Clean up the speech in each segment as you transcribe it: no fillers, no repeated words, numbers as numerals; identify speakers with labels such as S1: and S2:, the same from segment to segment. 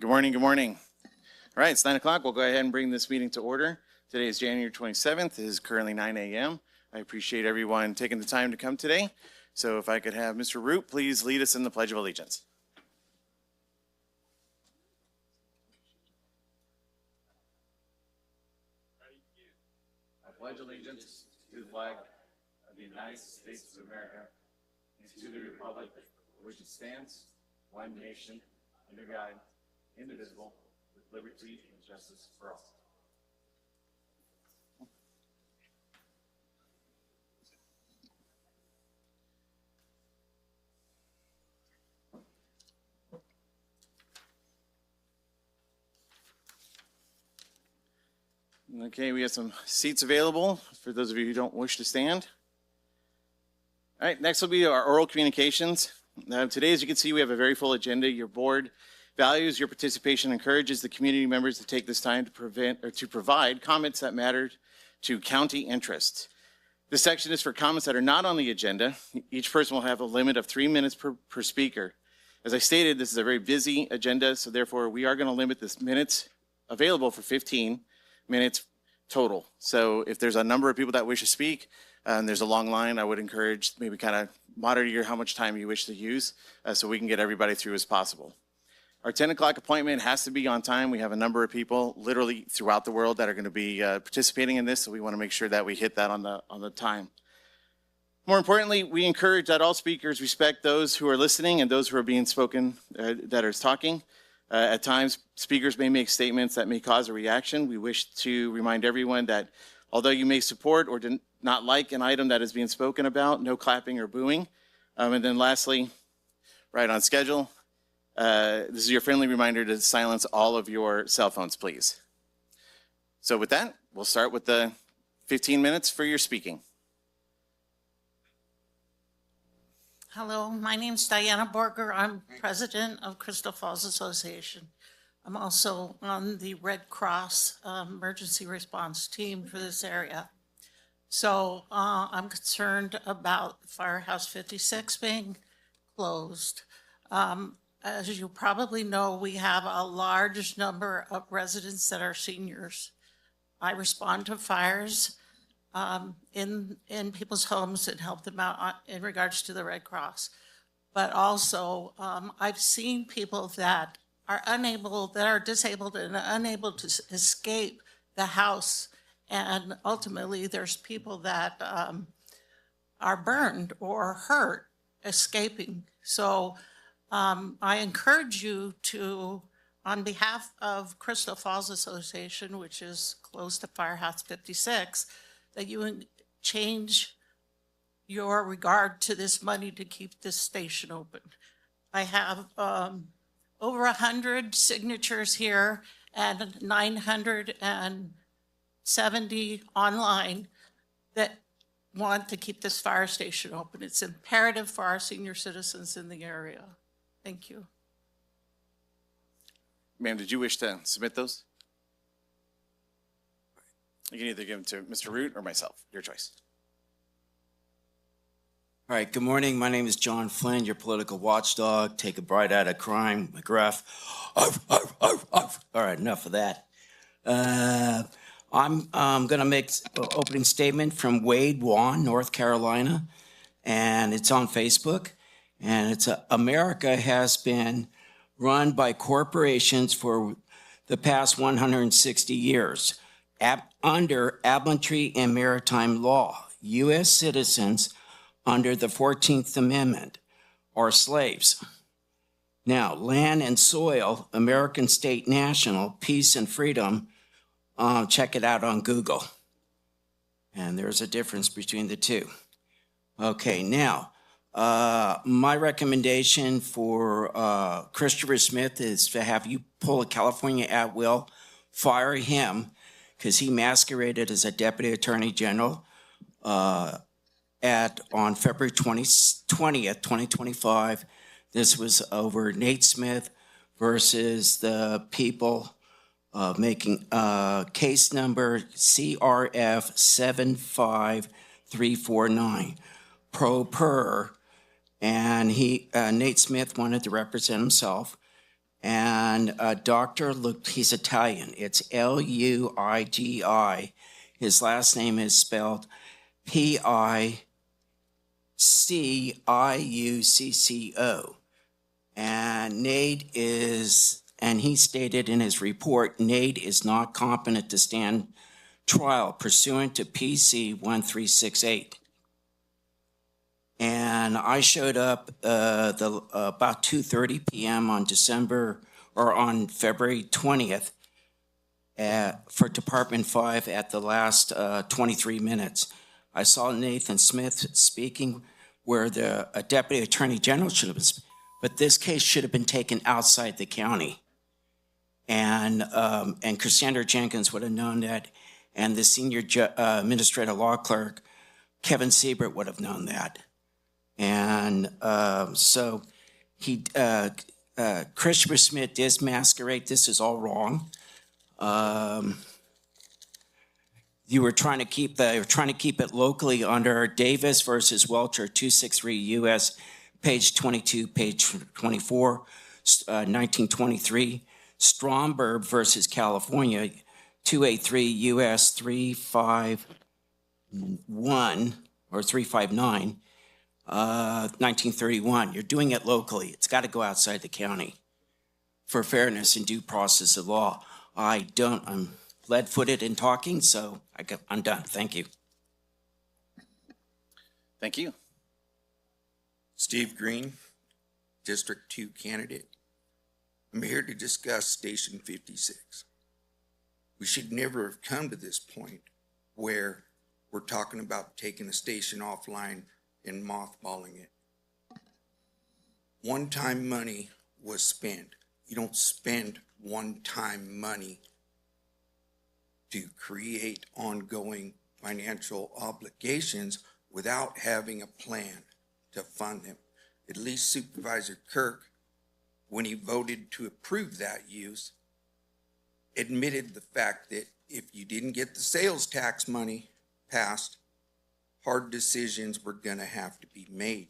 S1: Good morning, good morning. All right, it's 9 o'clock. We'll go ahead and bring this meeting to order. Today is January 27th. It is currently 9 a.m. I appreciate everyone taking the time to come today. So if I could have Mr. Root, please lead us in the Pledge of Allegiance. I pledge allegiance to the flag of the United States of America and to the republic for which it stands, one nation, under God, indivisible, with liberty and justice for all. Okay, we have some seats available for those of you who don't wish to stand. All right, next will be our oral communications. Today, as you can see, we have a very full agenda. Your board values your participation, encourages the community members to take this time to provide comments that matter to county interests. This section is for comments that are not on the agenda. Each person will have a limit of 3 minutes per speaker. As I stated, this is a very busy agenda, so therefore we are going to limit this minutes available for 15 minutes total. So if there's a number of people that wish to speak and there's a long line, I would encourage maybe kind of monitor how much time you wish to use so we can get everybody through as possible. Our 10 o'clock appointment has to be on time. We have a number of people literally throughout the world that are going to be participating in this, so we want to make sure that we hit that on the time. More importantly, we encourage that all speakers respect those who are listening and those who are being spoken, that are talking. At times, speakers may make statements that may cause a reaction. We wish to remind everyone that although you may support or not like an item that is being spoken about, no clapping or booing. And then lastly, right on schedule, this is your friendly reminder to silence all of your cell phones, please. So with that, we'll start with the 15 minutes for your speaking.
S2: Hello, my name is Diana Borger. I'm president of Crystal Falls Association. I'm also on the Red Cross emergency response team for this area. So I'm concerned about Firehouse 56 being closed. As you probably know, we have a large number of residents that are seniors. I respond to fires in people's homes and help them out in regards to the Red Cross. But also, I've seen people that are disabled and unable to escape the house. And ultimately, there's people that are burned or hurt escaping. So I encourage you to, on behalf of Crystal Falls Association, which is close to Firehouse 56, that you change your regard to this money to keep this station open. I have over 100 signatures here and 970 online that want to keep this fire station open. It's imperative for our senior citizens in the area. Thank you.
S1: Ma'am, did you wish to submit those? You can either give them to Mr. Root or myself, your choice.
S3: All right, good morning. My name is John Flynn, your political watchdog. Take a bite out of crime, McGruff. All right, enough of that. I'm going to make an opening statement from Wade Wan, North Carolina, and it's on Facebook. And it's America has been run by corporations for the past 160 years. Under Admiralty and Maritime Law, U.S. citizens under the 14th Amendment are slaves. Now, land and soil, American state national, peace and freedom, check it out on Google. And there's a difference between the two. Okay, now, my recommendation for Christopher Smith is to have you pull a California at will, fire him, because he masqueraded as a deputy attorney general on February 20th, 2025. This was over Nate Smith versus the people making case number CRF 75349, pro per, and Nate Smith wanted to represent himself. And Dr. he's Italian. It's Luigi. His last name is spelled Piciucco. And he stated in his report, Nate is not competent to stand trial pursuant to PC 1368. And I showed up about 2:30 p.m. on February 20th for Department 5 at the last 23 minutes. I saw Nathan Smith speaking where a deputy attorney general should have been, but this case should have been taken outside the county. And Cassandra Jenkins would have known that, and the senior administrative law clerk, Kevin Siebert, would have known that. And so Christopher Smith did masquerade. This is all wrong. You were trying to keep it locally under Davis versus Welcher, 263 U.S., page 22, page 24, 1923. Stromberg versus California, 283 U.S. 351 or 359. 1931. You're doing it locally. It's got to go outside the county for fairness and due process of law. I'm lead-footed in talking, so I'm done. Thank you.
S1: Thank you.
S4: Steve Green, District 2 candidate. I'm here to discuss Station 56. We should never have come to this point where we're talking about taking a station offline and mothballing it. One-time money was spent. You don't spend one-time money to create ongoing financial obligations without having a plan to fund them. At least Supervisor Kirk, when he voted to approve that use, admitted the fact that if you didn't get the sales tax money passed, hard decisions were going to have to be made.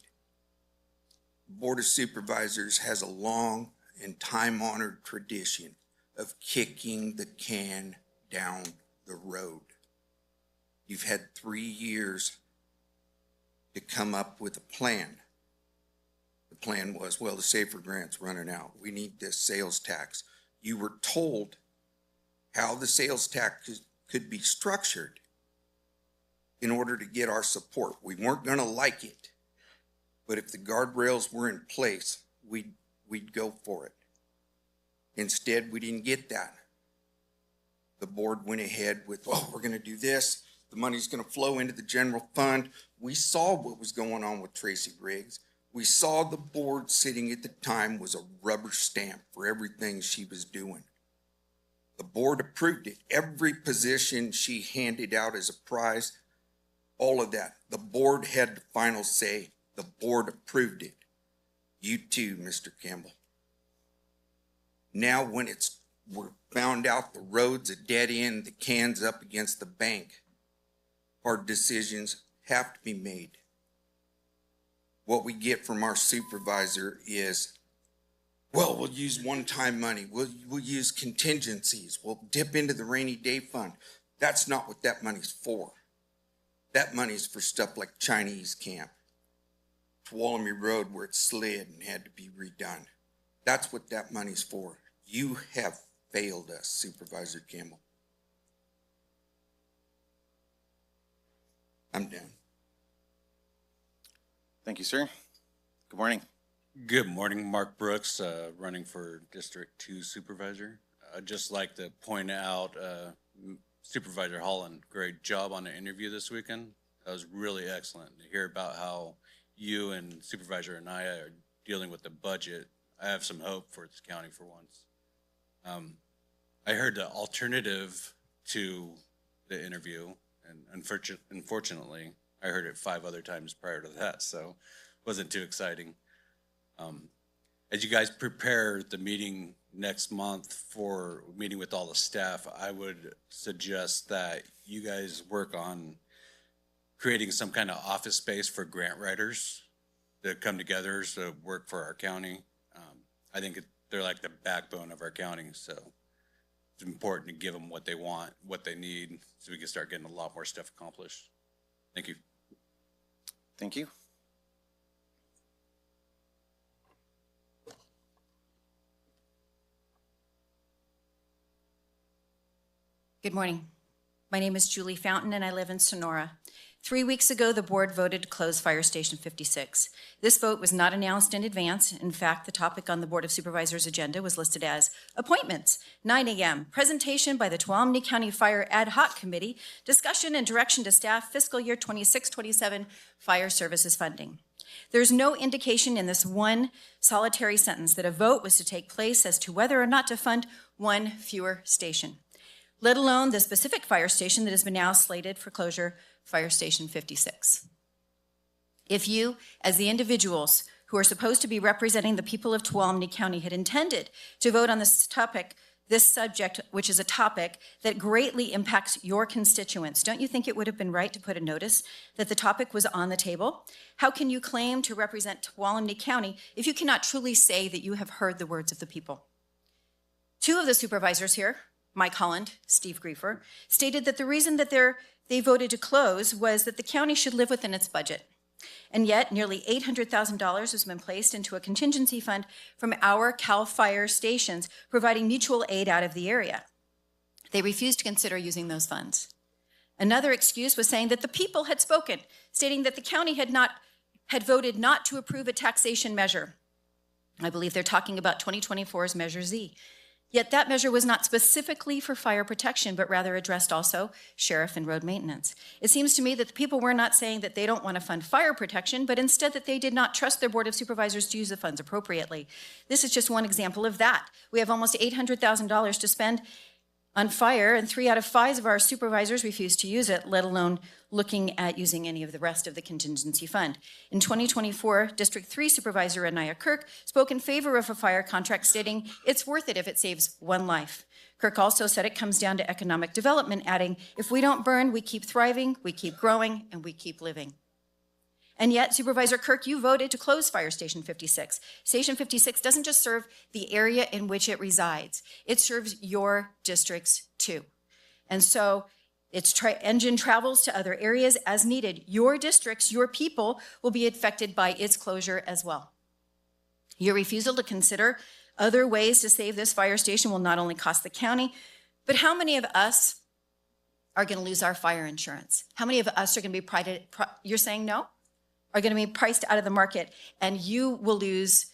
S4: The Board of Supervisors has a long and time-honored tradition of kicking the can down the road. You've had 3 years to come up with a plan. The plan was, well, the Safer Grant's running out. We need this sales tax. You were told how the sales tax could be structured in order to get our support. We weren't going to like it, but if the guardrails were in place, we'd go for it. Instead, we didn't get that. The board went ahead with, oh, we're going to do this. The money's going to flow into the general fund. We saw what was going on with Tracy Riggs. We saw the board sitting at the time was a rubber stamp for everything she was doing. The board approved it. Every position she handed out as a prize, all of that. The board had the final say. The board approved it. You too, Mr. Campbell. Now when we're found out the road's a dead end, the can's up against the bank, hard decisions have to be made. What we get from our supervisor is, well, we'll use one-time money. We'll use contingencies. We'll dip into the rainy day fund. That's not what that money's for. That money's for stuff like Chinese camp, Tuolumne Road where it slid and had to be redone. That's what that money's for. You have failed us, Supervisor Campbell. I'm done.
S1: Thank you, sir. Good morning.
S5: Good morning, Mark Brooks, running for District 2 Supervisor. I'd just like to point out Supervisor Holland, great job on the interview this weekend. That was really excellent to hear about how you and Supervisor Anaya are dealing with the budget. I have some hope for this county for once. I heard the alternative to the interview, and unfortunately, I heard it 5 other times prior to that, so it wasn't too exciting. As you guys prepare the meeting next month for meeting with all the staff, I would suggest that you guys work on creating some kind of office space for grant writers to come together to work for our county. I think they're like the backbone of our county, so it's important to give them what they want, what they need, so we can start getting a lot more stuff accomplished. Thank you.
S1: Thank you.
S6: Good morning. My name is Julie Fountain, and I live in Sonora. 3 weeks ago, the board voted to close Fire Station 56. This vote was not announced in advance. In fact, the topic on the Board of Supervisors agenda was listed as appointments, 9 a.m., presentation by the Tuolumne County Fire Ad Hoc Committee, discussion and direction to staff fiscal year 26-27 fire services funding. There's no indication in this one solitary sentence that a vote was to take place as to whether or not to fund one fewer station, let alone the specific fire station that has been now slated for closure, Fire Station 56. If you, as the individuals who are supposed to be representing the people of Tuolumne County, had intended to vote on this topic, this subject, which is a topic that greatly impacts your constituents, don't you think it would have been right to put a notice that the topic was on the table? How can you claim to represent Tuolumne County if you cannot truly say that you have heard the words of the people? Two of the supervisors here, Mike Holland, Steve Griefer, stated that the reason that they voted to close was that the county should live within its budget. And yet, nearly $800,000 has been placed into a contingency fund from our CAL FIRE stations, providing mutual aid out of the area. They refused to consider using those funds. Another excuse was saying that the people had spoken, stating that the county had voted not to approve a taxation measure. I believe they're talking about 2024's Measure Z. Yet that measure was not specifically for fire protection, but rather addressed also sheriff and road maintenance. It seems to me that the people were not saying that they don't want to fund fire protection, but instead that they did not trust their Board of Supervisors to use the funds appropriately. This is just one example of that. We have almost $800,000 to spend on fire, and 3 out of 5 of our supervisors refused to use it, let alone looking at using any of the rest of the contingency fund. In 2024, District 3 Supervisor Anaya Kirk spoke in favor of a fire contract, stating it's worth it if it saves one life. Kirk also said it comes down to economic development, adding, if we don't burn, we keep thriving, we keep growing, and we keep living. And yet, Supervisor Kirk, you voted to close Fire Station 56. Station 56 doesn't just serve the area in which it resides. It serves your districts too. And so its engine travels to other areas as needed. Your districts, your people will be affected by its closure as well. Your refusal to consider other ways to save this fire station will not only cost the county, but how many of us are going to lose our fire insurance? How many of us are going to be you're saying no? Are going to be priced out of the market, and we will lose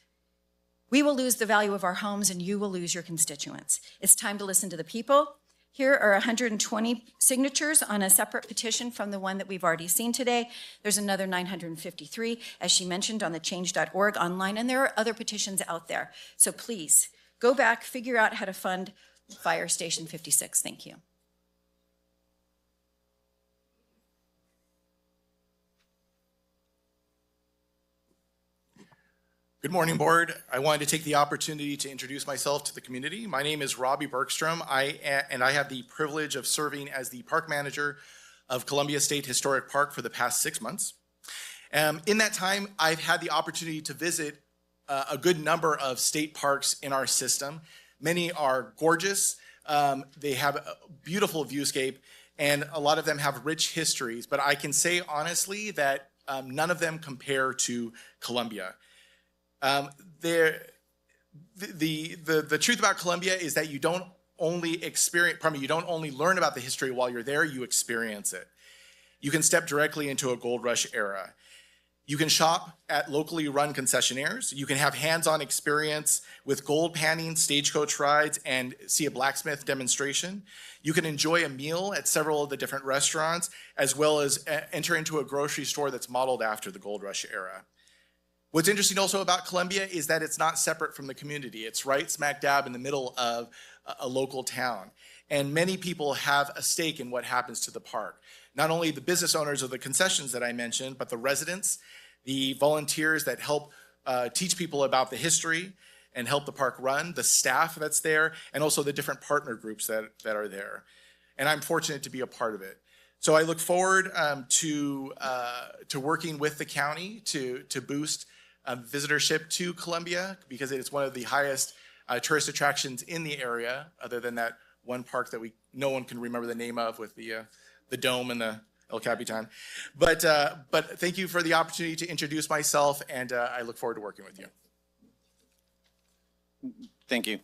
S6: the value of our homes, and you will lose your constituents. It's time to listen to the people. Here are 120 signatures on a separate petition from the one that we've already seen today. There's another 953, as she mentioned, on the change.org online, and there are other petitions out there. So please, go back, figure out how to fund Fire Station 56. Thank you.
S7: Good morning, board. I wanted to take the opportunity to introduce myself to the community. My name is Robbie Bergstrom, and I have the privilege of serving as the park manager of Columbia State Historic Park for the past 6 months. In that time, I've had the opportunity to visit a good number of state parks in our system. Many are gorgeous. They have a beautiful viewscape, and a lot of them have rich histories. But I can say honestly that none of them compare to Columbia. The truth about Columbia is that you don't only learn about the history while you're there, you experience it. You can step directly into a gold rush era. You can shop at locally run concessionaires. You can have hands-on experience with gold panning, stagecoach rides, and see a blacksmith demonstration. You can enjoy a meal at several of the different restaurants, as well as enter into a grocery store that's modeled after the gold rush era. What's interesting also about Columbia is that it's not separate from the community. It's right smack dab in the middle of a local town. And many people have a stake in what happens to the park. Not only the business owners of the concessions that I mentioned, but the residents, the volunteers that help teach people about the history and help the park run, the staff that's there, and also the different partner groups that are there. And I'm fortunate to be a part of it. So I look forward to working with the county to boost visitorship to Columbia, because it is one of the highest tourist attractions in the area, other than that one park that no one can remember the name of with the dome and the El Capitan. But thank you for the opportunity to introduce myself, and I look forward to working with you.
S1: Thank you.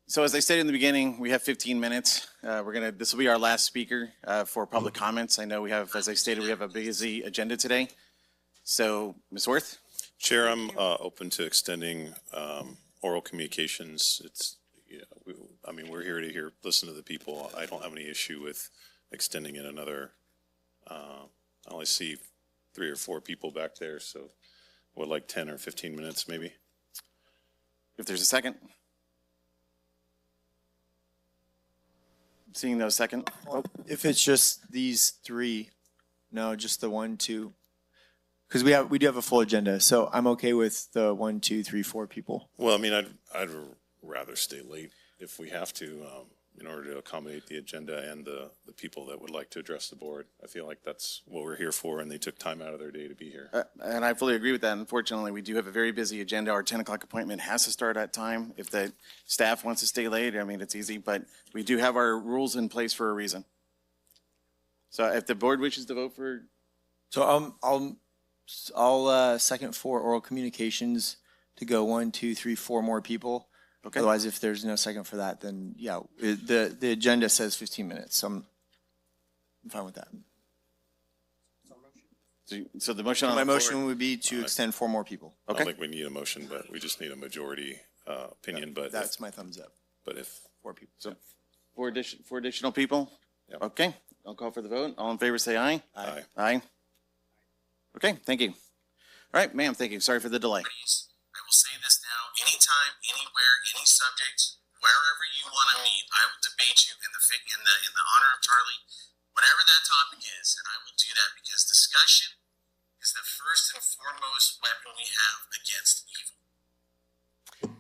S1: So as I stated in the beginning, we have 15 minutes. This will be our last speaker for public comments. I know we have, as I stated, we have a busy agenda today. So, Ms. Worth?
S8: Chair, I'm open to extending oral communications. We're here to listen to the people. I don't have any issue with extending it another. I only see 3 or 4 people back there, so would like 10 or 15 minutes maybe.
S1: If there's a second. Seeing no second. Oh,
S9: If it's just these 3, no, just the 1, 2. Because we do have a full agenda, so I'm okay with the 1, 2, 3, 4 people.
S8: Well, I mean, I'd rather stay late if we have to, in order to accommodate the agenda and the people that would like to address the board. I feel like that's what we're here for, and they took time out of their day to be here.
S1: And I fully agree with that. Unfortunately, we do have a very busy agenda. Our 10 o'clock appointment has to start at time. If the staff wants to stay late, I mean, it's easy, but we do have our rules in place for a reason. So if the board wishes to vote for,
S9: So I'll second for oral communications to go 1, 2, 3, 4 more people.
S1: okay,
S9: Otherwise, if there's no second for that, then yeah, the agenda says 15 minutes. So I'm fine with that.
S1: so the motion on
S9: My
S1: the floor.
S9: motion would be to extend 4 more people.
S8: I
S1: Okay.
S8: don't think we need a motion, but we just need a majority opinion,
S9: That's my thumbs up.
S8: but if
S9: 4 people.
S1: So 4 additional people?
S8: Yep.
S1: Okay, I'll call for the vote. All in favor, say aye.
S8: Aye.
S1: Aye. Okay, thank you. All right, ma'am, thank you. Sorry for the delay.
S10: I will say this now, anytime, anywhere, any subject, wherever you want to meet, I will debate you in the honor of Charlie, whatever that topic is, and I will do that because discussion is the first and foremost weapon we have against evil.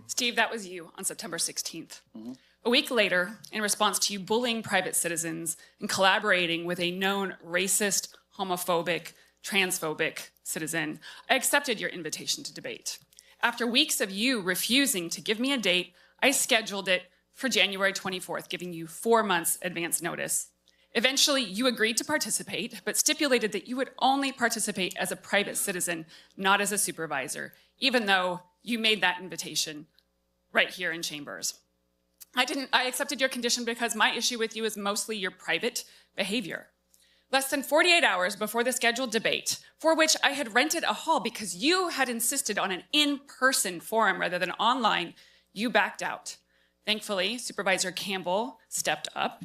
S11: Steve, that was you on September 16th. A week later, in response to you bullying private citizens and collaborating with a known racist, homophobic, transphobic citizen, I accepted your invitation to debate. After weeks of you refusing to give me a date, I scheduled it for January 24th, giving you 4 months advance notice. Eventually, you agreed to participate, but stipulated that you would only participate as a private citizen, not as a supervisor, even though you made that invitation right here in chambers. I accepted your condition because my issue with you is mostly your private behavior. Less than 48 hours before the scheduled debate, for which I had rented a hall because you had insisted on an in-person forum rather than online, you backed out. Thankfully, Supervisor Campbell stepped up.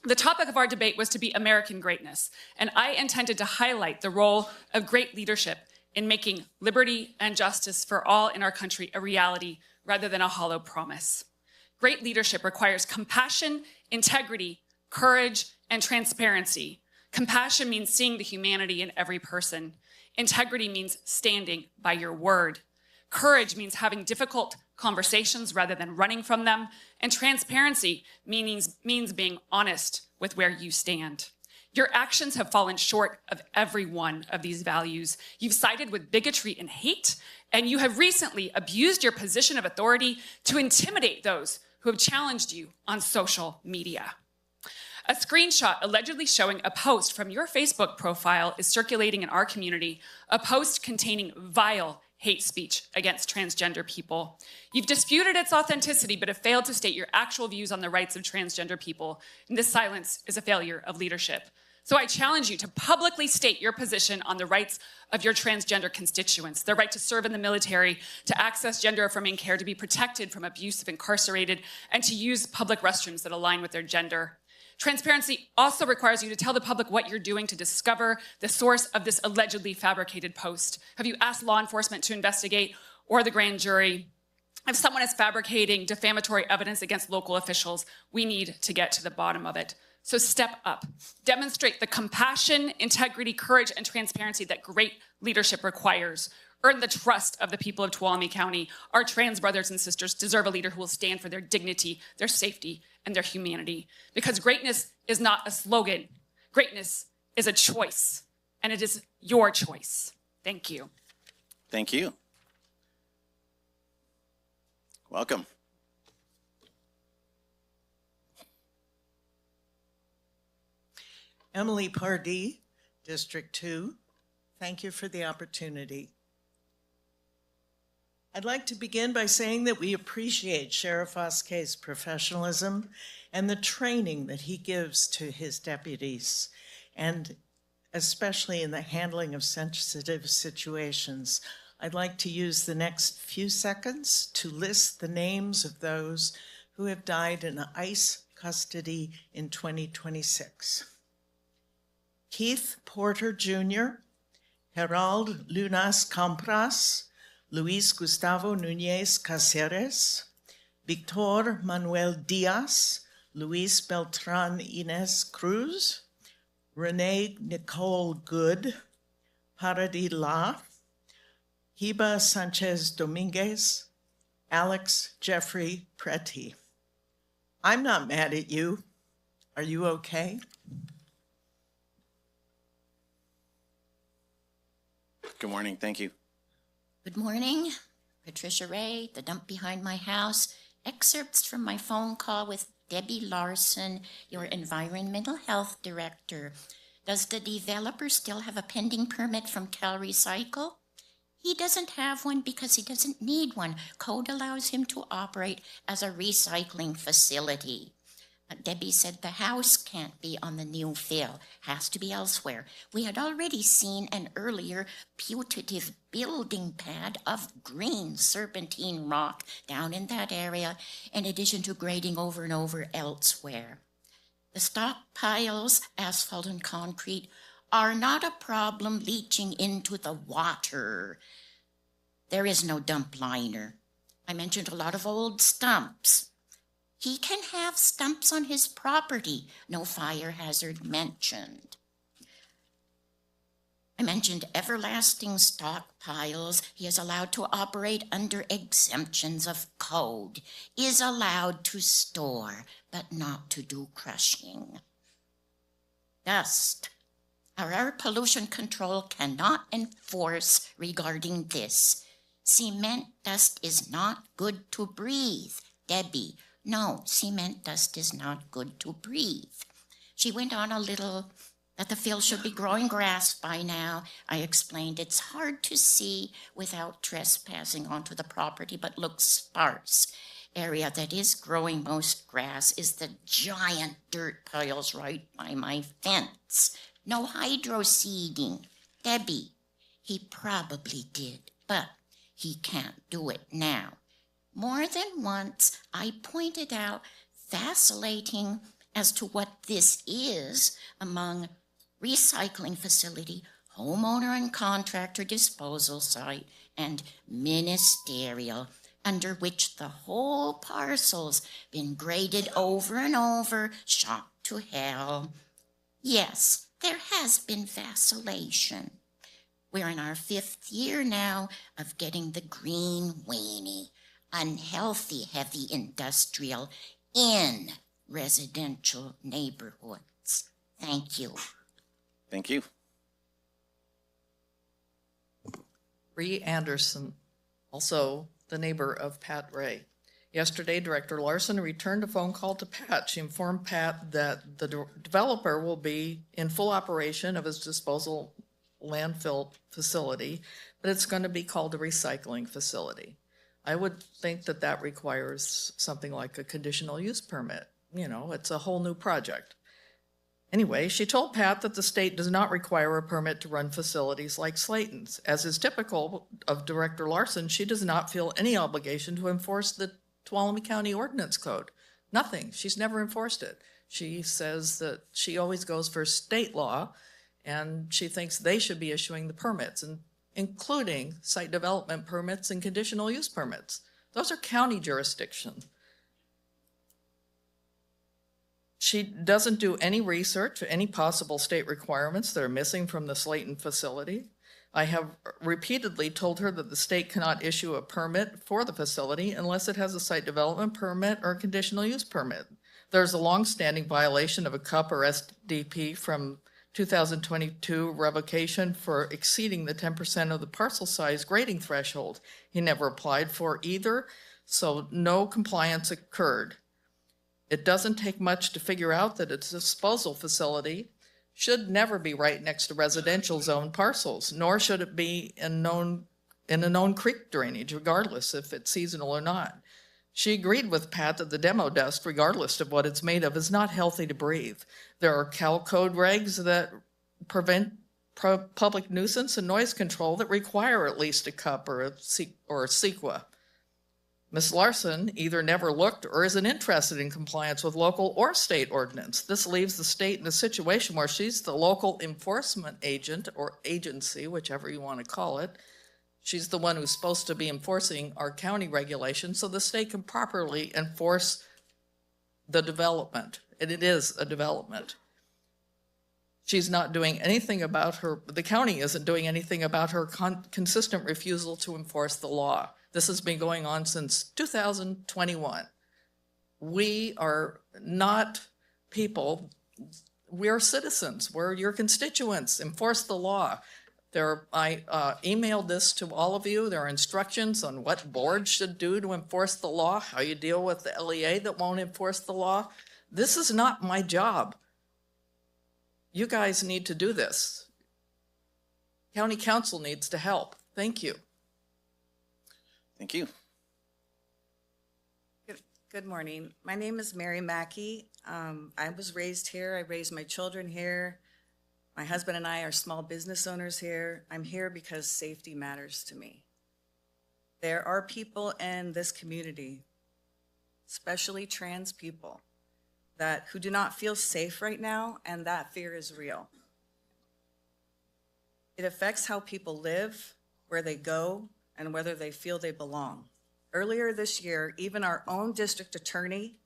S11: The topic of our debate was to be American greatness, and I intended to highlight the role of great leadership in making liberty and justice for all in our country a reality rather than a hollow promise. Great leadership requires compassion, integrity, courage, and transparency. Compassion means seeing the humanity in every person. Integrity means standing by your word. Courage means having difficult conversations rather than running from them. And transparency means being honest with where you stand. Your actions have fallen short of every one of these values. You've sided with bigotry and hate, and you have recently abused your position of authority to intimidate those who have challenged you on social media. A screenshot allegedly showing a post from your Facebook profile is circulating in our community, a post containing vile hate speech against transgender people. You've disputed its authenticity, but have failed to state your actual views on the rights of transgender people, and this silence is a failure of leadership. So I challenge you to publicly state your position on the rights of your transgender constituents, their right to serve in the military, to access gender-affirming care, to be protected from abuse if incarcerated, and to use public restrooms that align with their gender. Transparency also requires you to tell the public what you're doing to discover the source of this allegedly fabricated post. Have you asked law enforcement to investigate, or the grand jury? If someone is fabricating defamatory evidence against local officials, we need to get to the bottom of it. So step up. Demonstrate the compassion, integrity, courage, and transparency that great leadership requires. Earn the trust of the people of Tuolumne County. Our trans brothers and sisters deserve a leader who will stand for their dignity, their safety, and their humanity. Because greatness is not a slogan. Greatness is a choice, and it is your choice. Thank you.
S1: Thank you. Welcome.
S12: Emily Pardee, District 2. Thank you for the opportunity. I'd like to begin by saying that we appreciate Sheriff Oskay's professionalism and the training that he gives to his deputies, and especially in the handling of sensitive situations. I'd like to use the next few seconds to list the names of those who have died in ICE custody in 2026. Keith Porter Jr., Gerald Lunas Campras, Luis Gustavo Nunez Caceres, Victor Manuel Diaz, Luis Beltran Inez Cruz, Renee Nicole Good, Paradi La, Hiba Sanchez Dominguez, Alex Jeffrey Preti. I'm not mad at you. Are you okay?
S1: Good morning. Thank you.
S13: Good morning, Patricia Ray, the dump behind my house. Excerpts from my phone call with Debbie Larson, your environmental health director. Does the developer still have a pending permit from Cal Recycle? He doesn't have one because he doesn't need one. Code allows him to operate as a recycling facility. Debbie said the house can't be on the new fill, has to be elsewhere. We had already seen an earlier putative building pad of green serpentine rock down in that area, in addition to grading over and over elsewhere. The stockpiles, asphalt and concrete, are not a problem leaching into the water. There is no dump liner. I mentioned a lot of old stumps. He can have stumps on his property, no fire hazard mentioned. I mentioned everlasting stockpiles. He is allowed to operate under exemptions of code, is allowed to store, but not to do crushing. Dust. Our air pollution control cannot enforce regarding this. Cement dust is not good to breathe. Debbie, no, cement dust is not good to breathe. She went on a little that the field should be growing grass by now. I explained it's hard to see without trespassing onto the property, but looks sparse. Area that is growing most grass is the giant dirt piles right by my fence. No hydro seeding. Debbie, he probably did, but he can't do it now. More than once, I pointed out, vacillating as to what this is among recycling facility, homeowner and contractor disposal site, and ministerial, under which the whole parcel's been graded over and over, shot to hell. Yes, there has been vacillation. We're in our 5th year now of getting the green weenie, unhealthy heavy industrial in residential neighborhoods. Thank you.
S1: Thank you.
S14: Bree Anderson, also the neighbor of Pat Ray. Yesterday, Director Larson returned a phone call to Pat. She informed Pat that the developer will be in full operation of his disposal landfill facility, but it's going to be called a recycling facility. I would think that that requires something like a conditional use permit. You know, it's a whole new project. Anyway, she told Pat that the state does not require a permit to run facilities like Slayton's. As is typical of Director Larson, she does not feel any obligation to enforce the Tuolumne County Ordinance Code. Nothing. She's never enforced it. She says that she always goes for state law, and she thinks they should be issuing the permits, and including site development permits and conditional use permits. Those are county jurisdiction. She doesn't do any research, any possible state requirements that are missing from the Slayton facility. I have repeatedly told her that the state cannot issue a permit for the facility unless it has a site development permit or a conditional use permit. There's a longstanding violation of a CUP or SDP from 2022 revocation for exceeding the 10% of the parcel size grading threshold. He never applied for either, so no compliance occurred. It doesn't take much to figure out that a disposal facility should never be right next to residential zone parcels, nor should it be in a known creek drainage, regardless if it's seasonal or not. She agreed with Pat that the demo dust, regardless of what it's made of, is not healthy to breathe. There are Cal Code regs that prevent public nuisance and noise control that require at least a cup or a CEQA. Ms. Larson either never looked or isn't interested in compliance with local or state ordinance. This leaves the state in a situation where she's the local enforcement agent or agency, whichever you want to call it. She's the one who's supposed to be enforcing our county regulations so the state can properly enforce the development. And it is a development. She's not doing anything about the county isn't doing anything about her consistent refusal to enforce the law. This has been going on since 2021. We are not people, we are citizens, we're your constituents, enforce the law. I emailed this to all of you. There are instructions on what boards should do to enforce the law, how you deal with the LEA that won't enforce the law. This is not my job. You guys need to do this. County council needs to help. Thank you.
S1: Thank you.
S15: Good morning. My name is Mary Mackey. I was raised here. I raised my children here. My husband and I are small business owners here. I'm here because safety matters to me. There are people in this community, especially trans people, who do not feel safe right now, and that fear is real. It affects how people live, where they go, and whether they feel they belong. Earlier this year, even our own district attorney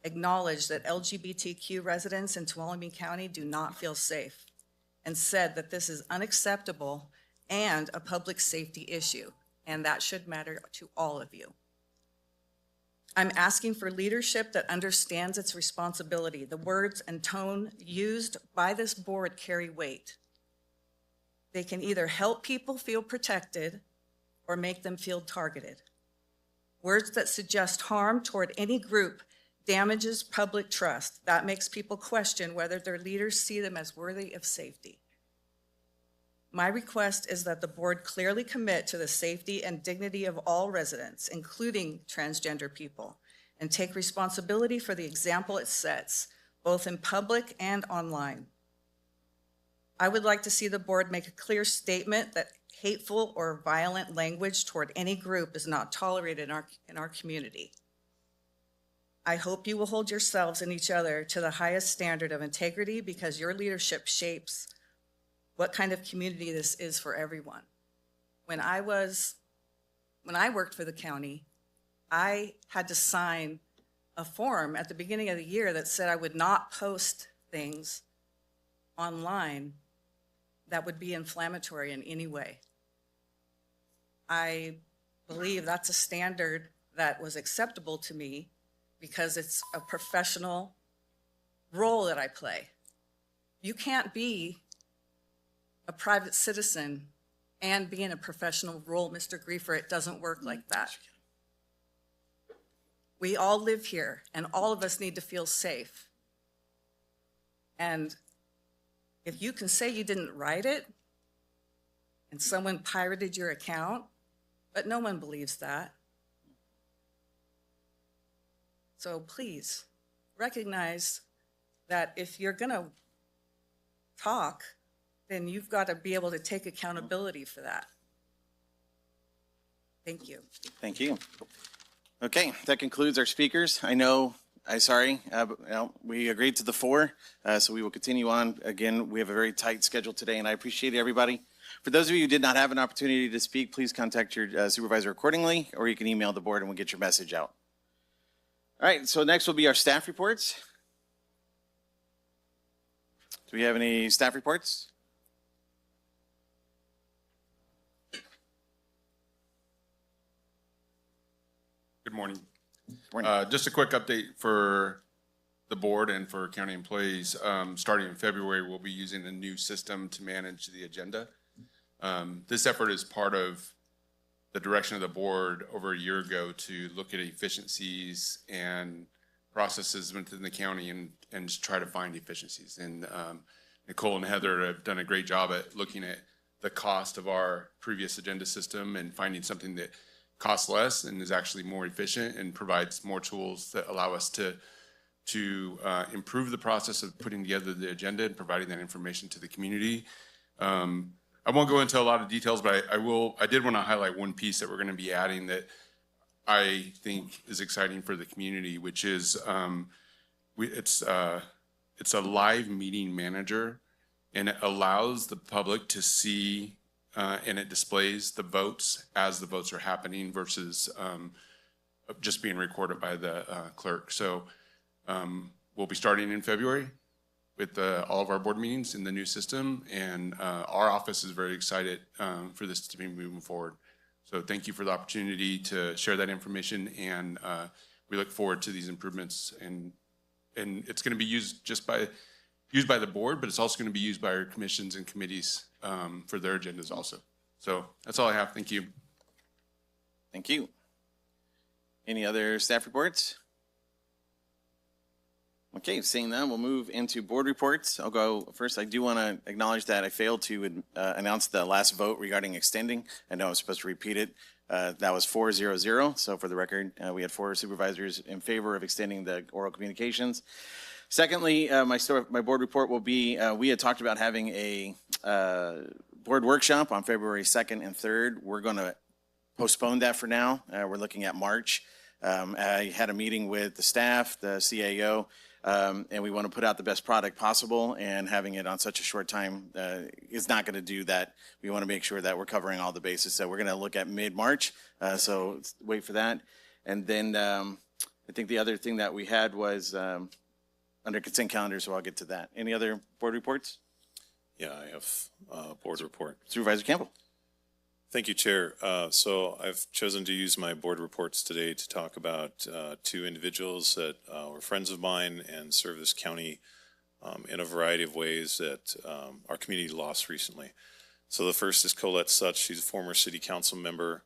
S15: acknowledged that LGBTQ residents in Tuolumne County do not feel safe and said that this is unacceptable and a public safety issue, and that should matter to all of you. I'm asking for leadership that understands its responsibility. The words and tone used by this board carry weight. They can either help people feel protected or make them feel targeted. Words that suggest harm toward any group damages public trust. That makes people question whether their leaders see them as worthy of safety. My request is that the board clearly commit to the safety and dignity of all residents, including transgender people, and take responsibility for the example it sets, both in public and online. I would like to see the board make a clear statement that hateful or violent language toward any group is not tolerated in our community. I hope you will hold yourselves and each other to the highest standard of integrity, because your leadership shapes what kind of community this is for everyone. When I worked for the county, I had to sign a form at the beginning of the year that said I would not post things online that would be inflammatory in any way. I believe that's a standard that was acceptable to me because it's a professional role that I play. You can't be a private citizen and be in a professional role, Mr. Griefer. It doesn't work like that. We all live here, and all of us need to feel safe. And if you can say you didn't write it and someone pirated your account, but no one believes that. So please recognize that if you're gonna talk, then you've got to be able to take accountability for that. Thank you.
S1: Thank you. Okay, that concludes our speakers. But, we agreed to the 4, so we will continue on. Again, we have a very tight schedule today, and I appreciate everybody. For those of you who did not have an opportunity to speak, please contact your supervisor accordingly, or you can email the board and we'll get your message out. All right, so next will be our staff reports. Do we have any staff reports?
S16: Good morning.
S1: Morning.
S16: Just a quick update for the board and for county employees. Starting in February, we'll be using a new system to manage the agenda. This effort is part of the direction of the board over a year ago to look at efficiencies and processes within the county and just try to find efficiencies. And Nicole and Heather have done a great job at looking at the cost of our previous agenda system and finding something that costs less and is actually more efficient and provides more tools that allow us to improve the process of putting together the agenda and providing that information to the community. I won't go into a lot of details, but I did want to highlight one piece that we're going to be adding that I think is exciting for the community, which is it's a live meeting manager, and it allows the public to see and it displays the votes as the votes are happening versus just being recorded by the clerk. So we'll be starting in February with all of our board meetings in the new system, and our office is very excited for this to be moving forward. So thank you for the opportunity to share that information, and we look forward to these improvements. And it's going to be used by the board, but it's also going to be used by our commissions and committees for their agendas also. So that's all I have. Thank you.
S1: Thank you. Any other staff reports? Okay, seeing that, we'll move into board reports. I'll go first. I do want to acknowledge that I failed to announce the last vote regarding extending. I know I was supposed to repeat it. That was 4-0-0. So for the record, we had 4 supervisors in favor of extending the oral communications. Secondly, my board report will be, we had talked about having a board workshop on February 2nd and 3rd. We're going to postpone that for now. We're looking at March. I had a meeting with the staff, the CAO, and we want to put out the best product possible, and having it on such a short time is not going to do that. We want to make sure that we're covering all the bases. So we're going to look at mid-March, so wait for that. And then I think the other thing that we had was under consent calendar, so I'll get to that. Any other board reports?
S8: Yeah, I have a board report.
S1: Supervisor Campbell.
S8: Thank you, Chair. So I've chosen to use my board reports today to talk about 2 individuals that were friends of mine and serve this county in a variety of ways that our community lost recently. So the first is Colette Such. She's a former city council member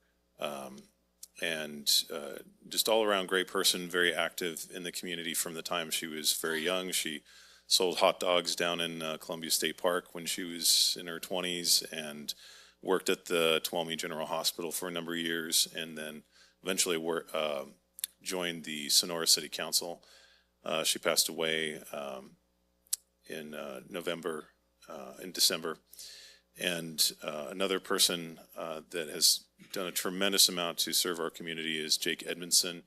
S8: and just all around great person, very active in the community from the time she was very young. She sold hot dogs down in Columbia State Park when she was in her 20s and worked at the Tuolumne General Hospital for a number of years, and then eventually joined the Sonora City Council. She passed away in December. And another person that has done a tremendous amount to serve our community is Jake Edmondson.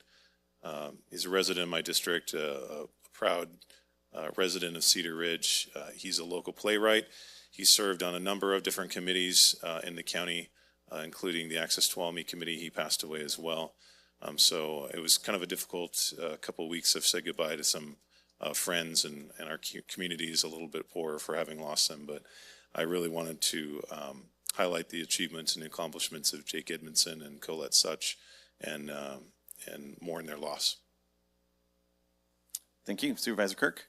S8: He's a resident of my district, a proud resident of Cedar Ridge. He's a local playwright. He served on a number of different committees in the county, including the Access Tuolumne Committee. He passed away as well. So it was kind of a difficult couple of weeks of say goodbye to some friends, and our community is a little bit poorer for having lost them. But I really wanted to highlight the achievements and accomplishments of Jake Edmondson and Colette Such, and mourn their loss.
S1: Thank you. Supervisor Kirk.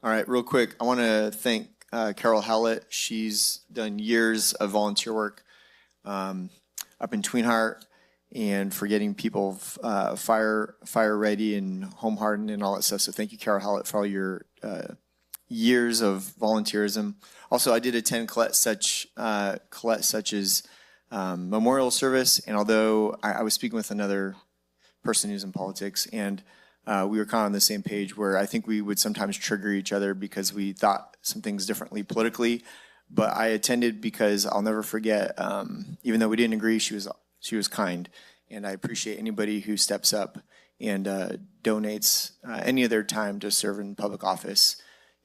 S9: All right, real quick, I want to thank Carol Hallett. She's done years of volunteer work up in Tweenheart, and for getting people fire ready and home hardened and all that stuff. So thank you, Carol Hallett, for all your years of volunteerism. Also, I did attend Colette Such's memorial service, and although I was speaking with another person who's in politics, and we were kind of on the same page where I think we would sometimes trigger each other because we thought some things differently politically. But I attended because I'll never forget, even though we didn't agree, she was kind. And I appreciate anybody who steps up and donates any of their time to serve in public office.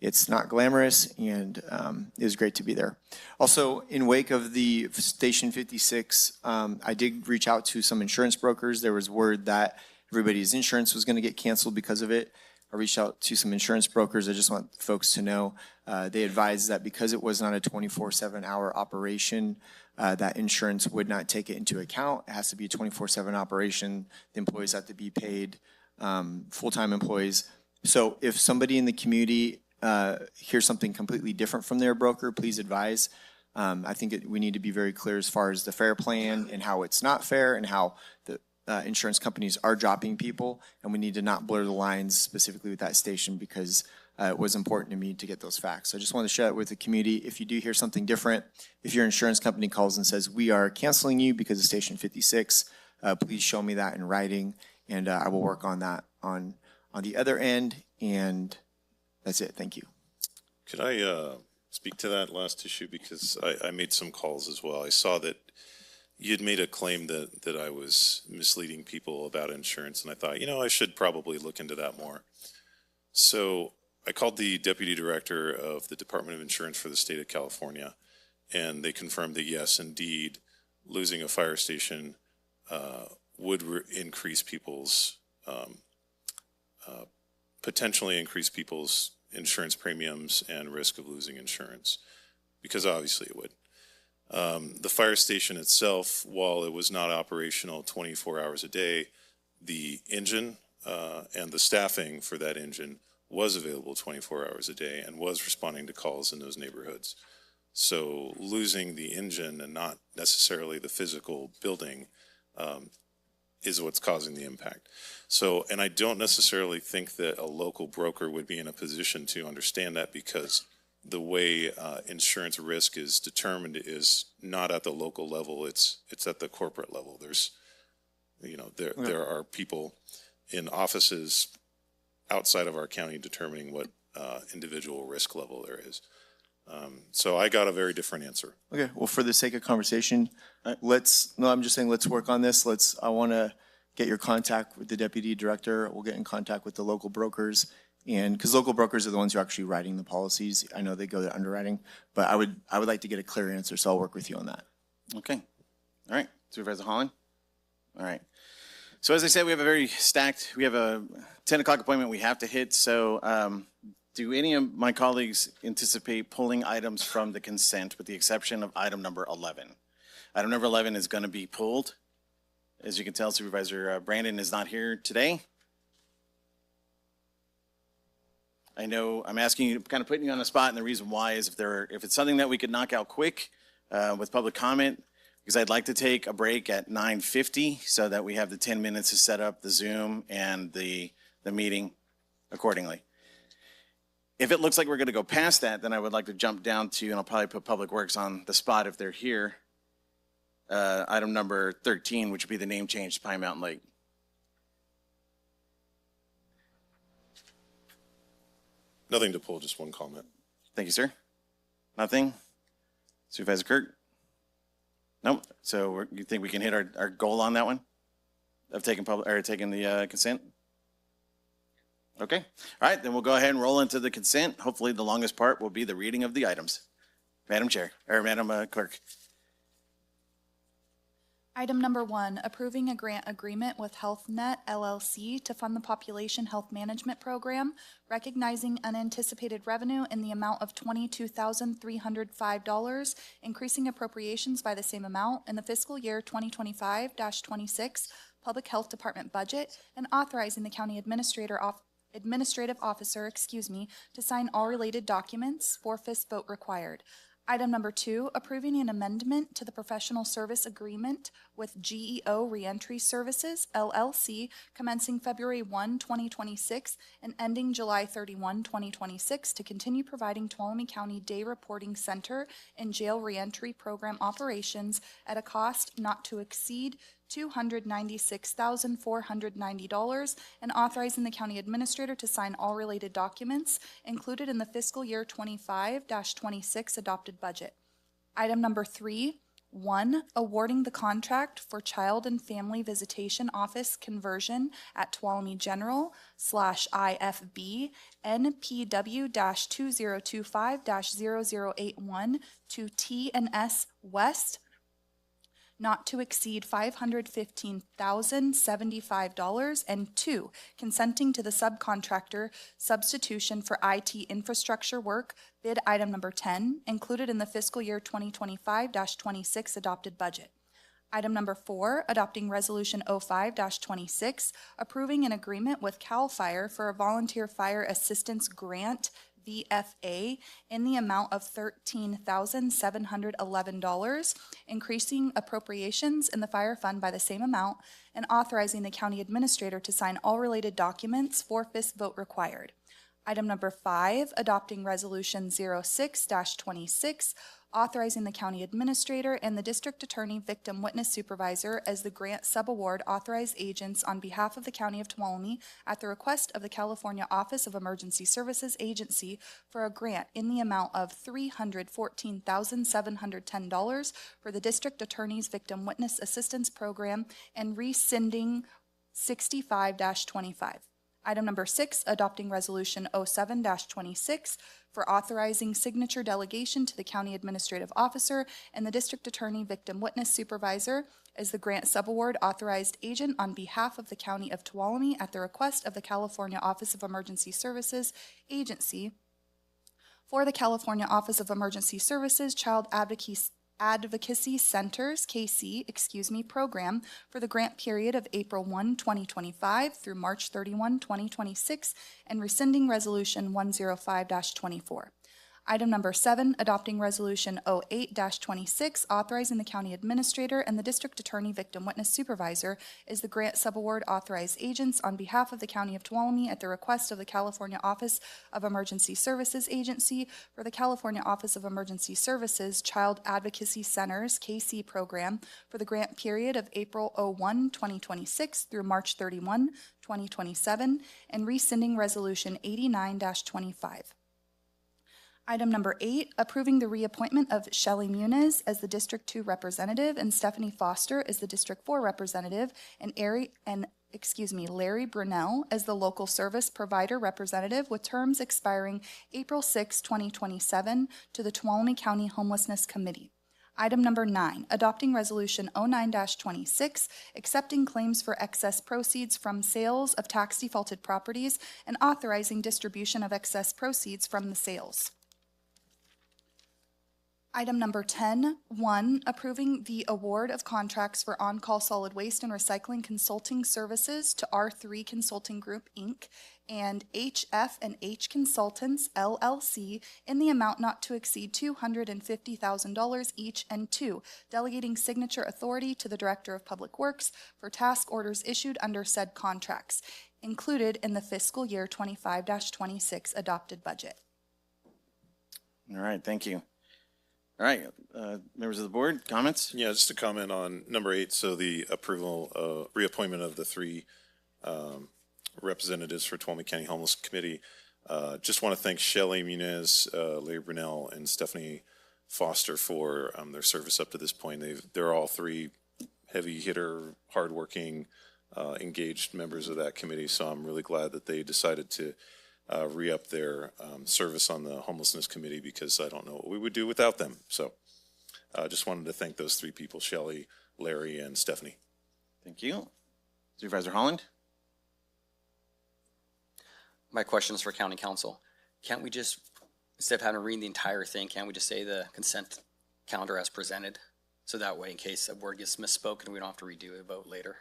S9: It's not glamorous, and it was great to be there. Also, in wake of the Station 56, I did reach out to some insurance brokers. There was word that everybody's insurance was going to get canceled because of it. I reached out to some insurance brokers. I just want folks to know they advised that because it was not a 24/7 hour operation, that insurance would not take it into account. It has to be a 24/7 operation. The employees have to be paid, full-time employees. So if somebody in the community hear something completely different from their broker, please advise. I think we need to be very clear as far as the fair plan and how it's not fair and how the insurance companies are dropping people. And we need to not blur the lines specifically with that station because it was important to me to get those facts. So I just want to share it with the community. If you do hear something different, if your insurance company calls and says, we are canceling you because of station 56, please show me that in writing, and I will work on that on the other end. And that's it. Thank you.
S8: Could I speak to that last issue? Because I made some calls as well. I saw that you'd made a claim that I was misleading people about insurance, and I thought, I should probably look into that more. So I called the deputy director of the Department of Insurance for the state of California, and they confirmed that yes, indeed, losing a fire station would increase people's, potentially increase people's insurance premiums and risk of losing insurance, because obviously it would. The fire station itself, while it was not operational 24 hours a day, the engine and the staffing for that engine was available 24 hours a day and was responding to calls in those neighborhoods. So losing the engine and not necessarily the physical building is what's causing the impact. So, and I don't necessarily think that a local broker would be in a position to understand that, because the way insurance risk is determined is not at the local level, it's at the corporate level. There's, there are people in offices outside of our county determining what individual risk level there is. So I got a very different answer.
S9: Okay, well, for the sake of conversation, I'm just saying let's work on this. I want to get your contact with the deputy director. We'll get in contact with the local brokers, and because local brokers are the ones who are actually writing the policies. I know they go to underwriting, but I would like to get a clear answer, so I'll work with you on that.
S1: Okay. All right, Supervisor Holland. All right. So as I said, we have a 10 o'clock appointment we have to hit. So do any of my colleagues anticipate pulling items from the consent with the exception of item number 11? Item number 11 is going to be pulled. As you can tell, Supervisor Brandon is not here today. I know I'm asking you, kind of putting you on the spot, and the reason why is if it's something that we could knock out quick with public comment, because I'd like to take a break at 9:50 so that we have the 10 minutes to set up the Zoom and the meeting accordingly. If it looks like we're going to go past that, then I would like to jump down to, and I'll probably put Public Works on the spot if they're here, item number 13, which would be the name change to Pine Mountain Lake.
S8: Nothing to pull, just one comment.
S1: Thank you, sir. Nothing? Supervisor Kirk? Nope. So you think we can hit our goal on that one of taking the consent? Okay. All right, then we'll go ahead and roll into the consent. Hopefully the longest part will be the reading of the items. Madam Clerk.
S17: Item number 1, approving a grant agreement with HealthNet LLC to fund the Population Health Management Program, recognizing unanticipated revenue in the amount of $22,305, increasing appropriations by the same amount in the fiscal year 2025-26 Public Health Department budget, and authorizing the county administrative officer, to sign all related documents, 4/5 vote required. Item number 2, approving an amendment to the professional service agreement with GEO Reentry Services, LLC, commencing February 1, 2026, and ending July 31, 2026, to continue providing Tuolumne County Day Reporting Center and Jail Reentry Program operations at a cost not to exceed $296,490, and authorizing the county administrator to sign all related documents included in the fiscal year 25-26 adopted budget. Item number 3, 1, awarding the contract for Child and Family Visitation Office conversion at Tuolumne General /IFB NPW-2025-0081 to T&S West, not to exceed $515,075, and 2, consenting to the subcontractor substitution for IT infrastructure work, bid item number 10, included in the fiscal year 2025-26 adopted budget. Item number 4, adopting Resolution 05-26, approving an agreement with CAL FIRE for a volunteer fire assistance grant, VFA in the amount of $13,711, increasing appropriations in the fire fund by the same amount, and authorizing the county administrator to sign all related documents, 4/5 vote required. Item number 5, adopting Resolution 06-26, authorizing the county administrator and the district attorney victim witness supervisor as the grant subaward authorized agents on behalf of the county of Tuolumne at the request of the California Office of Emergency Services Agency for a grant in the amount of $314,710 for the district attorney's victim witness assistance program and rescinding 65-25. Item number 6, adopting Resolution 07-26 for authorizing signature delegation to the county administrative officer and the district attorney victim witness supervisor as the grant subaward authorized agent on behalf of the county of Tuolumne at the request of the California Office of Emergency Services Agency for the California Office of Emergency Services Child Advocacy Centers, program for the grant period of April 1, 2025 through March 31, 2026, and rescinding Resolution 105-24. Item number 7, adopting Resolution 08-26, authorizing the county administrator and the district attorney victim witness supervisor as the grant subaward authorized agents on behalf of the county of Tuolumne at the request of the California Office of Emergency Services Agency for the California Office of Emergency Services Child Advocacy Centers, program for the grant period of April 01, 2026 through March 31, 2027, and rescinding Resolution 89-25. Item number 8, approving the reappointment of Shelley Muniz as the District 2 representative and Stephanie Foster as the District 4 representative and Larry Brunell as the local service provider representative with terms expiring April 6, 2027 to the Tuolumne County Homelessness Committee. Item number 9, adopting Resolution 09-26, accepting claims for excess proceeds from sales of tax defaulted properties and authorizing distribution of excess proceeds from the sales. Item number 10, 1, approving the award of contracts for on-call solid waste and recycling consulting services to R3 Consulting Group, Inc., and HF&H Consultants, LLC, in the amount not to exceed $250,000 each, and 2, delegating signature authority to the Director of Public Works for task orders issued under said contracts, included in the fiscal year 25-26 adopted budget.
S1: All right, thank you. All right, members of the board, comments?
S8: Yeah, just to comment on number 8, so the approval, reappointment of the 3 representatives for Tuolumne County Homeless Committee. Just want to thank Shelley Muniz, Larry Brunell, and Stephanie Foster for their service up to this point. They're all 3 heavy hitter, hardworking, engaged members of that committee, so I'm really glad that they decided to re-up their service on the homelessness committee, because I don't know what we would do without them. So just wanted to thank those 3 people, Shelley, Larry, and Stephanie.
S1: Thank you. Supervisor Holland?
S18: My question is for county council. Can't we just, instead of having to read the entire thing, can't we just say the consent calendar as presented? So that way, in case a word gets misspoken, we don't have to redo a vote later.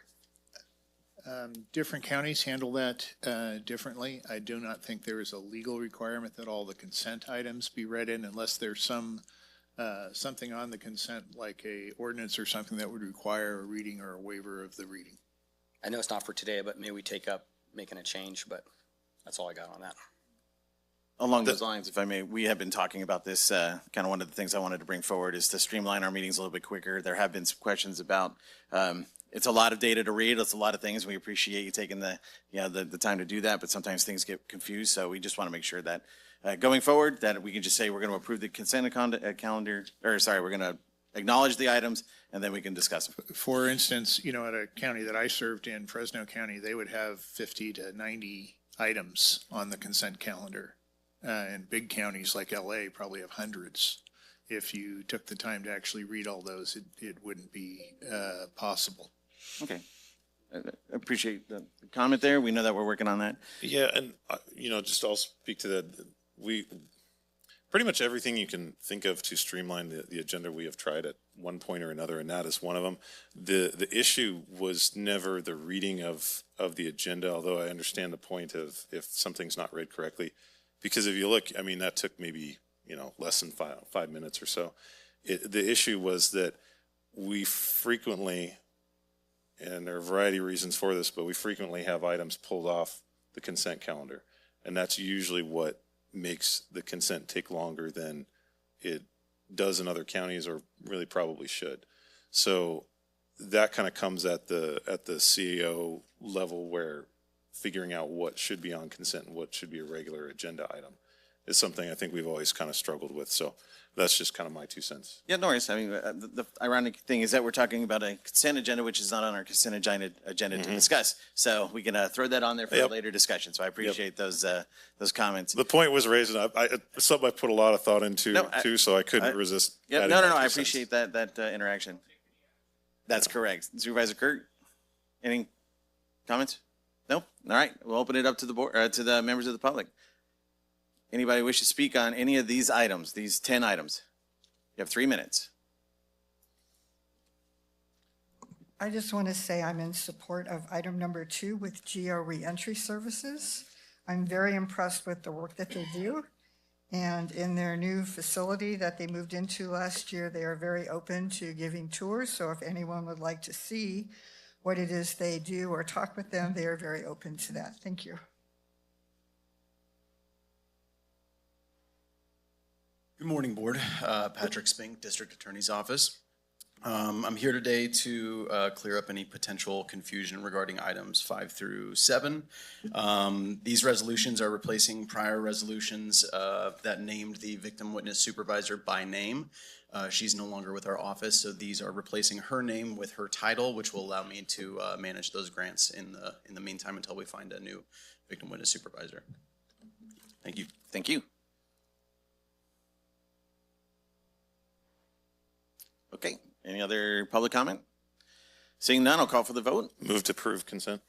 S19: Different counties handle that differently. I do not think there is a legal requirement that all the consent items be read in unless there's something on the consent, like a ordinance or something that would require a reading or a waiver of the reading.
S18: I know it's not for today, but maybe we take up making a change, but that's all I got on that.
S1: Along those lines, if I may, we have been talking about this, kind of one of the things I wanted to bring forward is to streamline our meetings a little bit quicker. There have been some questions about, it's a lot of data to read. It's a lot of things. We appreciate you taking the time to do that, but sometimes things get confused. So we just want to make sure that going forward, that we can just say we're going to approve the consent calendar, or sorry, we're going to acknowledge the items and then we can discuss them.
S19: For instance, at a county that I served in, Fresno County, they would have 50 to 90 items on the consent calendar. And big counties like LA probably have hundreds. If you took the time to actually read all those, it wouldn't be possible.
S1: Okay. I appreciate the comment there. We know that we're working on that.
S8: Yeah, and just I'll speak to that. We pretty much everything you can think of to streamline the agenda we have tried at one point or another, and that is one of them. The issue was never the reading of the agenda, although I understand the point of if something's not read correctly. Because if you look, I mean, that took maybe, less than 5 minutes or so. The issue was that we frequently, and there are a variety of reasons for this, but we frequently have items pulled off the consent calendar. And that's usually what makes the consent take longer than it does in other counties, or really probably should. So that kind of comes at the CEO level, where figuring out what should be on consent and what should be a regular agenda item is something I think we've always kind of struggled with. So that's just kind of my 2 cents.
S1: Yeah, no worries. I mean, the ironic thing is that we're talking about a consent agenda, which is not on our consent agenda to discuss. So we can throw that on there for a later discussion. So I appreciate those comments.
S8: The point was raised, and it's something I put a lot of thought into too, so I couldn't resist.
S1: Yeah,
S8: adding
S1: no.
S8: my 2
S1: I
S8: cents.
S1: appreciate that interaction. That's correct. Supervisor Kurt, any comments? No? All right. We'll open it up to the board, to the members of the public. Anybody wish to speak on any of these items, these 10 items? You have 3 minutes.
S20: I just want to say I'm in support of item number 2 with GEO Reentry Services. I'm very impressed with the work that they do. And in their new facility that they moved into last year, they are very open to giving tours. So if anyone would like to see what it is they do or talk with them, they are very open to that. Thank you.
S21: Good morning, Board. Patrick Spink, District Attorney's Office. I'm here today to clear up any potential confusion regarding items 5 through 7. These resolutions are replacing prior resolutions that named the victim witness supervisor by name. She's no longer with our office, so these are replacing her name with her title, which will allow me to manage those grants in the meantime until we find a new victim witness supervisor. Thank you.
S1: Thank you. Okay, any other public comment? Seeing none, I'll call for the vote.
S8: Move to approve consent.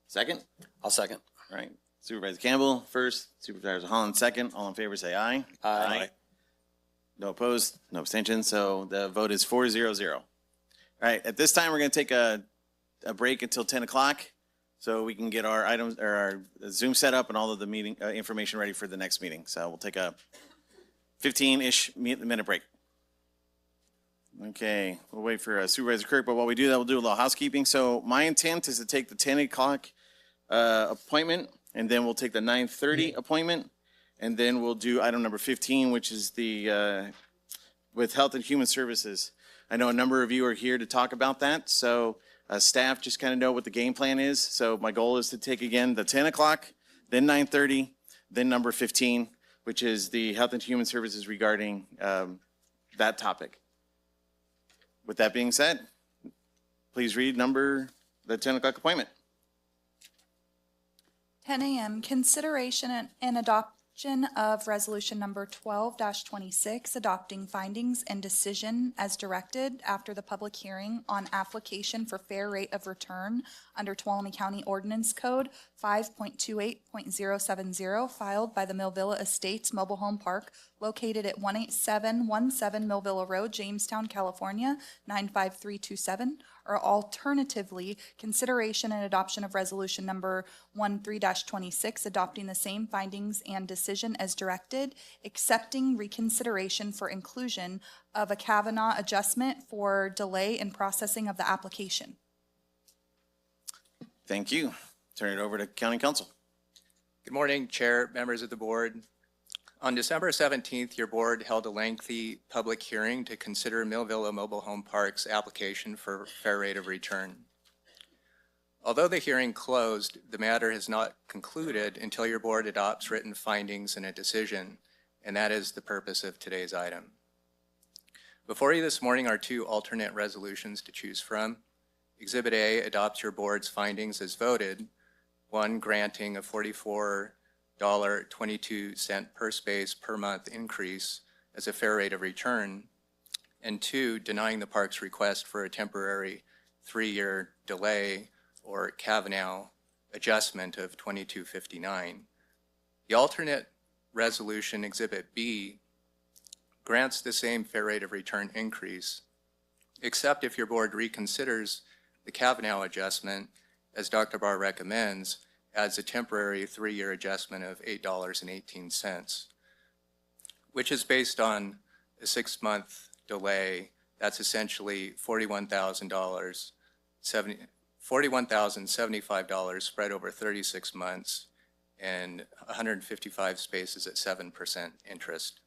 S1: Second?
S18: I'll second.
S1: All right, Supervisor Campbell first, Supervisor Holland second. All in favor say aye.
S18: Aye.
S1: No opposed, no abstentions, so the vote is 4-0-0. All right, at this time, we're gonna take a break until 10 o'clock so we can get our items, or our Zoom set up and all of the meeting information ready for the next meeting. So we'll take a 15-ish minute break. Okay, we'll wait for Supervisor Kirk, but while we do that, we'll do a little housekeeping. So my intent is to take the 10 o'clock appointment, and then we'll take the 9:30 appointment, and then we'll do item number 15, which is the with Health and Human Services. I know a number of you are here to talk about that, so staff just kind of know what the game plan is. So my goal is to take again the 10 o'clock, then 9:30, then number 15, which is the Health and Human Services regarding that topic. With that being said, please read the 10 o'clock appointment.
S17: 10 a.m. Consideration and adoption of resolution number 12-26, adopting findings and decision as directed after the public hearing on application for fair rate of return under Tuolumne County Ordinance Code 5.28.070, filed by the Millvilla Estates Mobile Home Park located at 18717 Millvilla Road, Jamestown, California, 95327, or alternatively, consideration and adoption of resolution number 13-26, adopting the same findings and decision as directed, accepting reconsideration for inclusion of a Kavanaugh adjustment for delay in processing of the application.
S1: Thank you. Turn it over to County Council.
S22: Good morning, Chair, members of the board. On December 17th, your board held a lengthy public hearing to consider Millvilla Mobile Home Park's application for fair rate of return. Although the hearing closed, the matter has not concluded until your board adopts written findings and a decision, and that is the purpose of today's item. Before you this morning are 2 alternate resolutions to choose from. Exhibit A adopts your board's findings as voted, 1 granting a $44.22 per space per month increase as a fair rate of return, and 2 denying the park's request for a temporary 3-year delay or Kavanaugh adjustment of $22.59. The alternate resolution, Exhibit B, grants the same fair rate of return increase, except if your board reconsiders the Kavanaugh adjustment, as Dr. Barr recommends, as a temporary 3-year adjustment of $8.18, which is based on a 6-month delay. That's essentially $41,075 spread over 36 months and 155 spaces at 7% interest.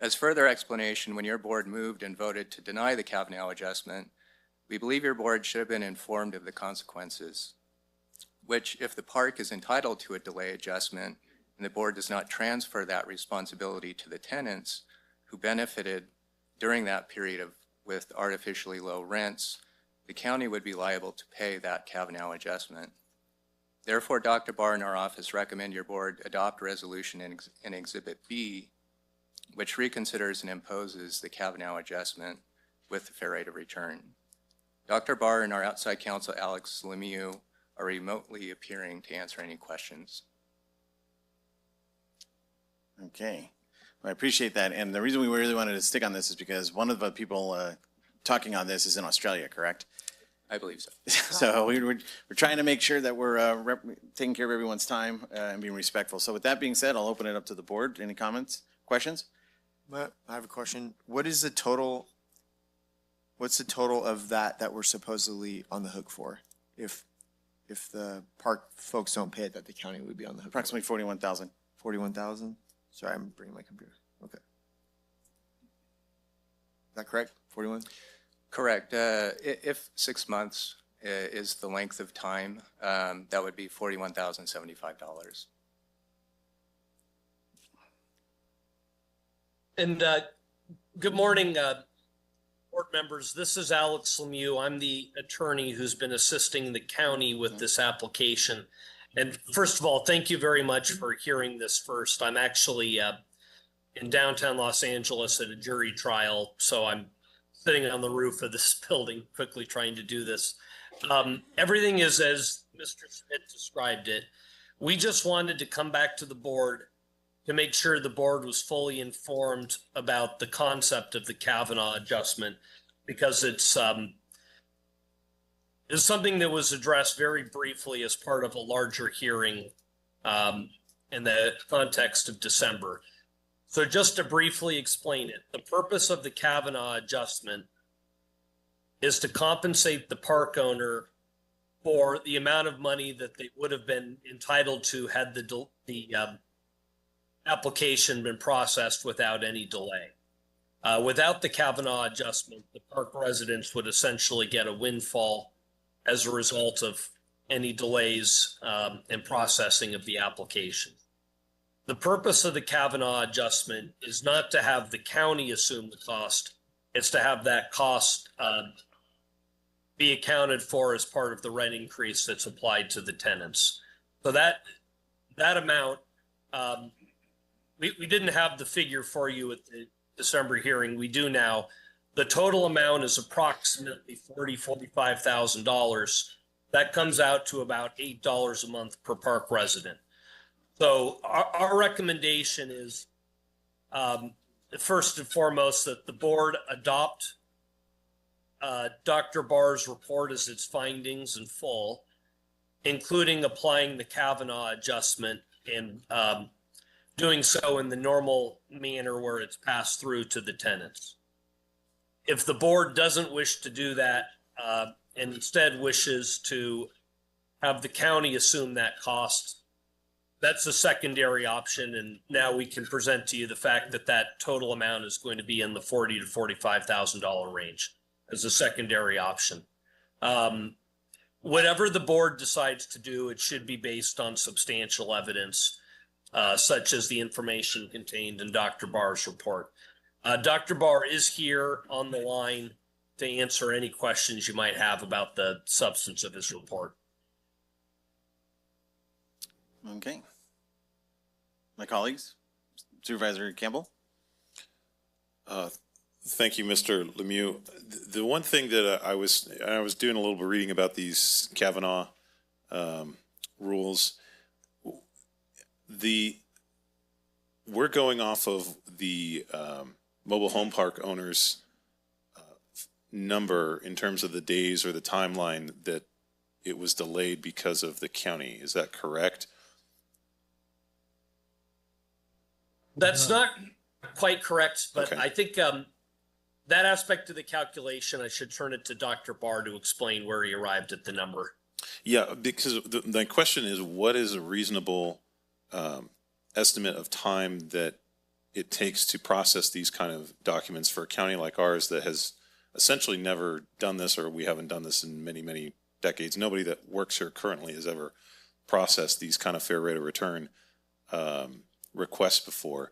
S22: As further explanation, when your board moved and voted to deny the Kavanaugh adjustment, we believe your board should have been informed of the consequences, which, if the park is entitled to a delay adjustment and the board does not transfer that responsibility to the tenants who benefited during that period with artificially low rents, the county would be liable to pay that Kavanaugh adjustment. Therefore, Dr. Barr and our office recommend your board adopt resolution in Exhibit B, which reconsiders and imposes the Kavanaugh adjustment with the fair rate of return. Dr. Barr and our outside counsel, Alex Lemieux, are remotely appearing to answer any questions.
S1: Okay, well, I appreciate that. And the reason we really wanted to stick on this is because one of the people talking on this is in Australia, correct?
S22: I believe so.
S1: So we're trying to make sure that we're taking care of everyone's time and being respectful. So with that being said, I'll open it up to the board. Any comments, questions?
S9: I have a question. What is the total? What's the total of that we're supposedly on the hook for? If the park folks don't pay it, that the county would be on the hook.
S1: Approximately 41,000.
S9: 41,000. Sorry, I'm bringing my computer. Okay. Is that correct? 41.
S22: Correct. If 6 months is the length of time, that would be $41,075.
S2: And good morning, board members. This is Alex Lemieux. I'm the attorney who's been assisting the county with this application. And first of all, thank you very much for hearing this first. I'm actually in downtown Los Angeles at a jury trial, so I'm sitting on the roof of this building quickly trying to do this. Everything is as Mr. Smith described it. We just wanted to come back to the board to make sure the board was fully informed about the concept of the Kavanaugh adjustment, because it's something that was addressed very briefly as part of a larger hearing in the context of December. So just to briefly explain it, the purpose of the Kavanaugh adjustment is to compensate the park owner for the amount of money that they would have been entitled to had the application been processed without any delay. Without the Kavanaugh adjustment, the park residents would essentially get a windfall as a result of any delays in processing of the application. The purpose of the Kavanaugh adjustment is not to have the county assume the cost. It's to have that cost be accounted for as part of the rent increase that's applied to the tenants. So that amount, we didn't have the figure for you at the December hearing. We do now. The total amount is approximately $45,000. That comes out to about $8 a month per park resident. So our recommendation is, first and foremost, that the board adopt Dr. Barr's report as its findings in full, including applying the Kavanaugh adjustment and doing so in the normal manner where it's passed through to the tenants. If the board doesn't wish to do that and instead wishes to have the county assume that cost, that's a secondary option, and now we can present to you the fact that that total amount is going to be in the $40,000 to $45,000 range as a secondary option. Whatever the board decides to do, it should be based on substantial evidence, such as the information contained in Dr. Barr's report. Dr. Barr is here on the line to answer any questions you might have about the substance of his report.
S1: Okay. My colleagues, Supervisor Campbell.
S8: Thank you, Mr. Lemieux. The one thing that I was doing a little bit of reading about these Kavanaugh rules. We're going off of the mobile home park owners' number in terms of the days or the timeline that it was delayed because of the county. Is that correct?
S2: That's not quite correct, but
S8: Okay.
S2: I think that aspect of the calculation, I should turn it to Dr. Barr to explain where he arrived at the number.
S8: Yeah, because the question is, what is a reasonable estimate of time that it takes to process these kind of documents for a county like ours that has essentially never done this, or we haven't done this in many, many decades. Nobody that works here currently has ever processed these kind of fair rate of return requests before.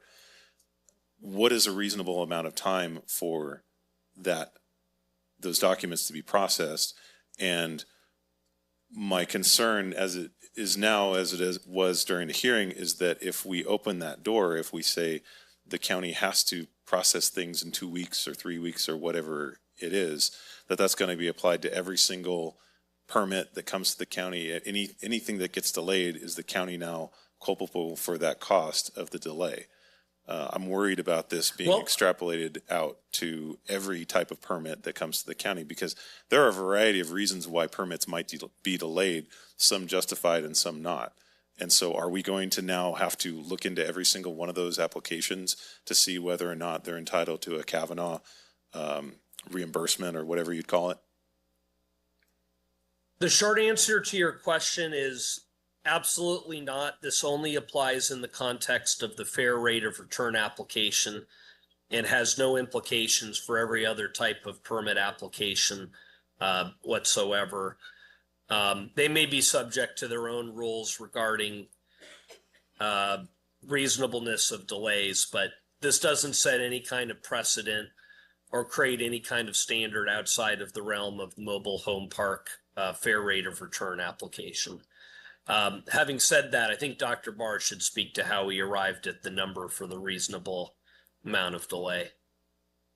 S8: What is a reasonable amount of time for those documents to be processed? And my concern, as it is now, as it was during the hearing, is that if we open that door, if we say the county has to process things in 2 weeks or 3 weeks or whatever it is, that's going to be applied to every single permit that comes to the county. Anything that gets delayed, is the county now culpable for that cost of the delay? I'm worried about this being extrapolated out to every type of permit that comes to the county, because there are a variety of reasons why permits might be delayed, some justified and some not. And so are we going to now have to look into every single one of those applications to see whether or not they're entitled to a Kavanaugh reimbursement or whatever you'd call it?
S2: The short answer to your question is absolutely not. This only applies in the context of the fair rate of return application and has no implications for every other type of permit application whatsoever. They may be subject to their own rules regarding reasonableness of delays, but this doesn't set any kind of precedent or create any kind of standard outside of the realm of mobile home park fair rate of return application. Having said that, I think Dr. Barr should speak to how he arrived at the number for the reasonable amount of delay.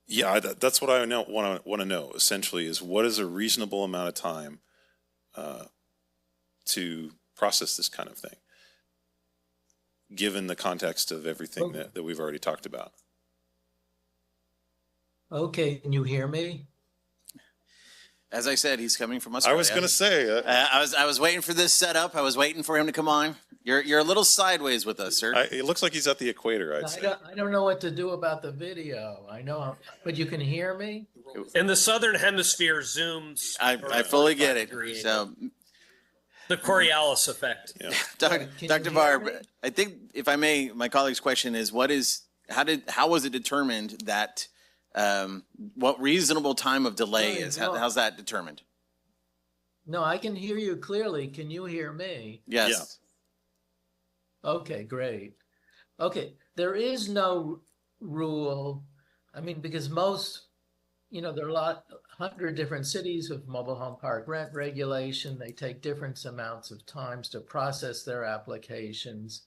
S8: Yeah, that's what I want to know, essentially, is what is a reasonable amount of time to process this kind of thing, given the context of everything that we've already talked about.
S3: Okay, can you hear me?
S22: As I said, he's coming from Australia.
S8: I was going to say.
S22: I was waiting for this setup. I was waiting for him to come on. You're a little sideways with us, sir.
S8: It looks like he's at the equator, I'd say.
S3: I don't know what to do about the video. I know, but you can hear me?
S2: In the Southern Hemisphere, Zooms.
S22: I fully get it. So
S2: the Coriolis effect.
S8: Yeah.
S22: Dr. Barr, I think, if I may, my colleague's question is, how was it determined that what reasonable time of delay is? How's that determined?
S3: No, I can hear you clearly. Can you hear me?
S22: Yes.
S3: Yeah. Okay, great. Okay, there is no rule. I mean, because there are 100 different cities with mobile home park rent regulation. They take different amounts of times to process their applications.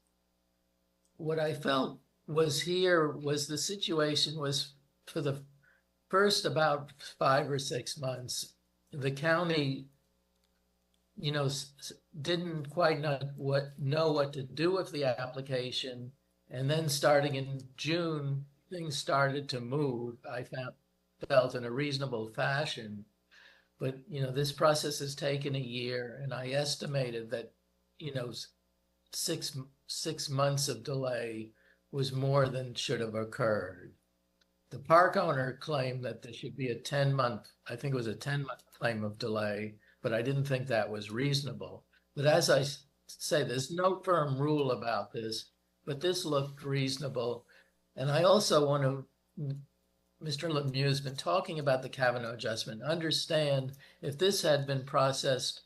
S3: What I felt was the situation was, for the first about 5 or 6 months, the county, didn't quite know what to do with the application. And then starting in June, things started to move, I felt, in a reasonable fashion. But, this process has taken a year, and I estimated that, 6 months of delay was more than should have occurred. The park owner claimed that there should be a 10-month claim of delay, but I didn't think that was reasonable. But as I say, there's no firm rule about this, but this looked reasonable. And I also want to, Mr. Lemieux has been talking about the Kavanaugh adjustment. Understand, if this had been processed,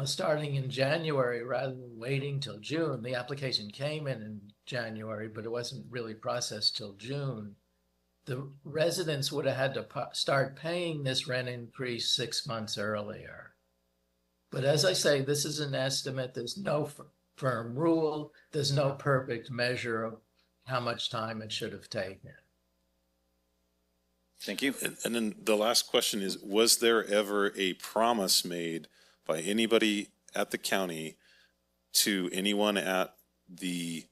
S3: starting in January rather than waiting till June, the application came in January, but it wasn't really processed till June. The residents would have had to start paying this rent increase 6 months earlier. But as I say, this is an estimate. There's no firm rule. There's no perfect measure of how much time it should have taken.
S22: Thank you.
S8: And then the last question is, was there ever a promise made by anybody at the county to anyone at the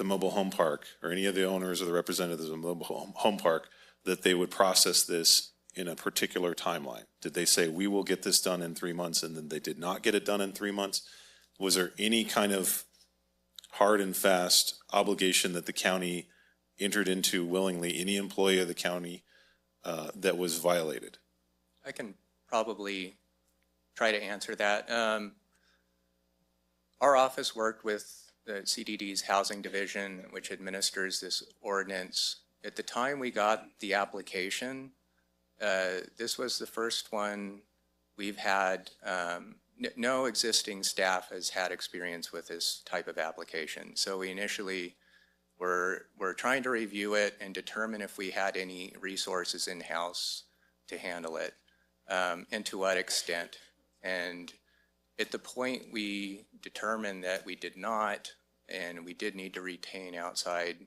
S8: mobile home park, or any of the owners or the representatives of the mobile home park, that they would process this in a particular timeline? Did they say, we will get this done in 3 months, and then they did not get it done in 3 months? Was there any kind of hard and fast obligation that the county entered into willingly, any employee of the county that was violated?
S22: I can probably try to answer that. Our office worked with the CDD's housing division, which administers this ordinance. At the time we got the application, this was the first one we've had. No existing staff has had experience with this type of application. So we initially were trying to review it and determine if we had any resources in-house to handle it, and to what extent. And at the point we determined that we did not, and we did need to retain outside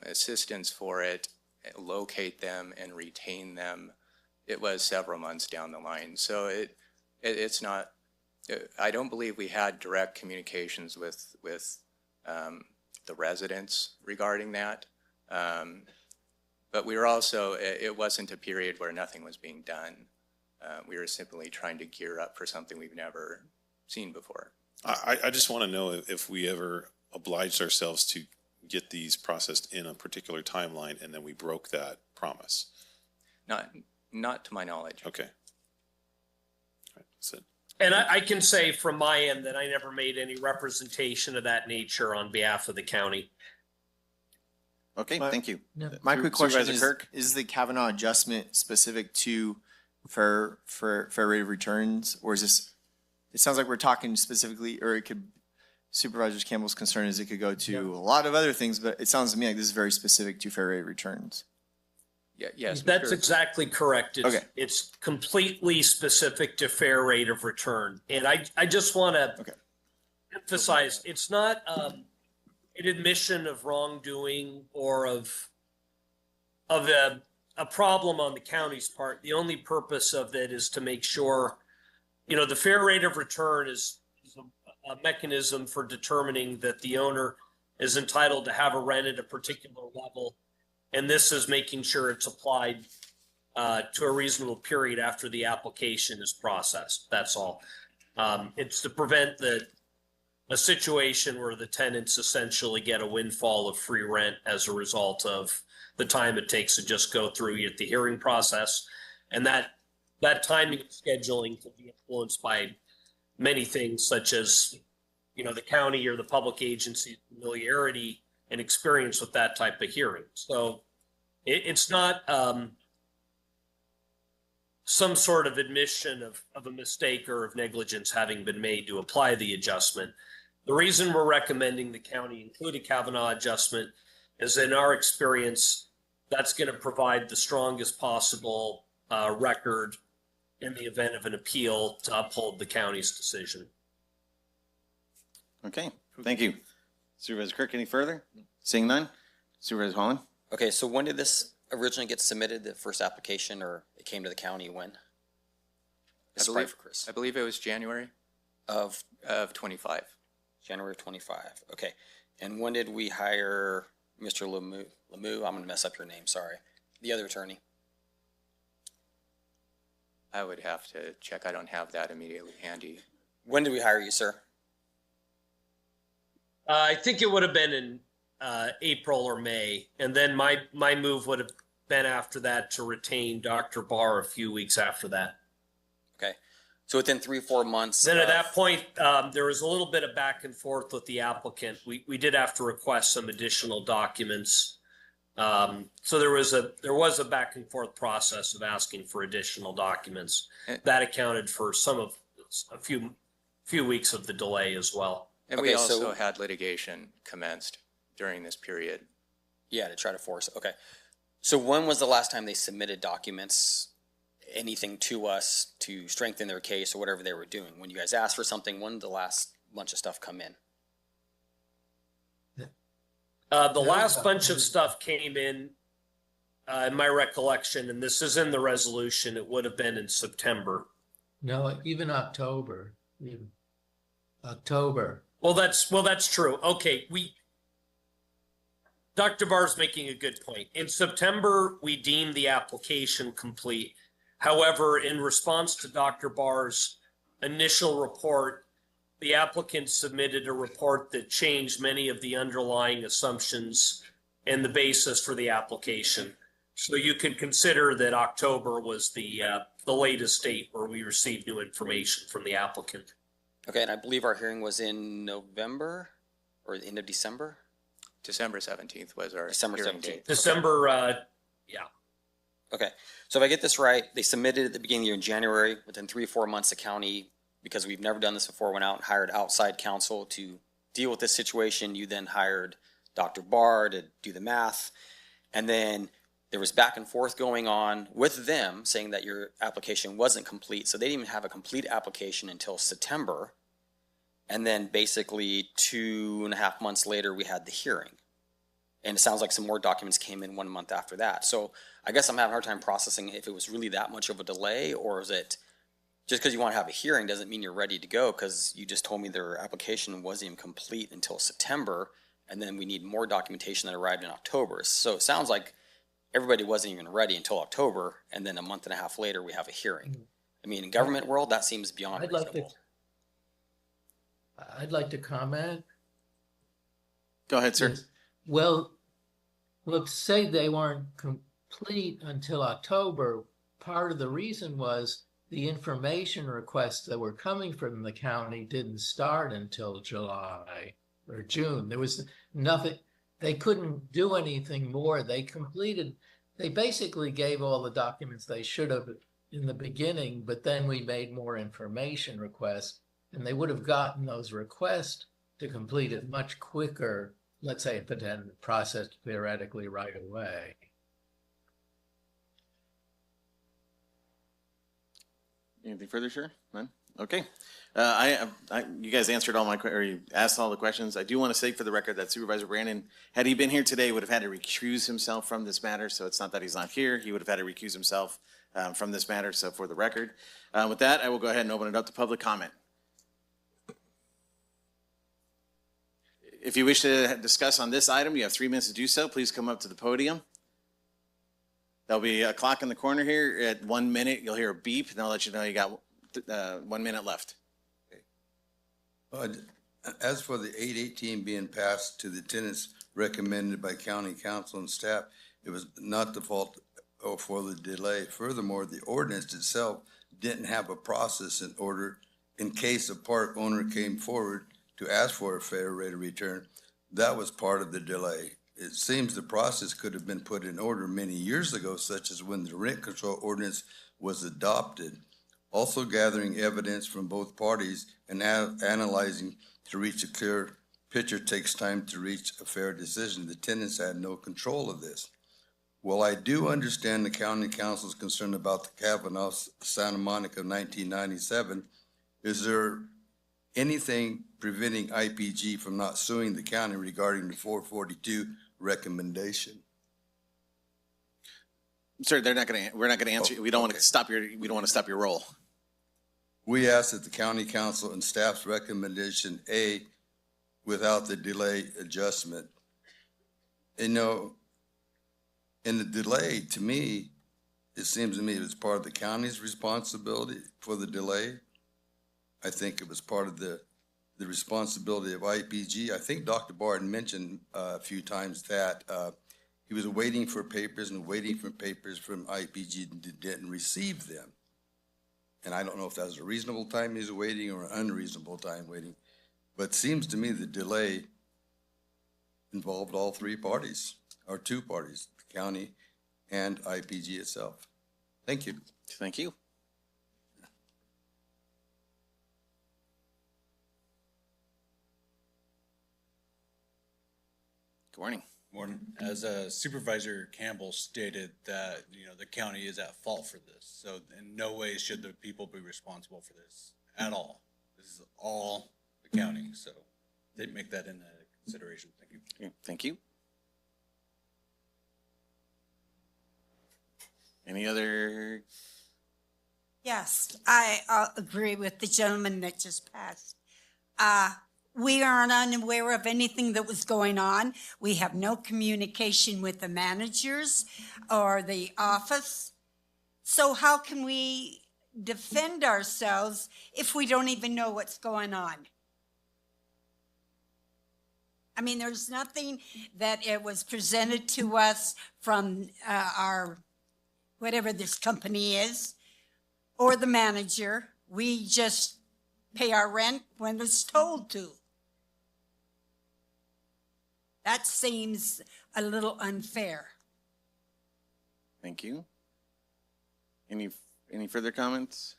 S22: assistance for it, locate them and retain them, it was several months down the line. So it's not, I don't believe we had direct communications with the residents regarding that. But we were also, it wasn't a period where nothing was being done. We were simply trying to gear up for something we've never seen before.
S8: I just want to know if we ever obliged ourselves to get these processed in a particular timeline and then we broke that promise.
S22: Not to my knowledge.
S8: Okay. All right, that's it.
S2: And I can say from my end that I never made any representation of that nature on behalf of the county.
S1: Okay, thank you.
S9: My quick question
S1: Supervisor
S9: is,
S1: Kirk?
S9: is the Kavanaugh adjustment specific to fair rate of returns? Or is this, it sounds like we're talking specifically, or it could, Supervisor Campbell's concern is it could go to a lot of other things, but it sounds to me like this is very specific to fair rate of returns.
S22: Yes.
S2: That's exactly correct.
S9: Okay.
S2: It's completely specific to fair rate of return. And I just want to emphasize, it's not an admission of wrongdoing or of a problem on the county's part. The only purpose of it is to make sure, the fair rate of return is a mechanism for determining that the owner is entitled to have a rent at a particular level. And this is making sure it's applied to a reasonable period after the application is processed. That's all. It's to prevent a situation where the tenants essentially get a windfall of free rent as a result of the time it takes to just go through the hearing process. And that timing and scheduling can be influenced by many things, such as, the county or the public agency's familiarity and experience with that type of hearing. So it's not some sort of admission of a mistake or of negligence having been made to apply the adjustment. The reason we're recommending the county include a Kavanaugh adjustment is, in our experience, that's going to provide the strongest possible record in the event of an appeal to uphold the county's decision.
S1: Okay, thank you. Supervisor Kirk, any further? Seeing none? Supervisor Holland?
S18: Okay, so when did this originally get submitted, the first application, or it came to the county when? This is probably for Chris.
S22: I believe it was January
S18: Of
S22: 25.
S18: January of 25. Okay. And when did we hire Mr. Lemieux? I'm going to mess up your name, sorry. The other attorney.
S22: I would have to check. I don't have that immediately handy.
S18: When did we hire you, sir?
S2: I think it would have been in April or May. And then my move would have been after that to retain Dr. Barr a few weeks after that.
S18: Okay. So within 3 or 4 months.
S2: Then at that point, there was a little bit of back and forth with the applicant. We did have to request some additional documents. So there was a back and forth process of asking for additional documents. That accounted for a few weeks of the delay as well.
S22: And we also had litigation commenced during this period.
S18: Yeah, to try to force it. Okay. So when was the last time they submitted documents, anything to us to strengthen their case or whatever they were doing? When you guys asked for something, when did the last bunch of stuff come in?
S2: The last bunch of stuff came in my recollection, and this is in the resolution, it would have been in September.
S3: No, even October. October.
S2: Well, that's true. Okay, Dr. Barr's making a good point. In September, we deemed the application complete. However, in response to Dr. Barr's initial report, the applicant submitted a report that changed many of the underlying assumptions and the basis for the application. So you can consider that October was the latest date where we received new information from the applicant.
S18: Okay, and I believe our hearing was in November or the end of December?
S22: December 17th was our
S18: December
S22: hearing
S18: 17th.
S22: date.
S2: December, yeah.
S18: Okay, so if I get this right, they submitted at the beginning of the year in January. Within 3 or 4 months, the county, because we've never done this before, went out and hired outside counsel to deal with this situation. You then hired Dr. Barr to do the math. And then there was back and forth going on with them saying that your application wasn't complete. So they didn't even have a complete application until September. And then basically 2.5 months later, we had the hearing. And it sounds like some more documents came in 1 month after that. So I guess I'm having a hard time processing if it was really that much of a delay, or is it just because you want to have a hearing doesn't mean you're ready to go, because you just told me their application wasn't even complete until September, and then we need more documentation that arrived in October. So it sounds like everybody wasn't even ready until October, and then 1.5 months later, we have a hearing. I mean, in government world, that seems beyond reasonable.
S3: I'd like to comment.
S1: Go ahead, sir.
S3: Well, let's say they weren't complete until October. Part of the reason was the information requests that were coming from the county didn't start until July or June. There was nothing, they couldn't do anything more. They basically gave all the documents they should have in the beginning, but then we made more information requests, and they would have gotten those requests to complete it much quicker, let's say if it had processed theoretically right away.
S1: Anything further, sir? None? Okay. You guys answered all my, or you asked all the questions. I do want to say for the record that Supervisor Brandon, had he been here today, would have had to recuse himself from this matter. So it's not that he's not here. He would have had to recuse himself from this matter. So for the record, with that, I will go ahead and open it up to public comment. If you wish to discuss on this item, you have 3 minutes to do so. Please come up to the podium. There'll be a clock in the corner here. At 1 minute, you'll hear a beep, and they'll let you know you got 1 minute left.
S4: As for the 818 being passed to the tenants recommended by county council and staff, it was not the fault for the delay. Furthermore, the ordinance itself didn't have a process in order in case a park owner came forward to ask for a fair rate of return. That was part of the delay. It seems the process could have been put in order many years ago, such as when the rent control ordinance was adopted. Also gathering evidence from both parties and analyzing to reach a clear picture takes time to reach a fair decision. The tenants had no control of this. While I do understand the county council's concern about the Kavanaugh Santa Monica 1997, is there anything preventing IPG from not suing the county regarding the 442 recommendation?
S1: Sir, we're not going to answer you. We don't want to stop your roll.
S4: We ask that the county council and staff's recommendation A, without the delay adjustment. You know, in the delay, to me, it seems to me it was part of the county's responsibility for the delay. I think it was part of the responsibility of IPG. I think Dr. Barton mentioned a few times that he was waiting for papers from IPG and didn't receive them. And I don't know if that was a reasonable time he was waiting or an unreasonable time waiting. But it seems to me the delay involved all three parties, or two parties, the county and IPG itself. Thank you.
S1: Thank you. Good morning.
S5: Morning. As Supervisor Campbell stated that, the county is at fault for this. So in no way should the people be responsible for this at all. This is all the county. So they make that into consideration. Thank you.
S1: Okay, thank you. Any other?
S23: Yes, I agree with the gentleman that just passed.
S6: We aren't unaware of anything that was going on. We have no communication with the managers or the office. So how can we defend ourselves if we don't even know what's going on? I mean, there's nothing that it was presented to us from our, whatever this company is, or the manager. We just pay our rent when it's told to. That seems a little unfair.
S1: Thank you. Any further comments?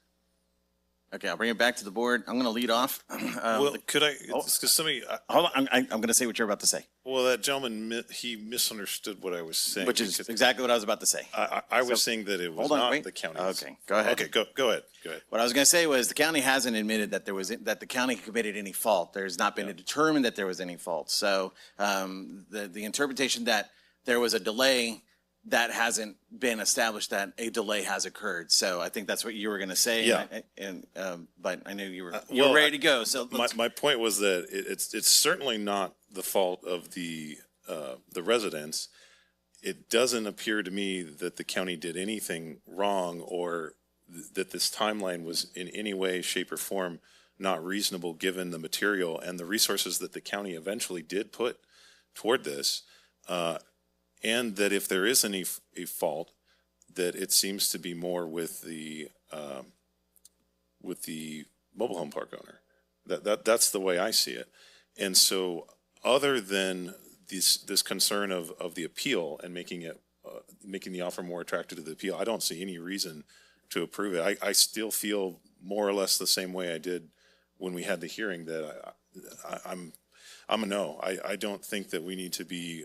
S1: Okay, I'll bring it back to the board. I'm going to lead off.
S8: Well, could I, because somebody,
S1: Hold on, I'm going to say what you're about to say,
S8: well, that gentleman, he misunderstood what I was saying.
S1: which is exactly what I was about to say.
S8: I was saying that it was
S1: Hold on,
S8: not
S1: wait.
S8: the county's.
S1: Okay, go ahead.
S8: Okay, go ahead.
S1: What I was going to say was the county hasn't admitted that that the county committed any fault. There's not been determined that there was any fault. So the interpretation that there was a delay, that hasn't been established that a delay has occurred. So I think that's what you were going to say.
S8: Yeah.
S1: But I knew you were
S8: Well,
S1: ready to go. So
S8: my point was that it's certainly not the fault of the residents. It doesn't appear to me that the county did anything wrong or that this timeline was in any way, shape, or form not reasonable given the material and the resources that the county eventually did put toward this. And that if there is any a fault, that it seems to be more with the mobile home park owner. That's the way I see it. And so, other than this concern of the appeal and making the offer more attractive to the appeal, I don't see any reason to approve it. I still feel more or less the same way I did when we had the hearing, that I'm a no. I don't think that we need to be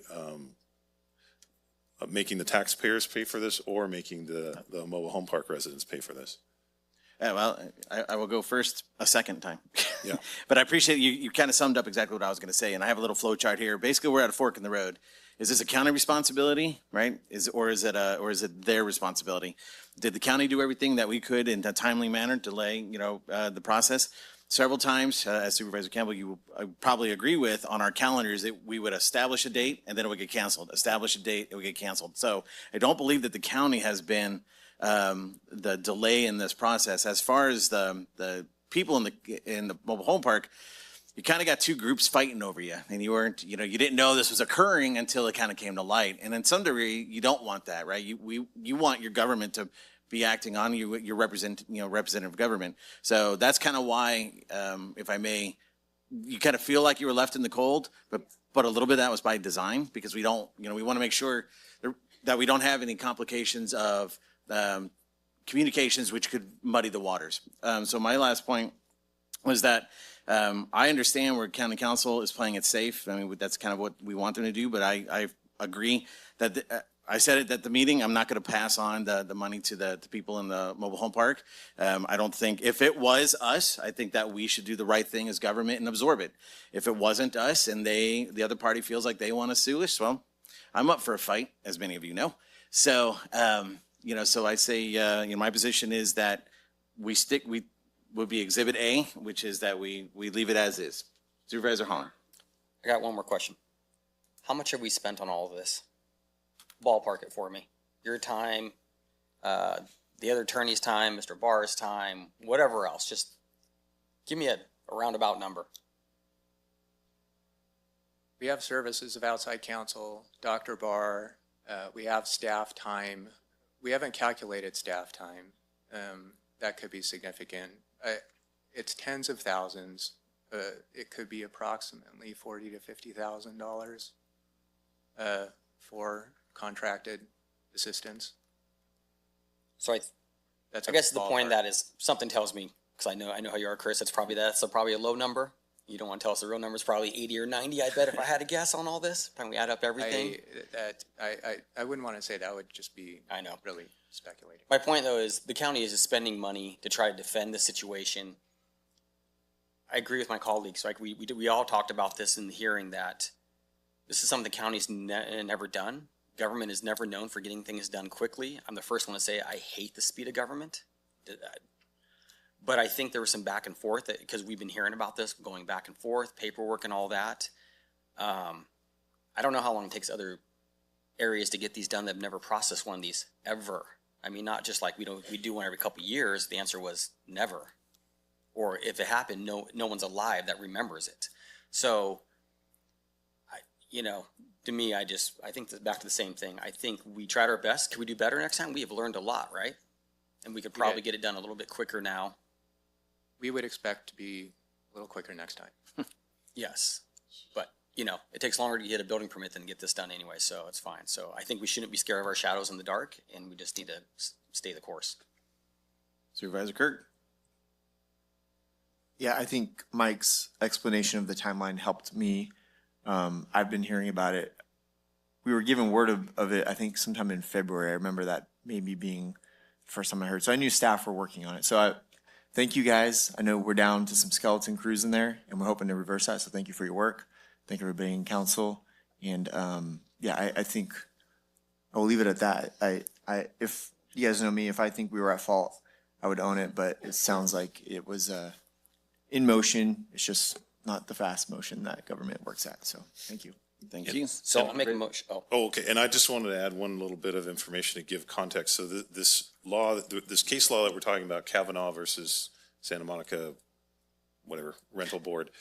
S8: making the taxpayers pay for this or making the mobile home park residents pay for this.
S1: Yeah, well, I will go first a second time.
S8: Yeah.
S1: But I appreciate you kind of summed up exactly what I was going to say. And I have a little flow chart here. Basically, we're at a fork in the road. Is this a county responsibility, right? Or is it their responsibility? Did the county do everything that we could in a timely manner, delay, the process? Several times, as Supervisor Campbell, you will probably agree with, on our calendars that we would establish a date and then it would get canceled. Establish a date, it would get canceled. So I don't believe that the county has been the delay in this process. As far as the people in the mobile home park, you kind of got two groups fighting over you, and you didn't know this was occurring until it kind of came to light. And in some degree, you don't want that, right? You want your government to be acting on your representative government. So that's kind of why, if I may, you kind of feel like you were left in the cold, but a little bit of that was by design, because we want to make sure that we don't have any complications of communications which could muddy the waters. So my last point was that I understand where county council is playing it safe. I mean, that's kind of what we want them to do, but I agree that I said it at the meeting, I'm not going to pass on the money to the people in the mobile home park. I don't think, if it was us, I think that we should do the right thing as government and absorb it. If it wasn't us and the other party feels like they want to sue us, well, I'm up for a fight, as many of you know. So, so I say, my position is that we would be Exhibit A, which is that we leave it as is. Supervisor Holland.
S18: I got one more question. How much have we spent on all of this? Ballpark it for me. Your time, the other attorney's time, Mr. Barr's time, whatever else. Just give me a roundabout number.
S22: We have services of outside counsel, Dr. Barr. We have staff time. We haven't calculated staff time. That could be significant. It's tens of thousands. It could be approximately $40,000 to $50,000 for contracted assistance.
S18: So I guess the point of that is, something tells me, because I know how you are, Chris, that's probably a low number. You don't want to tell us the real number is probably 80 or 90, I bet, if I had to guess on all this, time we add up everything.
S22: I wouldn't want to say that. Would just be really speculating.
S18: My point, though, is the county is spending money to try to defend the situation. I agree with my colleagues. Like we all talked about this in the hearing, that this is something the county's never done. Government is never known for getting things done quickly. I'm the first one to say I hate the speed of government. But I think there was some back and forth because we've been hearing about this going back and forth, paperwork and all that. I don't know how long it takes other areas to get these done that have never processed one of these ever. I mean, not just like we do one every couple of years. The answer was never. Or if it happened, no one's alive that remembers it. So, to me, I think that's back to the same thing. I think we tried our best. Can we do better next time? We have learned a lot, right? And we could probably get it done a little bit quicker now.
S22: We would expect to be a little quicker next time.
S18: Yes, but it takes longer to get a building permit than get this done anyway, so it's fine. So I think we shouldn't be scared of our shadows in the dark, and we just need to stay the course.
S1: Supervisor Kirk?
S9: Yeah, I think Mike's explanation of the timeline helped me. I've been hearing about it. We were given word of it, I think sometime in February. I remember that maybe being the first time I heard. So I knew staff were working on it. So thank you guys. I know we're down to some skeleton crews in there, and we're hoping to reverse that. So thank you for your work. Thank everybody in council. And I think I will leave it at that. If you guys know me, if I think we were at fault, I would own it. But it sounds like it was in motion. It's just not the fast motion that government works at. So thank you.
S1: Thank you.
S18: So I'll make a motion.
S8: Oh, okay. And I just wanted to add one little bit of information to give context. So this case law that we're talking about, Kavanaugh versus Santa Monica, whatever, rental board,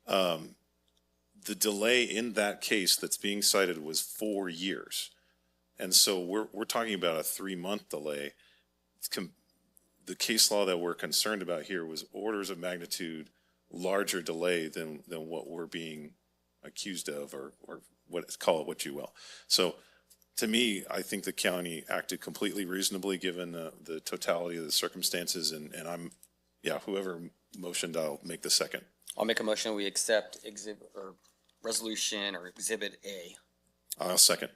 S8: the delay in that case that's being cited was 4 years. And so we're talking about a 3-month delay. The case law that we're concerned about here was orders of magnitude larger delay than what we're being accused of, or call it what you will. So to me, I think the county acted completely reasonably given the totality of the circumstances, and whoever motioned, I'll make the second.
S18: I'll make a motion. We accept resolution or exhibit A.
S8: I'll second.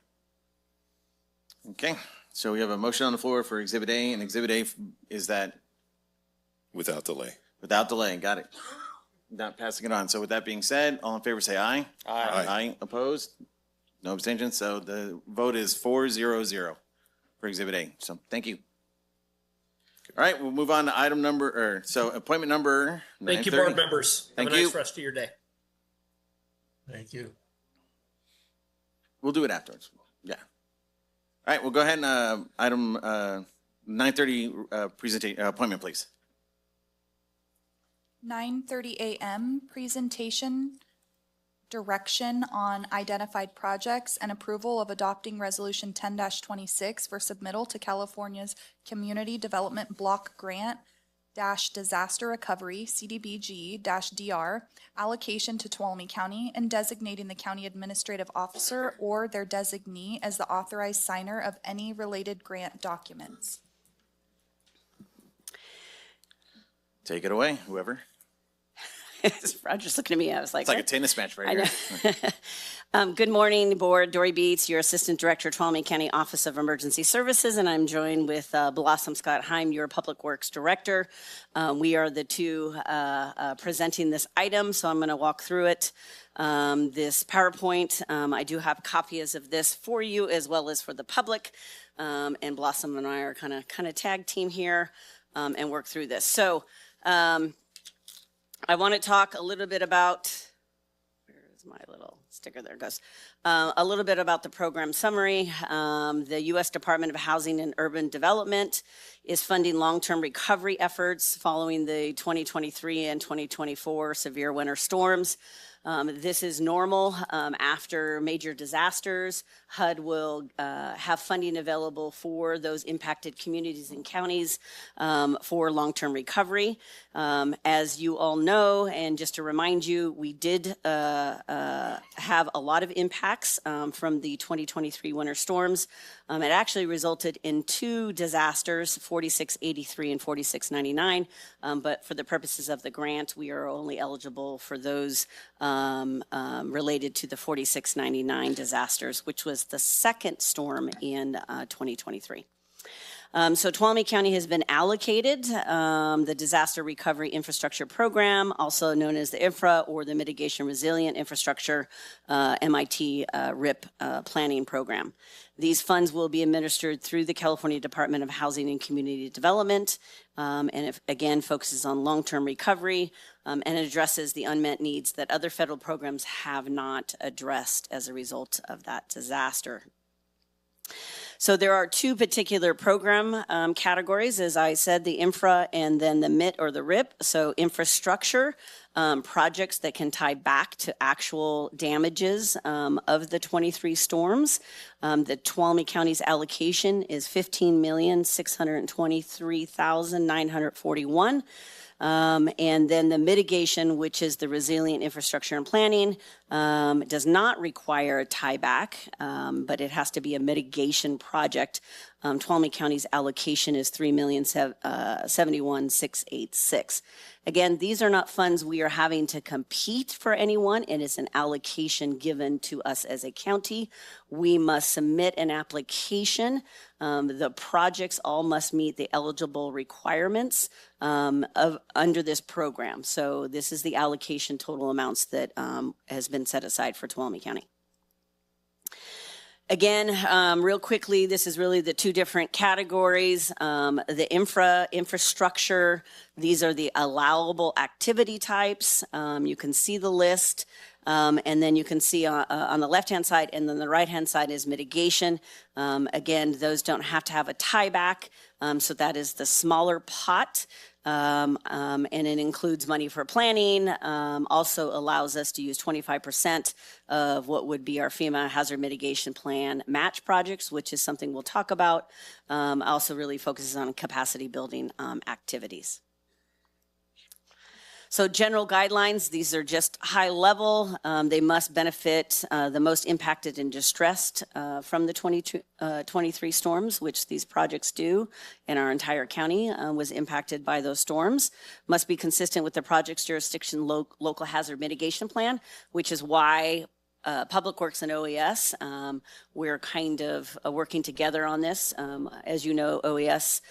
S1: Okay, so we have a motion on the floor for Exhibit A, and Exhibit A is that?
S8: Without delay.
S1: Without delay, got it. Not passing it on. So with that being said, all in favor say aye.
S18: Aye.
S1: Aye. Opposed? No abstentions. So the vote is 4-0-0 for Exhibit A. So thank you. All right, we'll move on to appointment number 930.
S2: Thank you, board members.
S1: Thank
S2: Have a
S1: you.
S2: nice rest of your day.
S3: Thank you.
S1: We'll do it afterwards. Yeah. All right, we'll go ahead and item 930 appointment, please.
S17: 9:30 a.m. presentation, direction on identified projects and approval of adopting Resolution 10-26 for submittal to California's Community Development Block Grant Disaster Recovery, CDBG-DR, allocation to Tuolumne County and designating the county administrative officer or their designee as the authorized signer of any related grant documents.
S1: Take it away, whoever.
S7: Roger's looking at me. I was like,
S1: It's like a tennis match right here.
S7: Good morning, board. Dory Beats, your Assistant Director, Tuolumne County Office of Emergency Services, and I'm joined with Blossom Scott Heim, your Public Works Director. We are the two presenting this item, so I'm going to walk through it. This PowerPoint, I do have copies of this for you as well as for the public, and Blossom and I are kind of tag team here and work through this. So I want to talk a little bit about, where's my little sticker, there it goes, a little bit about the program summary. The U.S. Department of Housing and Urban Development is funding long-term recovery efforts following the 2023 and 2024 severe winter storms. This is normal after major disasters. HUD will have funding available for those impacted communities and counties for long-term recovery. As you all know, and just to remind you, we did have a lot of impacts from the 2023 winter storms. It actually resulted in 2 disasters, 4683 and 4699. But for the purposes of the grant, we are only eligible for those related to the 4699 disasters, which was the second storm in 2023. So Tuolumne County has been allocated the Disaster Recovery Infrastructure Program, also known as the INFRA or the Mitigation Resilient Infrastructure MIT RIP Planning Program. These funds will be administered through the California Department of Housing and Community Development, and it again focuses on long-term recovery and addresses the unmet needs that other federal programs have not addressed as a result of that disaster. So there are two particular program categories, as I said, the infra and then the MIT or the RIP. So infrastructure, projects that can tie back to actual damages of the 23 storms. The Tuolumne County's allocation is $15,623,941. And then the mitigation, which is the resilient infrastructure and planning, does not require a tieback, but it has to be a mitigation project. Tuolumne County's allocation is $3,071,686. Again, these are not funds we are having to compete for anyone. It is an allocation given to us as a county. We must submit an application. The projects all must meet the eligible requirements under this program. So this is the allocation total amounts that has been set aside for Tuolumne County. Again, real quickly, this is really the two different categories. The infrastructure, these are the allowable activity types. You can see the list. And then you can see on the left-hand side and then the right-hand side is mitigation. Again, those don't have to have a tieback. So that is the smaller pot. And it includes money for planning, also allows us to use 25% of what would be our FEMA hazard mitigation plan match projects, which is something we'll talk about. Also really focuses on capacity building activities. So general guidelines, these are just high level. They must benefit the most impacted and distressed from the 23 storms, which these projects do, and our entire county was impacted by those storms. Must be consistent with the project's jurisdiction local hazard mitigation plan, which is why Public Works and OES, we're kind of working together on this. As you know, OES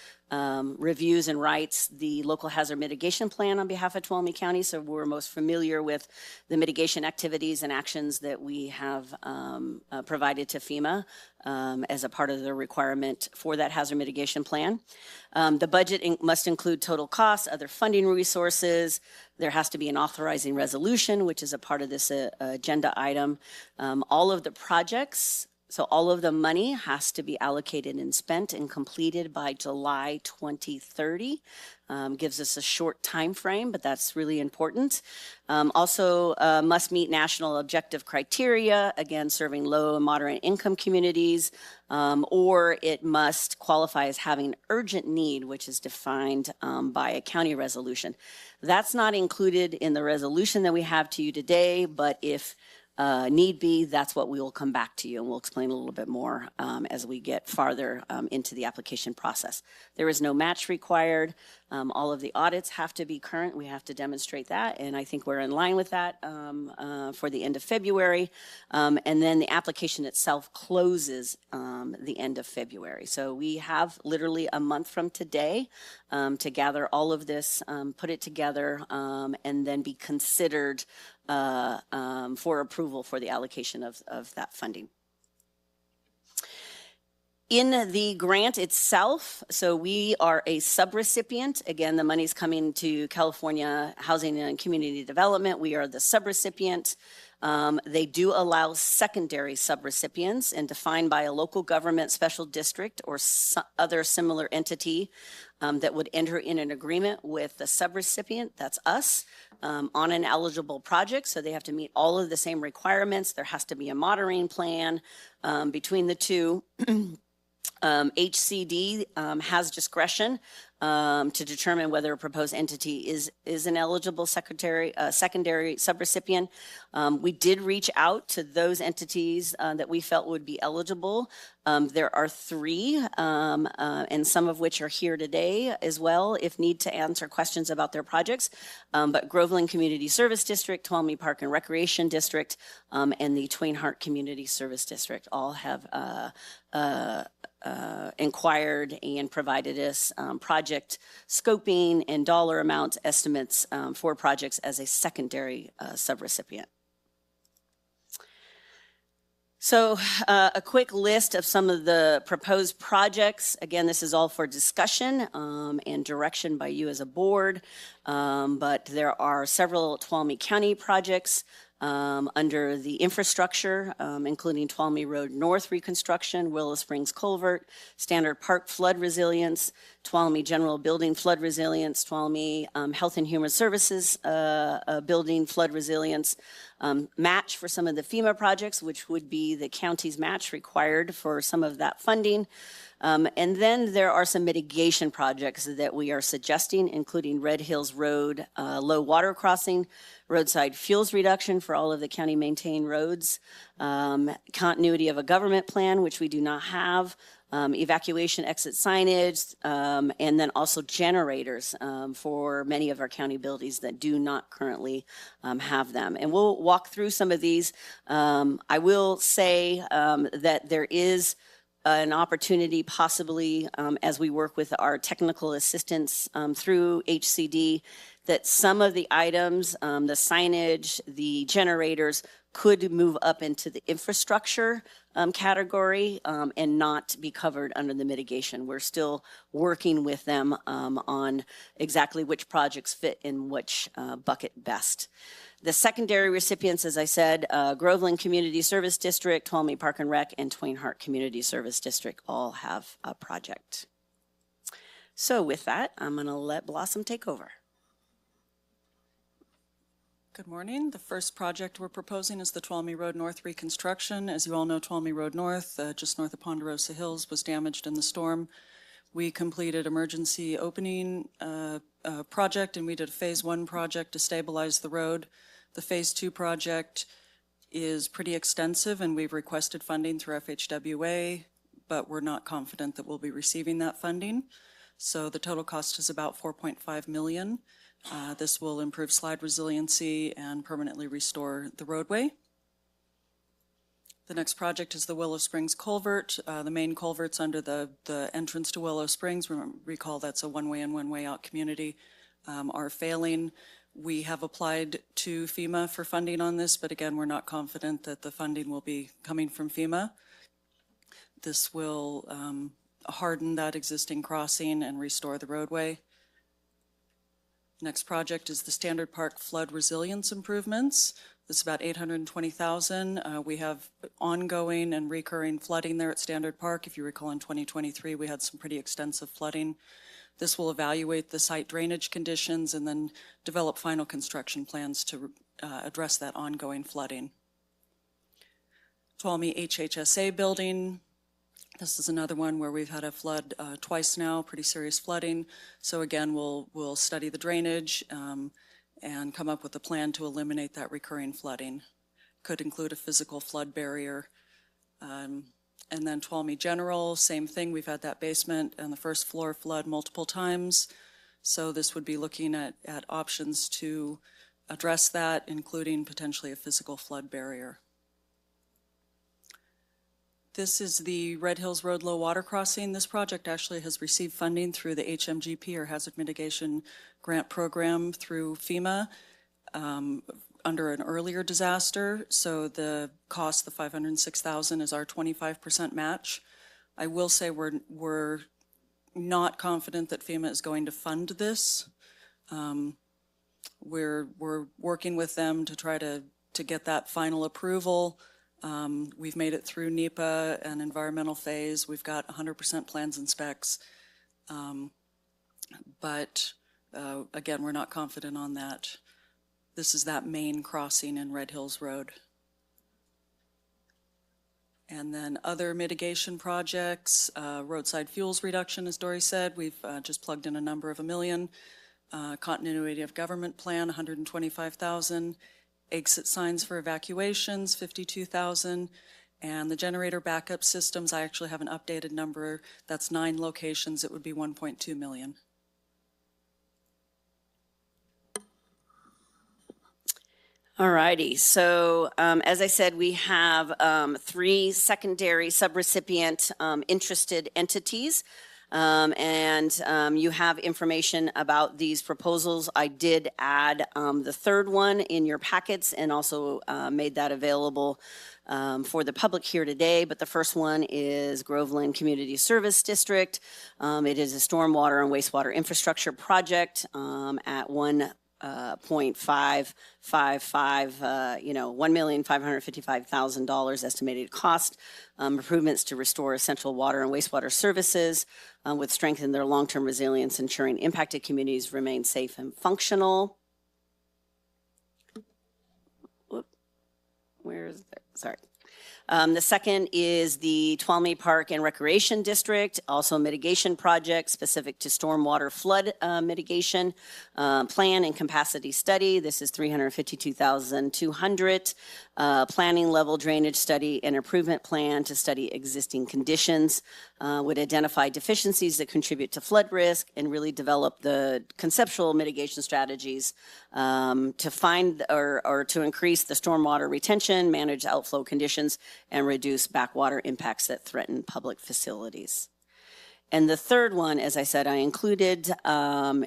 S7: reviews and writes the local hazard mitigation plan on behalf of Tuolumne County. So we're most familiar with the mitigation activities and actions that we have provided to FEMA as a part of the requirement for that hazard mitigation plan. The budget must include total costs, other funding resources. There has to be an authorizing resolution, which is a part of this agenda item. All of the projects, so all of the money has to be allocated and spent and completed by July 2030. Gives us a short time frame, but that's really important. Also must meet national objective criteria, again, serving low and moderate income communities, or it must qualify as having urgent need, which is defined by a county resolution. That's not included in the resolution that we have to you today, but if need be, that's what we will come back to you, and we'll explain a little bit more as we get farther into the application process. There is no match required. All of the audits have to be current. We have to demonstrate that, and I think we're in line with that for the end of February. And then the application itself closes the end of February. So we have literally a month from today to gather all of this, put it together, and then be considered for approval for the allocation of that funding. In the grant itself, so we are a subrecipient. Again, the money's coming to California Housing and Community Development. We are the subrecipient. They do allow secondary subrecipients and defined by a local government special district or other similar entity that would enter in an agreement with the subrecipient, that's us, on an eligible project. So they have to meet all of the same requirements. There has to be a monitoring plan between the two. HCD has discretion to determine whether a proposed entity is an eligible secondary subrecipient. We did reach out to those entities that we felt would be eligible. There are 3, and some of which are here today as well, if need to answer questions about their projects. But Groveland Community Service District, Tuolumne Park and Recreation District, and the Twain Harte Community Service District all have inquired and provided us project scoping and dollar amount estimates for projects as a secondary subrecipient. So a quick list of some of the proposed projects. Again, this is all for discussion and direction by you as a board, but there are several Tuolumne County projects under the infrastructure, including Tuolumne Road North reconstruction, Willow Springs Culvert, Standard Park flood resilience, Tuolumne General Building flood resilience, Tuolumne Health and Human Services building flood resilience, match for some of the FEMA projects, which would be the county's match required for some of that funding. And then there are some mitigation projects that we are suggesting, including Red Hills Road, low water crossing, roadside fuels reduction for all of the county maintained roads, continuity of a government plan, which we do not have, evacuation exit signage, and then also generators for many of our county buildings that do not currently have them. And we'll walk through some of these. I will say that there is an opportunity possibly as we work with our technical assistance through HCD, that some of the items, the signage, the generators could move up into the infrastructure category and not be covered under the mitigation. We're still working with them on exactly which projects fit in which bucket best. The secondary recipients, as I said, Groveland Community Service District, Tuolumne Park and Rec, and Twain Harte Community Service District all have a project. So with that, I'm going to let Blossom take over.
S10: Good morning. The first project we're proposing is the Tuolumne Road North reconstruction. As you all know, Tuolumne Road North, just north of Ponderosa Hills, was damaged in the storm. We completed emergency opening project, and we did a phase 1 project to stabilize the road. The phase 2 project is pretty extensive, and we've requested funding through FHWA, but we're not confident that we'll be receiving that funding. So the total cost is about $4.5 million. This will improve slide resiliency and permanently restore the roadway. The next project is the Willow Springs Culvert. The main culverts under the entrance to Willow Springs, recall that's a one-way in, one-way out community, are failing. We have applied to FEMA for funding on this, but again, we're not confident that the funding will be coming from FEMA. This will harden that existing crossing and restore the roadway. Next project is the Standard Park flood resilience improvements. This is about $820,000. We have ongoing and recurring flooding there at Standard Park. If you recall, in 2023, we had some pretty extensive flooding. This will evaluate the site drainage conditions and then develop final construction plans to address that ongoing flooding. Tuolumne HHSA building. This is another one where we've had a flood twice now, pretty serious flooding. So again, we'll study the drainage and come up with a plan to eliminate that recurring flooding. Could include a physical flood barrier. And then Tuolumne General, same thing. We've had that basement and the first floor flood multiple times. So this would be looking at options to address that, including potentially a physical flood barrier. This is the Red Hills Road low water crossing. This project actually has received funding through the HMGP, or Hazard Mitigation Grant Program, through FEMA under an earlier disaster. So the cost, the $506,000, is our 25% match. I will say we're not confident that FEMA is going to fund this. We're working with them to try to get that final approval. We've made it through NEPA and environmental phase. We've got 100% plans and specs. But again, we're not confident on that. This is that main crossing in Red Hills Road. And then other mitigation projects, roadside fuels reduction, as Dory said, we've just plugged in a number of $1 million. Continuity of government plan, $125,000. Exit signs for evacuations, $52,000. And the generator backup systems, I actually have an updated number. That's 9 locations. It would be $1.2 million.
S7: All righty. So as I said, we have 3 secondary subrecipient interested entities. You have information about these proposals. I did add the third one in your packets and also made that available for the public here today. But the first one is Groveland Community Service District. It is a stormwater and wastewater infrastructure project at 1.555, $1,555,000 estimated cost. Improvements to restore essential water and wastewater services would strengthen their long-term resilience, ensuring impacted communities remain safe and functional. Where is that? Sorry. The second is the Tuolumne Park and Recreation District, also a mitigation project specific to stormwater flood mitigation plan and capacity study. This is $352,200. Planning level drainage study and improvement plan to study existing conditions, would identify deficiencies that contribute to flood risk and really develop the conceptual mitigation strategies to find or to increase the stormwater retention, manage outflow conditions, and reduce backwater impacts that threaten public facilities. And the third one, as I said, I included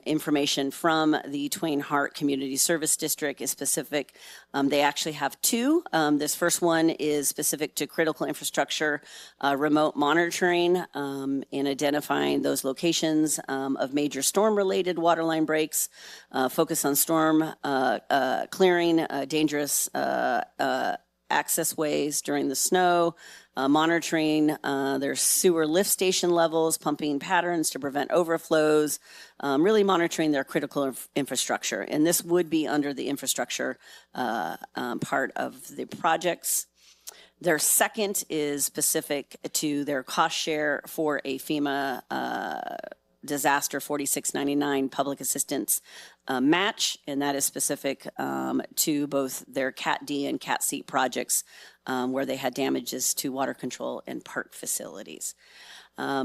S7: information from the Twain Harte Community Service District is specific. They actually have 2. This first one is specific to critical infrastructure, remote monitoring, in identifying those locations of major storm-related waterline breaks, focus on storm clearing, dangerous access ways during the snow, monitoring their sewer lift station levels, pumping patterns to prevent overflows, really monitoring their critical infrastructure. And this would be under the infrastructure part of the projects. Their second is specific to their cost share for a FEMA disaster 4699 public assistance match, and that is specific to both their Cat D and Cat C projects where they had damages to water control and park facilities.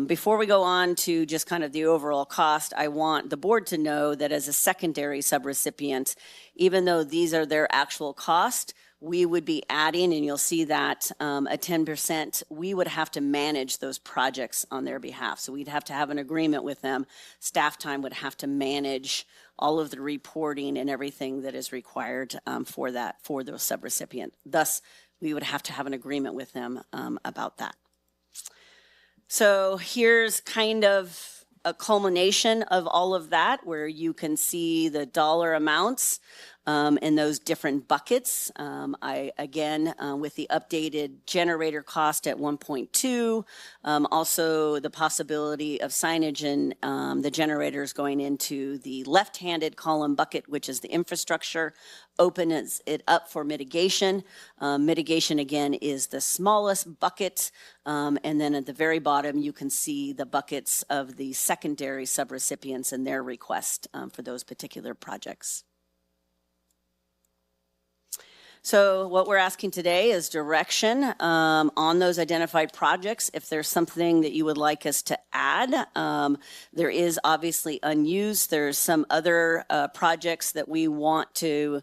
S7: Before we go on to just kind of the overall cost, I want the board to know that as a secondary subrecipient, even though these are their actual cost, we would be adding, and you'll see that a 10%, we would have to manage those projects on their behalf. So we'd have to have an agreement with them. Staff time would have to manage all of the reporting and everything that is required for those subrecipient. Thus, we would have to have an agreement with them about that. So here's kind of a culmination of all of that, where you can see the dollar amounts in those different buckets. Again, with the updated generator cost at 1.2, also the possibility of signage and the generators going into the left-handed column bucket, which is the infrastructure, opens it up for mitigation. Mitigation, again, is the smallest bucket. And then at the very bottom, you can see the buckets of the secondary subrecipients and their request for those particular projects. So what we're asking today is direction on those identified projects. If there's something that you would like us to add, there is obviously unused. There's some other projects that we want to,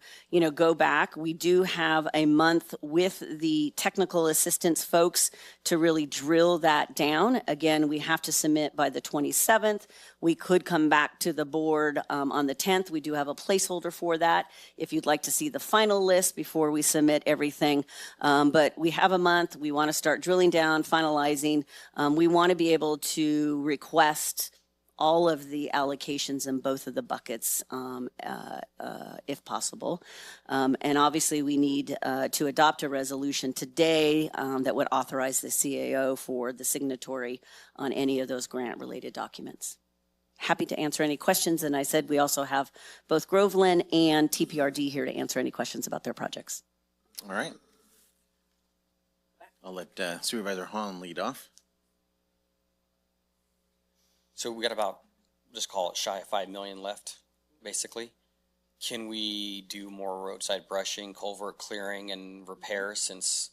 S7: go back. We do have a month with the technical assistance folks to really drill that down. Again, we have to submit by the 27th. We could come back to the board on the 10th. We do have a placeholder for that if you'd like to see the final list before we submit everything. But we have a month. We want to start drilling down, finalizing. We want to be able to request all of the allocations in both of the buckets if possible. And obviously we need to adopt a resolution today that would authorize the CAO for the signatory on any of those grant-related documents. Happy to answer any questions. And I said we also have both Groveland and TPRD here to answer any questions about their projects.
S1: All right. I'll let Supervisor Hahn lead off.
S18: So we got about, just call it shy of 5 million left, basically. Can we do more roadside brushing, culvert clearing, and repair, since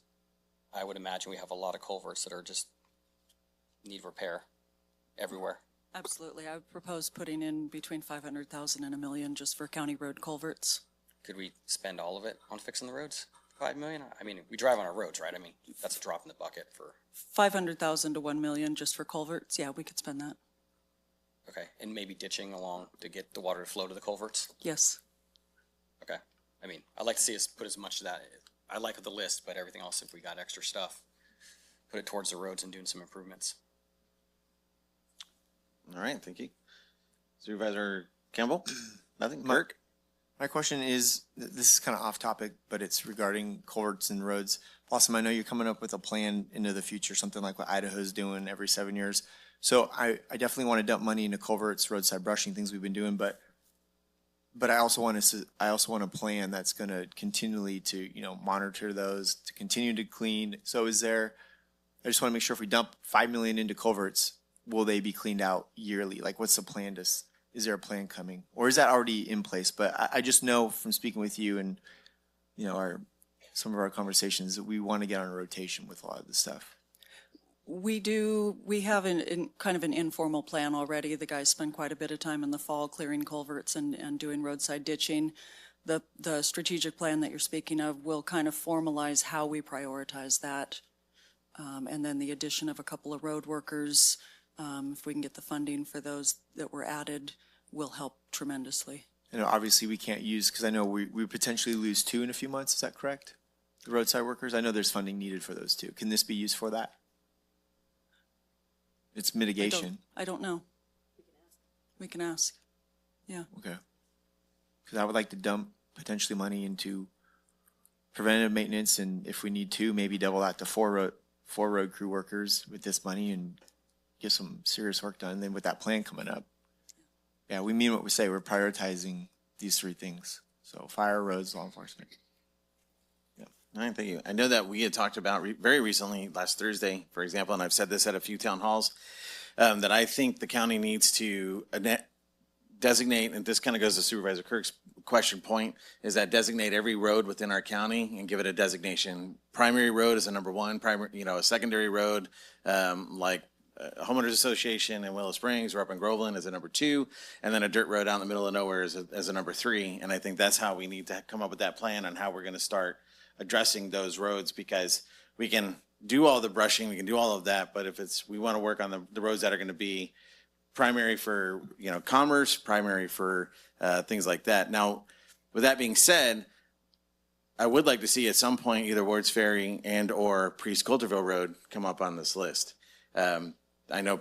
S18: I would imagine we have a lot of culverts that are just need repair everywhere?
S10: Absolutely. I would propose putting in between 500,000 and $1 million just for county road culverts.
S18: Could we spend all of it on fixing the roads? 5 million? I mean, we drive on our roads, right? I mean, that's a drop in the bucket for,
S10: 500,000 to 1 million just for culverts. Yeah, we could spend that.
S18: okay, and maybe ditching along to get the water to flow to the culverts?
S10: Yes.
S18: Okay. I mean, I'd like to see us put as much of that, I like the list, but everything else, if we got extra stuff, put it towards the roads and doing some improvements.
S1: All right, thank you. Supervisor Campbell? Nothing?
S9: My-
S1: Kirk?
S9: My question is, this is kind of off topic, but it's regarding culverts and roads. Blossom, I know you're coming up with a plan into the future, something like what Idaho's doing every 7 years. So I definitely want to dump money into culverts, roadside brushing, things we've been doing, but I also want a plan that's going to continually to, monitor those, to continue to clean. So I just want to make sure if we dump 5 million into culverts, will they be cleaned out yearly? Like, what's the plan? Is there a plan coming, or is that already in place? But I just know from speaking with you and, some of our conversations that we want to get on a rotation with a lot of this stuff.
S10: We have kind of an informal plan already. The guys spend quite a bit of time in the fall clearing culverts and doing roadside ditching. The strategic plan that you're speaking of will kind of formalize how we prioritize that. And then the addition of a couple of road workers, if we can get the funding for those that were added, will help tremendously.
S9: And obviously we can't use, because I know we potentially lose 2 in a few months. Is that correct? The roadside workers? I know there's funding needed for those 2. Can this be used for that? It's mitigation.
S10: I don't know. We can ask. Yeah.
S9: Okay. Because I would like to dump potentially money into preventative maintenance, and if we need to, maybe double that to 4 road crew workers with this money and get some serious work done. And then with that plan coming up, yeah, we mean what we say. We're prioritizing these 3 things. So fire, roads, law enforcement.
S1: All right, thank you. I know that we had talked about very recently, last Thursday, for example, and I've said this at a few town halls, that I think the county needs to designate, and this kind of goes to Supervisor Kirk's question point, is that designate every road within our county and give it a designation. Primary road is a number 1, a secondary road, like homeowners association in Willow Springs or up in Groveland is a number 2, and then a dirt road out in the middle of nowhere is a number 3. And I think that's how we need to come up with that plan on how we're going to start addressing those roads, because we can do all the brushing, we can do all of that, but if we want to work on the roads that are going to be primary for, commerce, primary for things like that. Now, with that being said, I would like to see at some point either Wards Ferry and or Priest Coulterville Road come up on this list. I know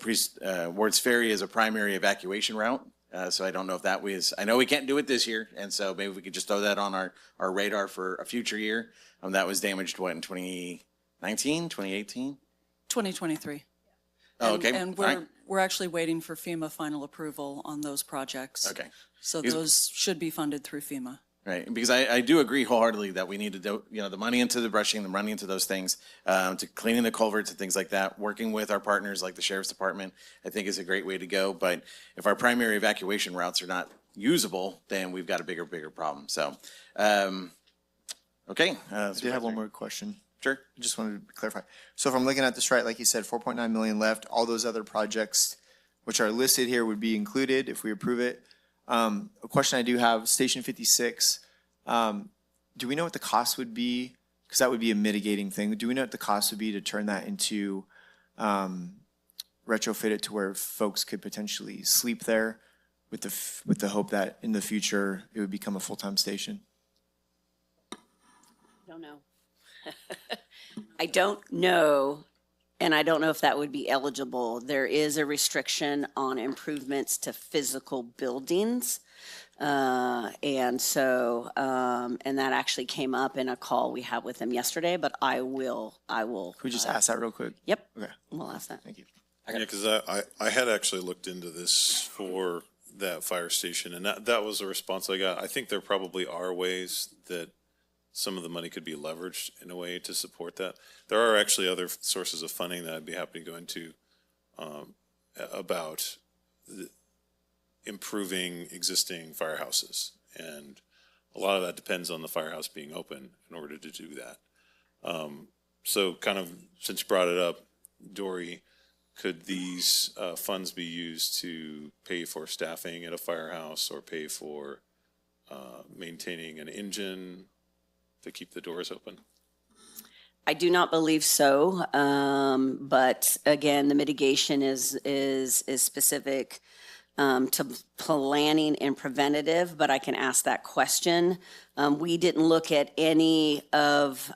S1: Wards Ferry is a primary evacuation route. So I don't know if that was, I know we can't do it this year, and so maybe we could just throw that on our radar for a future year. That was damaged, in 2019, 2018?
S10: 2023.
S1: Oh, okay.
S10: And
S1: All right.
S10: we're actually waiting for FEMA final approval on those projects.
S1: Okay.
S10: So those should be funded through FEMA.
S1: Right, because I do agree wholeheartedly that we need to do, the money into the brushing, the money into those things, to cleaning the culverts and things like that, working with our partners like the Sheriff's Department, I think is a great way to go. But if our primary evacuation routes are not usable, then we've got a bigger problem. So, okay.
S9: I do have one more question.
S1: Sure.
S9: I just wanted to clarify. So if I'm looking at this right, like you said, 4.9 million left, all those other projects which are listed here would be included if we approve it. A question I do have, Station 56, do we know what the cost would be? Because that would be a mitigating thing. Do we know what the cost would be to turn that into, retrofit it to where folks could potentially sleep there with the hope that in the future it would become a full-time station?
S7: Don't know. I don't know, and I don't know if that would be eligible. There is a restriction on improvements to physical buildings. And so, and that actually came up in a call we had with them yesterday, but I will.
S9: Could we just ask that real quick?
S7: Yep.
S9: Okay.
S7: We'll ask that.
S9: Thank you.
S8: Yeah, because I had actually looked into this for that fire station, and that was the response I got. I think there probably are ways that some of the money could be leveraged in a way to support that. There are actually other sources of funding that I'd be happy to go into about improving existing firehouses. And a lot of that depends on the firehouse being open in order to do that. So kind of, since you brought it up, Dory, could these funds be used to pay for staffing at a firehouse or pay for maintaining an engine to keep the doors open?
S7: I do not believe so. But again, the mitigation is specific to planning and preventative, but I can ask that question. We didn't look at any of,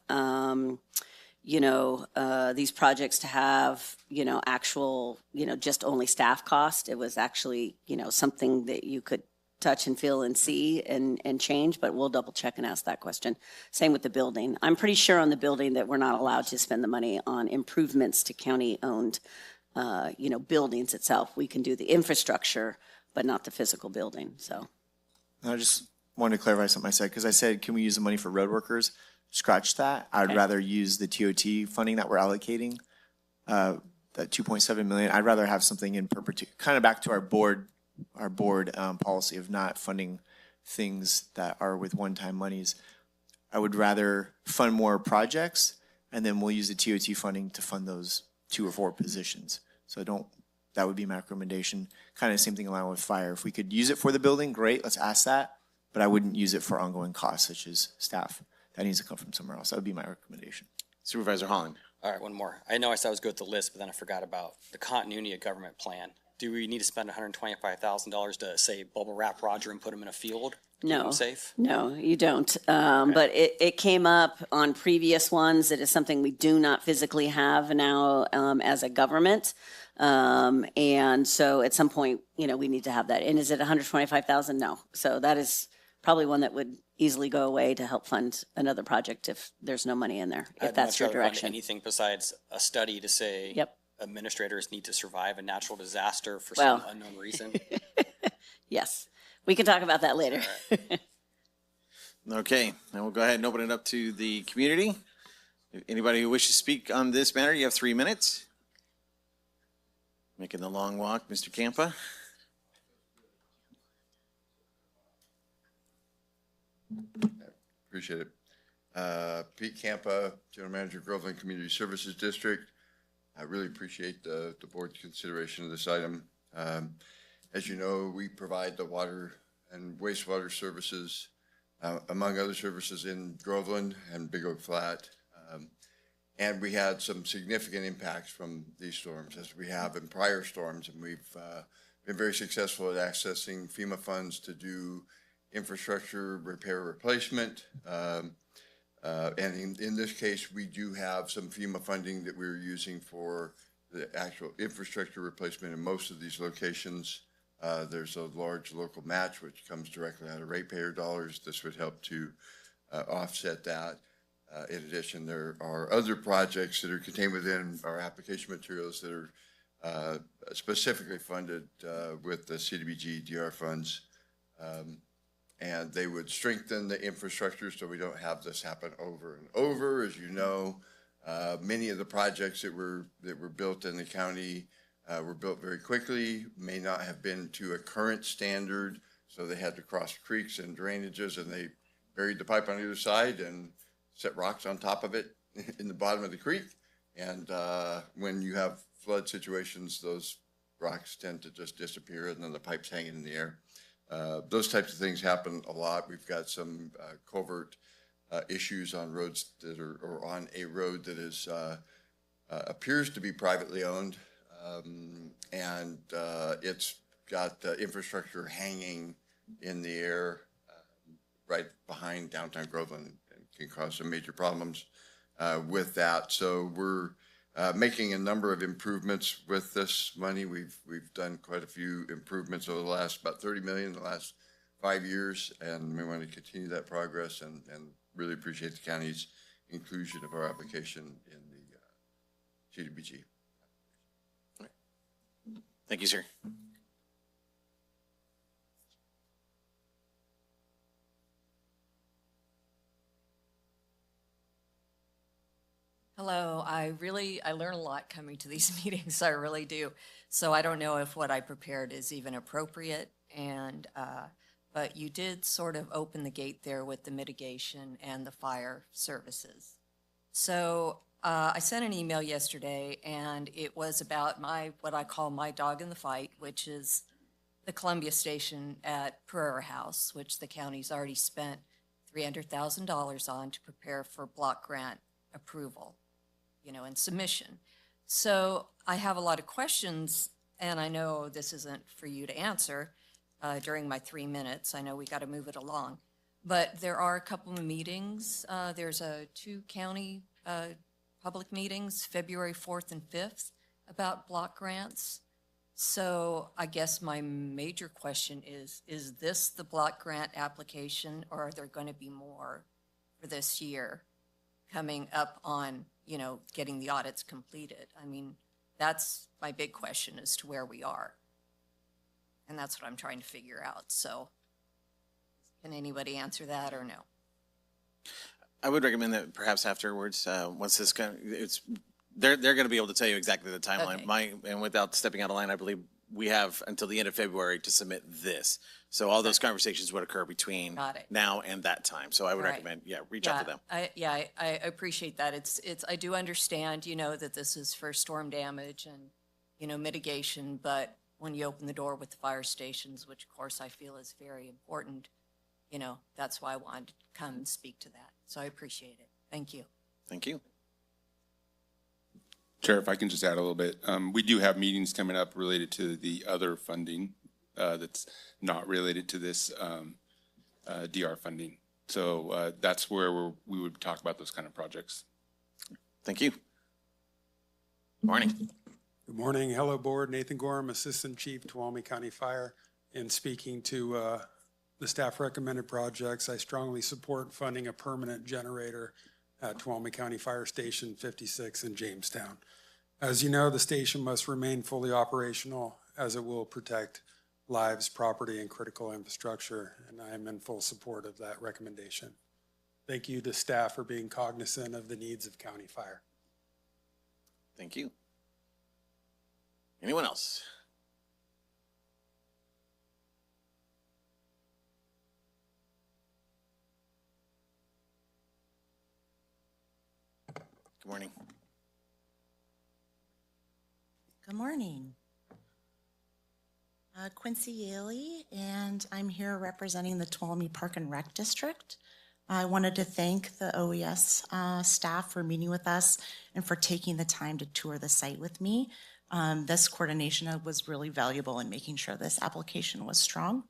S7: these projects to have, actual, just only staff cost. It was actually, something that you could touch and feel and see and change, but we'll double check and ask that question. Same with the building. I'm pretty sure on the building that we're not allowed to spend the money on improvements to county-owned, buildings itself. We can do the infrastructure, but not the physical building, so.
S9: I just wanted to clarify something I said, because I said, can we use the money for road workers? Scratch that. I'd rather use the TOT funding that we're allocating, that 2.7 million. I'd rather have something in perpetuity, kind of back to our board policy of not funding things that are with one-time monies. I would rather fund more projects, and then we'll use the TOT funding to fund those 2 or 4 positions. So that would be my recommendation. Kind of the same thing along with fire. If we could use it for the building, great, let's ask that. But I wouldn't use it for ongoing costs such as staff. That needs to come from somewhere else. That would be my recommendation.
S1: Supervisor Holland.
S18: All right, one more. I know I said I was good with the list, but then I forgot about the continuity of government plan. Do we need to spend $125,000 to say bubble wrap Roger and put him in a field? Keep him
S7: No,
S18: safe?
S7: no, you don't. But it came up on previous ones. It is something we do not physically have now as a government. And so at some point, we need to have that. And is it 125,000? No. So that is probably one that would easily go away to help fund another project if there's no money in there, if that's your direction.
S18: Anything besides a study to say
S7: Yep.
S18: administrators need to survive a natural disaster for some unknown reason?
S7: Yes. We can talk about that later.
S1: Okay, now we'll go ahead and open it up to the community. If anybody who wishes to speak on this matter, you have 3 minutes. Making the long walk, Mr. Campa.
S4: Appreciate it. Pete Campa, General Manager, Groveland Community Services District. I really appreciate the board's consideration of this item. As you know, we provide the water and wastewater services, among other services in Groveland and Big Oak Flat. And we had some significant impacts from these storms, as we have in prior storms, and we've been very successful at accessing FEMA funds to do infrastructure repair replacement. And in this case, we do have some FEMA funding that we're using for the actual infrastructure replacement in most of these locations. There's a large local match which comes directly out of ratepayer dollars. This would help to offset that. In addition, there are other projects that are contained within our application materials that are specifically funded with the CDBG DR funds. And they would strengthen the infrastructure so we don't have this happen over and over. As you know, many of the projects that were built in the county were built very quickly, may not have been to a current standard, so they had to cross creeks and drainages, and they buried the pipe on either side and set rocks on top of it in the bottom of the creek. And when you have flood situations, those rocks tend to just disappear, and then the pipe's hanging in the air. Those types of things happen a lot. We've got some culvert issues on roads that are, or on a road that is appears to be privately owned, and it's got the infrastructure hanging in the air right behind downtown Groveland, and can cause some major problems with that. So we're making a number of improvements with this money. We've done quite a few improvements over the last, about 30 million in the last 5 years, and we want to continue that progress, and really appreciate the county's inclusion of our application in the CDBG.
S1: Thank you, sir.
S11: Hello, I learn a lot coming to these meetings, I really do. So I don't know if what I prepared is even appropriate, but you did sort of open the gate there with the mitigation and the fire services. So I sent an email yesterday, and it was about what I call my dog in the fight, which is the Columbia Station at Pereira House, which the county's already spent $300,000 on to prepare for block grant approval, and submission. So I have a lot of questions, and I know this isn't for you to answer during my 3 minutes. I know we got to move it along. But there are a couple of meetings. There's 2 county public meetings, February 4th and 5th, about block grants. So I guess my major question is this the block grant application, or are there going to be more for this year coming up on, getting the audits completed? I mean, that's my big question as to where we are. And that's what I'm trying to figure out. So can anybody answer that or no?
S1: I would recommend that perhaps afterwards, once this they're going to be able to tell you exactly the timeline.
S11: Okay.
S1: And without stepping out of line, I believe we have until the end of February to submit this. So all those conversations would occur between
S11: Got it.
S1: now and that time. So I would
S11: Right.
S1: recommend, reach out to them.
S11: I appreciate that. I do understand, that this is for storm damage and, mitigation, but when you open the door with the fire stations, which of course I feel is very important, that's why I wanted to come and speak to that. So I appreciate it. Thank you.
S1: Thank you.
S16: Chair, if I can just add a little bit, we do have meetings coming up related to the other funding that's not related to this DR funding. So that's where we would talk about those kind of projects.
S1: Thank you. Morning.
S12: Good morning. Hello, Board. Nathan Gorham, Assistant Chief, Tuolumne County Fire. In speaking to the staff recommended projects, I strongly support funding a permanent generator at Tuolumne County Fire Station 56 in Jamestown. As you know, the station must remain fully operational as it will protect lives, property, and critical infrastructure, and I am in full support of that recommendation. Thank you to staff for being cognizant of the needs of county fire.
S1: Thank you. Anyone else? Good morning.
S13: Good morning. Quincy Yaley, and I'm here representing the Tuolumne Park and Rec District. I wanted to thank the OES staff for meeting with us and for taking the time to tour the site with me. This coordination was really valuable in making sure this application was strong.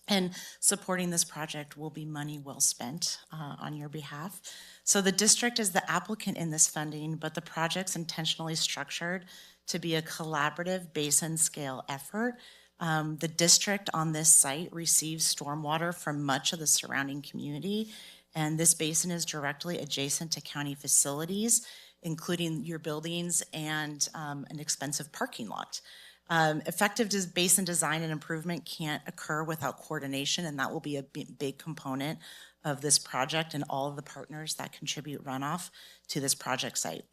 S13: And supporting this project will be money well spent on your behalf. So the district is the applicant in this funding, but the project's intentionally structured to be a collaborative basin scale effort. The district on this site receives stormwater from much of the surrounding community, and this basin is directly adjacent to county facilities, including your buildings and an expensive parking lot. Effective basin design and improvement can't occur without coordination, and that will be a big component of this project and all of the partners that contribute runoff to this project site.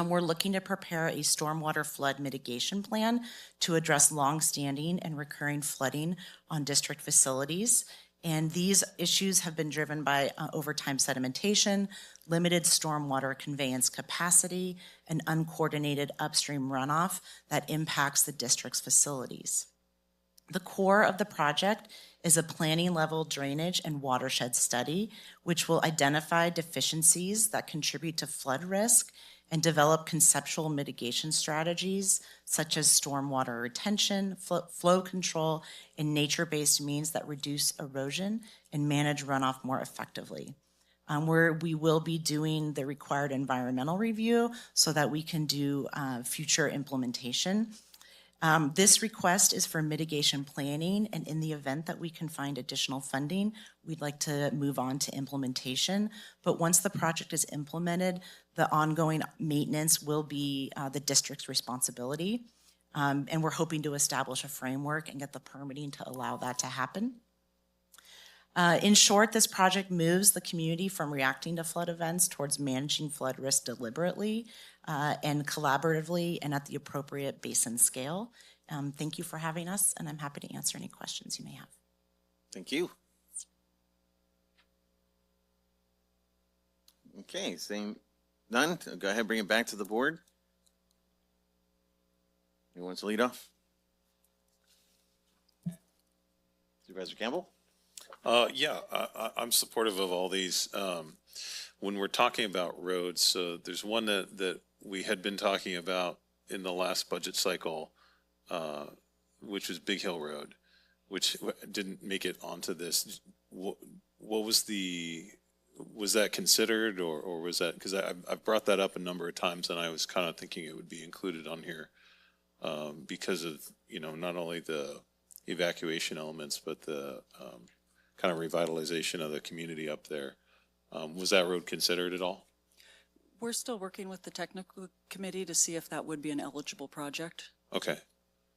S13: We're looking to prepare a stormwater flood mitigation plan to address longstanding and recurring flooding on district facilities. And these issues have been driven by overtime sedimentation, limited stormwater conveyance capacity, and uncoordinated upstream runoff that impacts the district's facilities. The core of the project is a planning level drainage and watershed study, which will identify deficiencies that contribute to flood risk and develop conceptual mitigation strategies such as stormwater retention, flow control, and nature-based means that reduce erosion and manage runoff more effectively. Where we will be doing the required environmental review so that we can do future implementation. This request is for mitigation planning, and in the event that we can find additional funding, we'd like to move on to implementation. But once the project is implemented, the ongoing maintenance will be the district's responsibility. And we're hoping to establish a framework and get the permitting to allow that to happen. In short, this project moves the community from reacting to flood events towards managing flood risk deliberately and collaboratively and at the appropriate basin scale. Thank you for having us, and I'm happy to answer any questions you may have.
S1: Thank you. Okay, seeing none, go ahead, bring it back to the board. Who wants to lead off? Supervisor Campbell?
S8: Yeah, I'm supportive of all these. When we're talking about roads, there's one that we had been talking about in the last budget cycle, which was Big Hill Road, which didn't make it onto this. What was that considered, or was that, because I've brought that up a number of times and I was kind of thinking it would be included on here because of, not only the evacuation elements, but the kind of revitalization of the community up there. Was that road considered at all?
S10: We're still working with the technical committee to see if that would be an eligible project.
S8: Okay.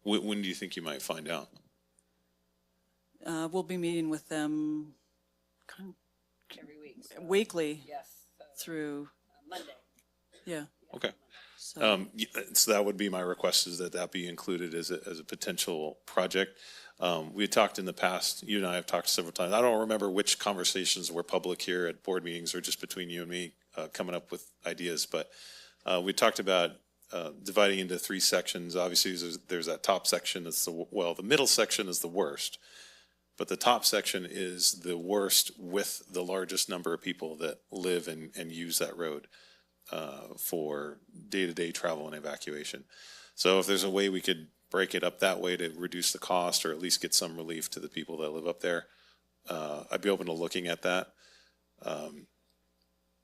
S8: When do you think you might find out?
S10: We'll be meeting with them
S7: Every week.
S10: weekly
S7: Yes.
S10: through,
S7: Monday.
S10: yeah.
S8: Okay.
S10: So,
S8: So that would be my request, is that be included as a potential project. We had talked in the past, you and I have talked several times. I don't remember which conversations were public here at board meetings or just between you and me coming up with ideas, but we talked about dividing into 3 sections. Obviously, there's that top section that's the middle section is the worst, but the top section is the worst with the largest number of people that live and use that road for day-to-day travel and evacuation. So if there's a way we could break it up that way to reduce the cost or at least get some relief to the people that live up there, I'd be open to looking at that.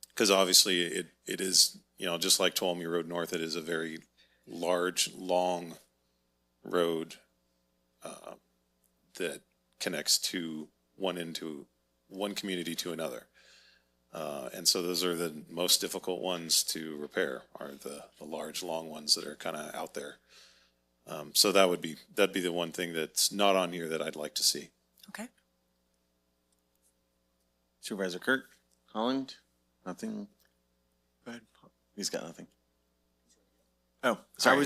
S8: Because obviously it is, just like Tuolumne Road North, it is a very large, long road that connects one community to another. And so those are the most difficult ones to repair, are the large, long ones that are kind of out there. So that'd be the one thing that's not on here that I'd like to see.
S10: okay.
S1: Supervisor Kirk, Holland, nothing? Go ahead. He's got nothing. Oh, sorry.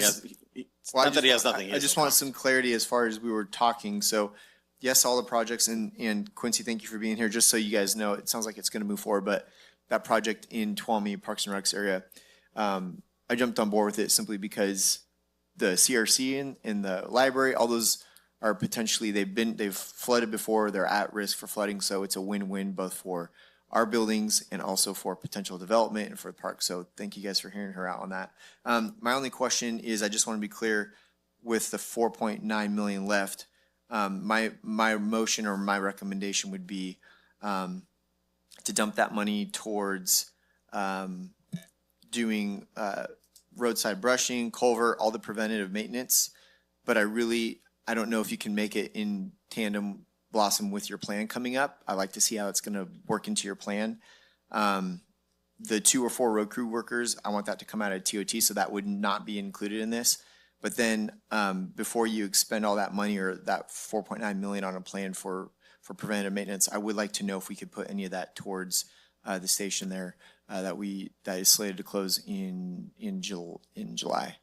S1: Not that he has nothing.
S9: I just want some clarity as far as we were talking. So yes, all the projects, and Quincy, thank you for being here. Just so you guys know, it sounds like it's going to move forward, but that project in Tuolumne Parks and Recs area, I jumped on board with it simply because the CRC in the library, all those are potentially, they've flooded before, they're at risk for flooding, so it's a win-win both for our buildings and also for potential development and for the park. So thank you guys for hearing her out on that. My only question is, I just want to be clear with the 4.9 million left. My motion or my recommendation would be to dump that money towards doing roadside brushing, culvert, all the preventative maintenance. But I don't know if you can make it in tandem, Blossom, with your plan coming up. I like to see how it's going to work into your plan. The 2 or 4 road crew workers, I want that to come out of TOT, so that would not be included in this. But then before you expend all that money or that 4.9 million on a plan for preventative maintenance, I would like to know if we could put any of that towards the station there that is slated to close in July.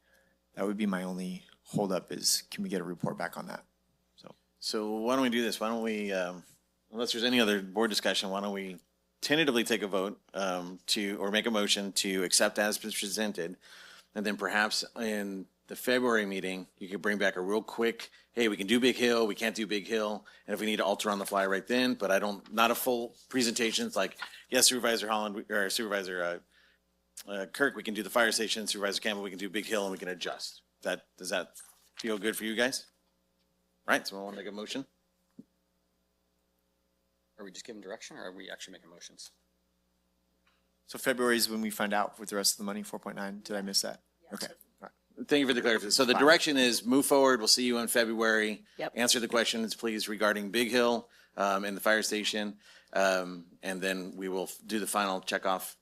S9: That would be my only holdup, is can we get a report back on that?
S1: So why don't we do this? Why don't we, unless there's any other board discussion, why don't we tentatively take a vote or make a motion to accept as presented, and then perhaps in the February meeting, you could bring back a real quick, hey, we can do Big Hill, we can't do Big Hill, and if we need to alter on the fly right then, but not a full presentation. It's like, yes, Supervisor Holland, or Supervisor Kirk, we can do the fire station, Supervisor Campbell, we can do Big Hill, and we can adjust. Does that feel good for you guys? Right, so I want to make a motion.
S18: Are we just giving direction, or are we actually making motions?
S9: So February is when we find out with the rest of the money, 4.9. Did I miss that? Okay. All right.
S1: Thank you for the clarification. So the direction is move forward. We'll see you in February.
S7: Yep.
S1: Answer the questions, please, regarding Big Hill and the fire station. And then we will do the final checkoff.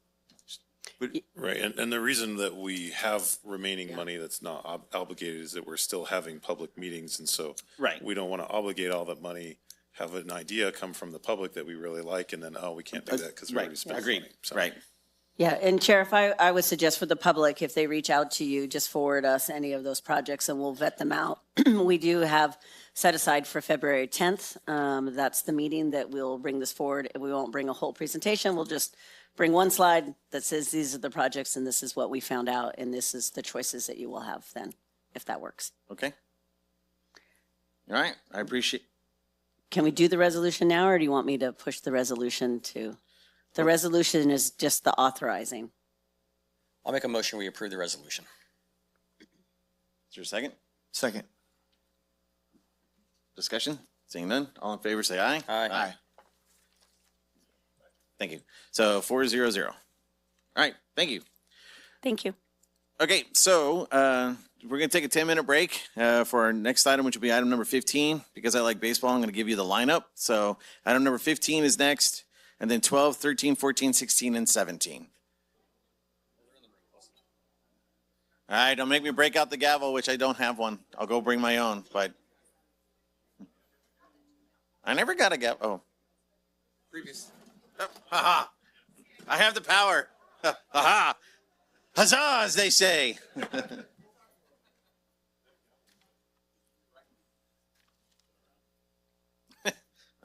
S8: Right, and the reason that we have remaining money that's not obligated is that we're still having public meetings, and so
S1: Right.
S8: we don't want to obligate all that money, have an idea come from the public that we really like, and then, we can't do that because we already spent
S1: Agreed.
S8: money. So.
S1: Right.
S7: Yeah, and Chair, if I would suggest for the public, if they reach out to you, just forward us any of those projects and we'll vet them out. We do have set aside for February 10th. That's the meeting that we'll bring this forward. We won't bring a whole presentation. We'll just bring one slide that says these are the projects and this is what we found out and this is the choices that you will have then, if that works.
S1: Okay. All right, I appreciate.
S7: can we do the resolution now, or do you want me to push the resolution to? The resolution is just the authorizing.
S18: I'll make a motion, we approve the resolution.
S1: Is there a second?
S9: Second.
S1: Discussion? Seeing none, all in favor say aye.
S18: Aye.
S1: Thank you. So 4-0-0. All right, thank you.
S7: Thank you.
S1: Okay, so we're going to take a 10-minute break for our next item, which will be item number 15. Because I like baseball, I'm going to give you the lineup. So item number 15 is next, and then 12, 13, 14, 16, and 17. All right, don't make me break out the gavel, which I don't have one. I'll go bring my own, but I never got a gavel. Oh. Previous. Oh, ha-ha. I have the power. Ha-ha. Huzzah, as they say.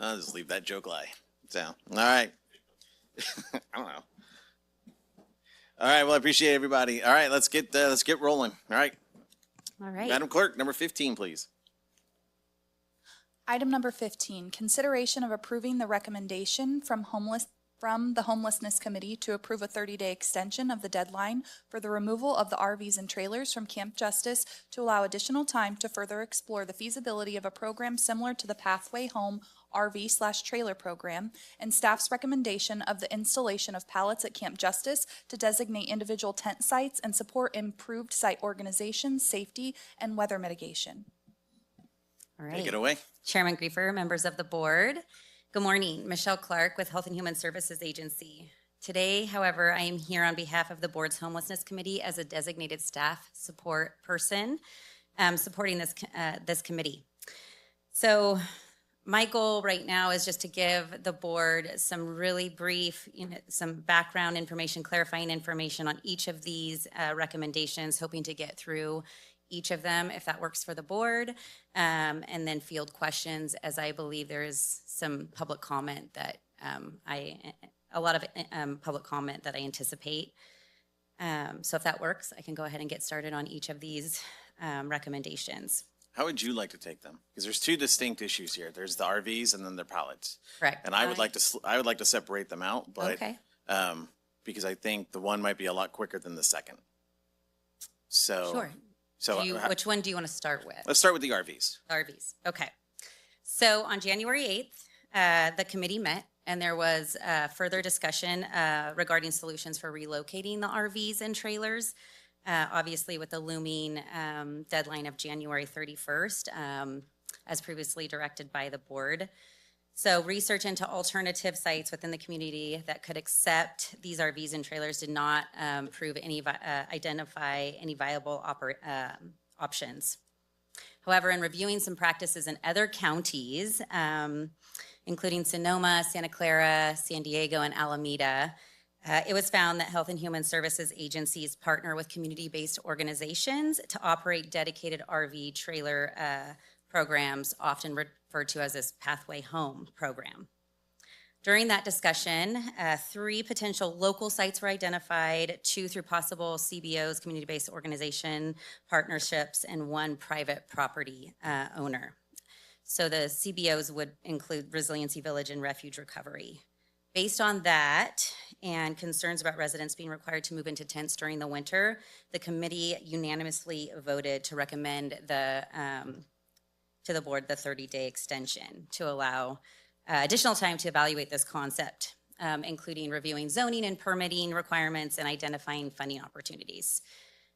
S1: I'll just leave that joke lie. So, all right. I don't know. All right. Well, I appreciate everybody. All right, let's get rolling. All right.
S17: All right.
S1: Madam Clerk, number 15, please.
S17: Item number 15, consideration of approving the recommendation from the Homelessness Committee to approve a 30-day extension of the deadline for the removal of the RVs and trailers from Camp Justice to allow additional time to further explore the feasibility of a program similar to the Pathway Home RV/trailer program, and staff's recommendation of the installation of pallets at Camp Justice to designate individual tent sites and support improved site organization, safety, and weather mitigation.
S11: All right.
S1: Take it away.
S14: Chairman Griefer, members of the board. Good morning. Michelle Clark with Health and Human Services Agency. Today, however, I am here on behalf of the board's Homelessness Committee as a designated staff support person supporting this committee. So my goal right now is just to give the board some really brief, some background information, clarifying information on each of these recommendations, hoping to get through each of them if that works for the board, and then field questions, as I believe there is some public comment that public comment that I anticipate. So if that works, I can go ahead and get started on each of these recommendations.
S1: How would you like to take them? Because there's two distinct issues here. There's the RVs and then the pallets.
S14: Correct.
S1: And I would like to separate them out, but
S14: Okay.
S1: Because I think the one might be a lot quicker than the second. So
S14: Sure.
S1: So
S14: Which one do you want to start with?
S1: let's start with the RVs.
S14: RVs. Okay. So on January 8th, the committee met and there was further discussion regarding solutions for relocating the RVs and trailers. Obviously with the looming deadline of January 31st, as previously directed by the board. So research into alternative sites within the community that could accept these RVs and trailers did not identify any viable options. However, in reviewing some practices in other counties, including Sonoma, Santa Clara, San Diego, and Alameda, it was found that Health and Human Services agencies partner with community-based organizations to operate dedicated RV trailer programs, often referred to as this Pathway Home program. During that discussion, 3 potential local sites were identified, 2 through possible CBOs, community-based organization partnerships, and 1 private property owner. So the CBOs would include Resiliency Village and Refuge Recovery. Based on that and concerns about residents being required to move into tents during the winter, the committee unanimously voted to recommend to the board the 30-day extension to allow additional time to evaluate this concept, including reviewing zoning and permitting requirements and identifying funding opportunities.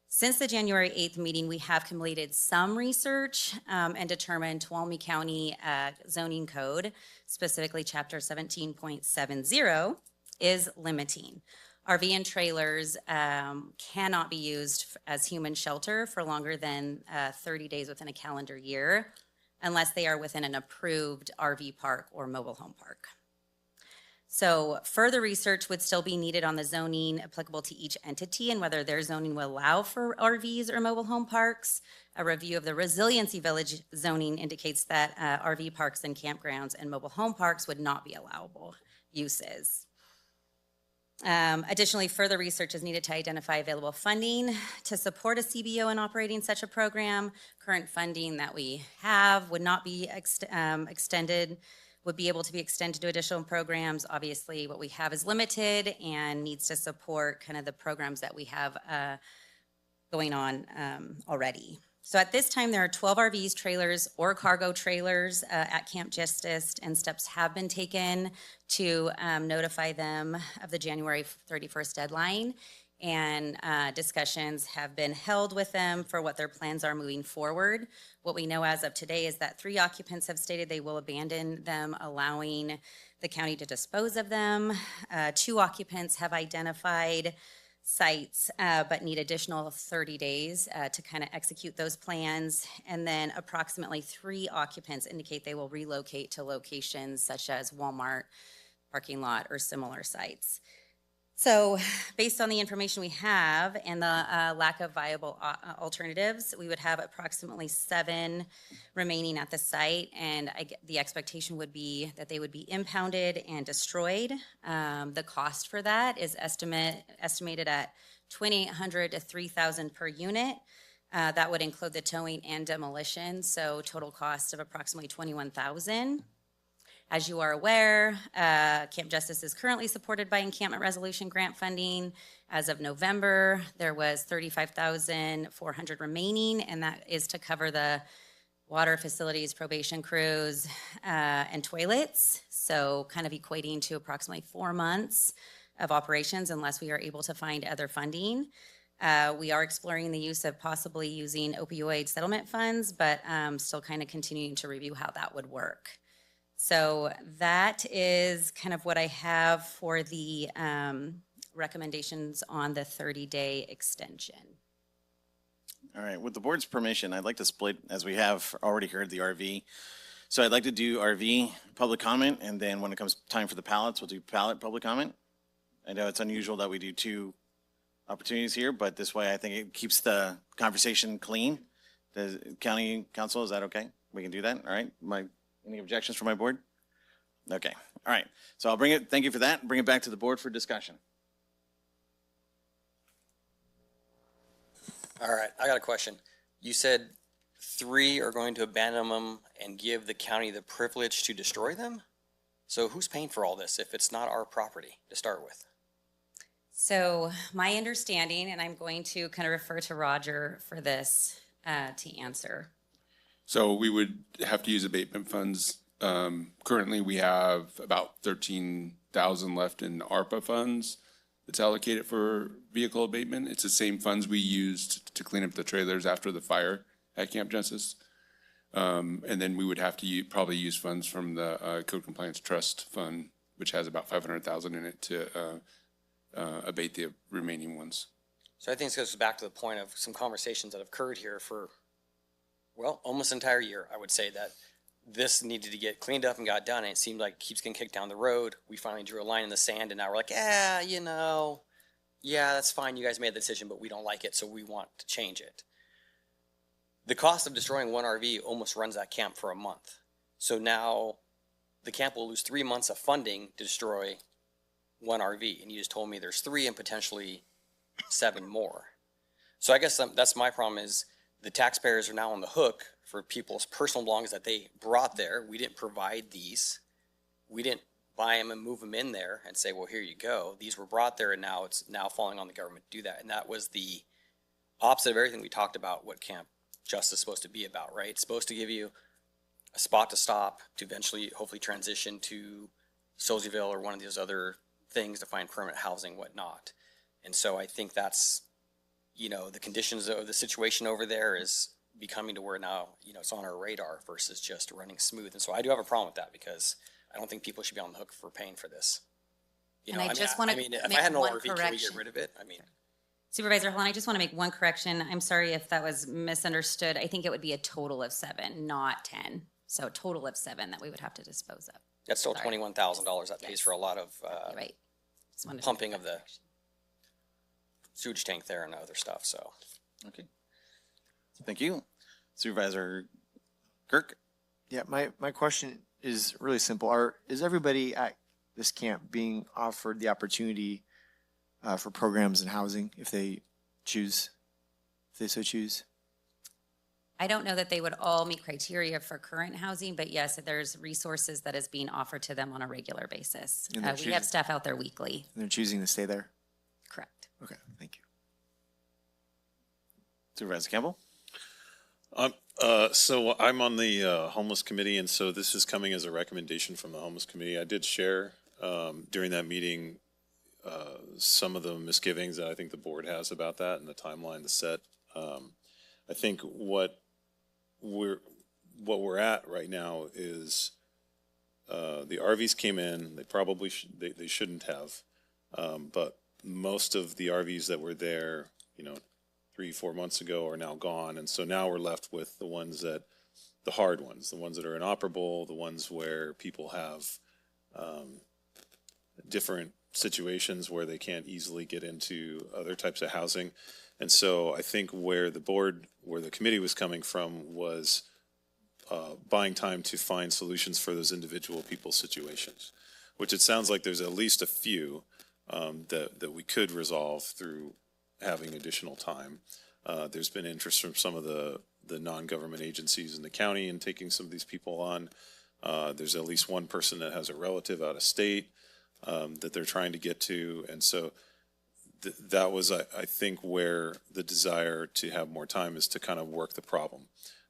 S14: Since the January 8th meeting, we have completed some research and determined Tuolumne County zoning code, specifically chapter 17.70, is limiting. RV and trailers cannot be used as human shelter for longer than 30 days within a calendar year, unless they are within an approved RV park or mobile home park. So further research would still be needed on the zoning applicable to each entity and whether their zoning will allow for RVs or mobile home parks. A review of the Resiliency Village zoning indicates that RV parks and campgrounds and mobile home parks would not be allowable uses. Additionally, further research is needed to identify available funding to support a CBO in operating such a program. Current funding that we have would not be extended, would be able to be extended to additional programs. Obviously, what we have is limited and needs to support kind of the programs that we have going on already. So at this time, there are 12 RVs, trailers, or cargo trailers at Camp Justice, and steps have been taken to notify them of the January 31st deadline. And discussions have been held with them for what their plans are moving forward. What we know as of today is that 3 occupants have stated they will abandon them, allowing the county to dispose of them. 2 occupants have identified sites, but need additional 30 days to kind of execute those plans. And then approximately 3 occupants indicate they will relocate to locations such as Walmart parking lot or similar sites. So based on the information we have and the lack of viable alternatives, we would have approximately 7 remaining at the site, and the expectation would be that they would be impounded and destroyed. The cost for that is estimated at $2,800 to $3,000 per unit. That would include the towing and demolition, so total cost of approximately $21,000. As you are aware, Camp Justice is currently supported by encampment resolution grant funding. As of November, there was $35,400 remaining, and that is to cover the water facilities, probation crews, and toilets. So kind of equating to approximately 4 months of operations unless we are able to find other funding. We are exploring the use of possibly using opioid settlement funds, but still kind of continuing to review how that would work. So that is kind of what I have for the recommendations on the 30-day extension.
S1: All right, with the board's permission, I'd like to split, as we have already heard the RV. So I'd like to do RV public comment, and then when it comes time for the pallets, we'll do pallet public comment. I know it's unusual that we do 2 opportunities here, but this way I think it keeps the conversation clean. The county council, is that okay? We can do that, all right? Any objections from my board? Okay, all right. So I'll bring it, thank you for that, and bring it back to the board for discussion.
S18: All right, I got a question. You said 3 are going to abandon them and give the county the privilege to destroy them? So who's paying for all this if it's not our property to start with?
S14: So my understanding, and I'm going to kind of refer to Roger for this to answer.
S16: So we would have to use abatement funds. Currently, we have about 13,000 left in ARPA funds that's allocated for vehicle abatement. It's the same funds we used to clean up the trailers after the fire at Camp Justice. And then we would have to probably use funds from the Code Compliance Trust Fund, which has about 500,000 in it to abate the remaining ones.
S18: So I think this goes back to the point of some conversations that have occurred here for, well, almost an entire year. I would say that this needed to get cleaned up and got done, and it seemed like it keeps getting kicked down the road. We finally drew a line in the sand, and now we're like, yeah, that's fine. You guys made the decision, but we don't like it, so we want to change it. The cost of destroying one RV almost runs that camp for a month. So now the camp will lose 3 months of funding to destroy one RV, and you just told me there's 3 and potentially 7 more. So I guess that's my problem is the taxpayers are now on the hook for people's personal belongings that they brought there. We didn't provide these. We didn't buy them and move them in there and say, well, here you go. These were brought there, and now it's now falling on the government to do that. And that was the opposite of everything we talked about what Camp Justice is supposed to be about, right? It's supposed to give you a spot to stop to eventually hopefully transition to Soldieville or one of these other things to find permanent housing, whatnot. And so I think that's, the conditions of the situation over there is becoming to where now, it's on our radar versus just running smooth. And so I do have a problem with that because I don't think people should be on the hook for paying for this.
S14: And I just want to
S18: if I
S14: make
S18: had no
S14: one
S18: RV, can we
S14: correction.
S18: get rid of it?
S14: Supervisor Holland, I just want to make one correction. I'm sorry if that was misunderstood. I think it would be a total of 7, not 10. So a total of 7 that we would have to dispose of.
S18: That's still $21,000 that pays for a lot of
S14: right.
S18: pumping of the sewage tank there and other stuff, so.
S1: Okay. Thank you. Supervisor Kirk?
S9: Yeah, my question is really simple. Is everybody at this camp being offered the opportunity for programs and housing if they choose, if they so choose?
S14: I don't know that they would all meet criteria for current housing, but yes, there's resources that is being offered to them on a regular basis.
S9: And they're
S14: We
S9: choosing-
S14: have staff out there weekly.
S9: And they're choosing to stay there?
S14: Correct.
S9: Okay, thank you.
S1: Supervisor Campbell?
S8: So I'm on the homeless committee, and so this is coming as a recommendation from the homeless committee. I did share during that meeting some of the misgivings that I think the board has about that and the timeline to set. I think what we're at right now is the RVs came in. They probably they shouldn't have, but most of the RVs that were there, 3-4 months ago are now gone. And so now we're left with the ones the hard ones, the ones that are inoperable, the ones where people have different situations where they can't easily get into other types of housing. And so I think where the committee was coming from was buying time to find solutions for those individual people's situations, which it sounds like there's at least a few that we could resolve through having additional time. There's been interest from some of the non-government agencies in the county in taking some of these people on. There's at least one person that has a relative out of state that they're trying to get to. And so that was, I think, where the desire to have more time is to kind of work the problem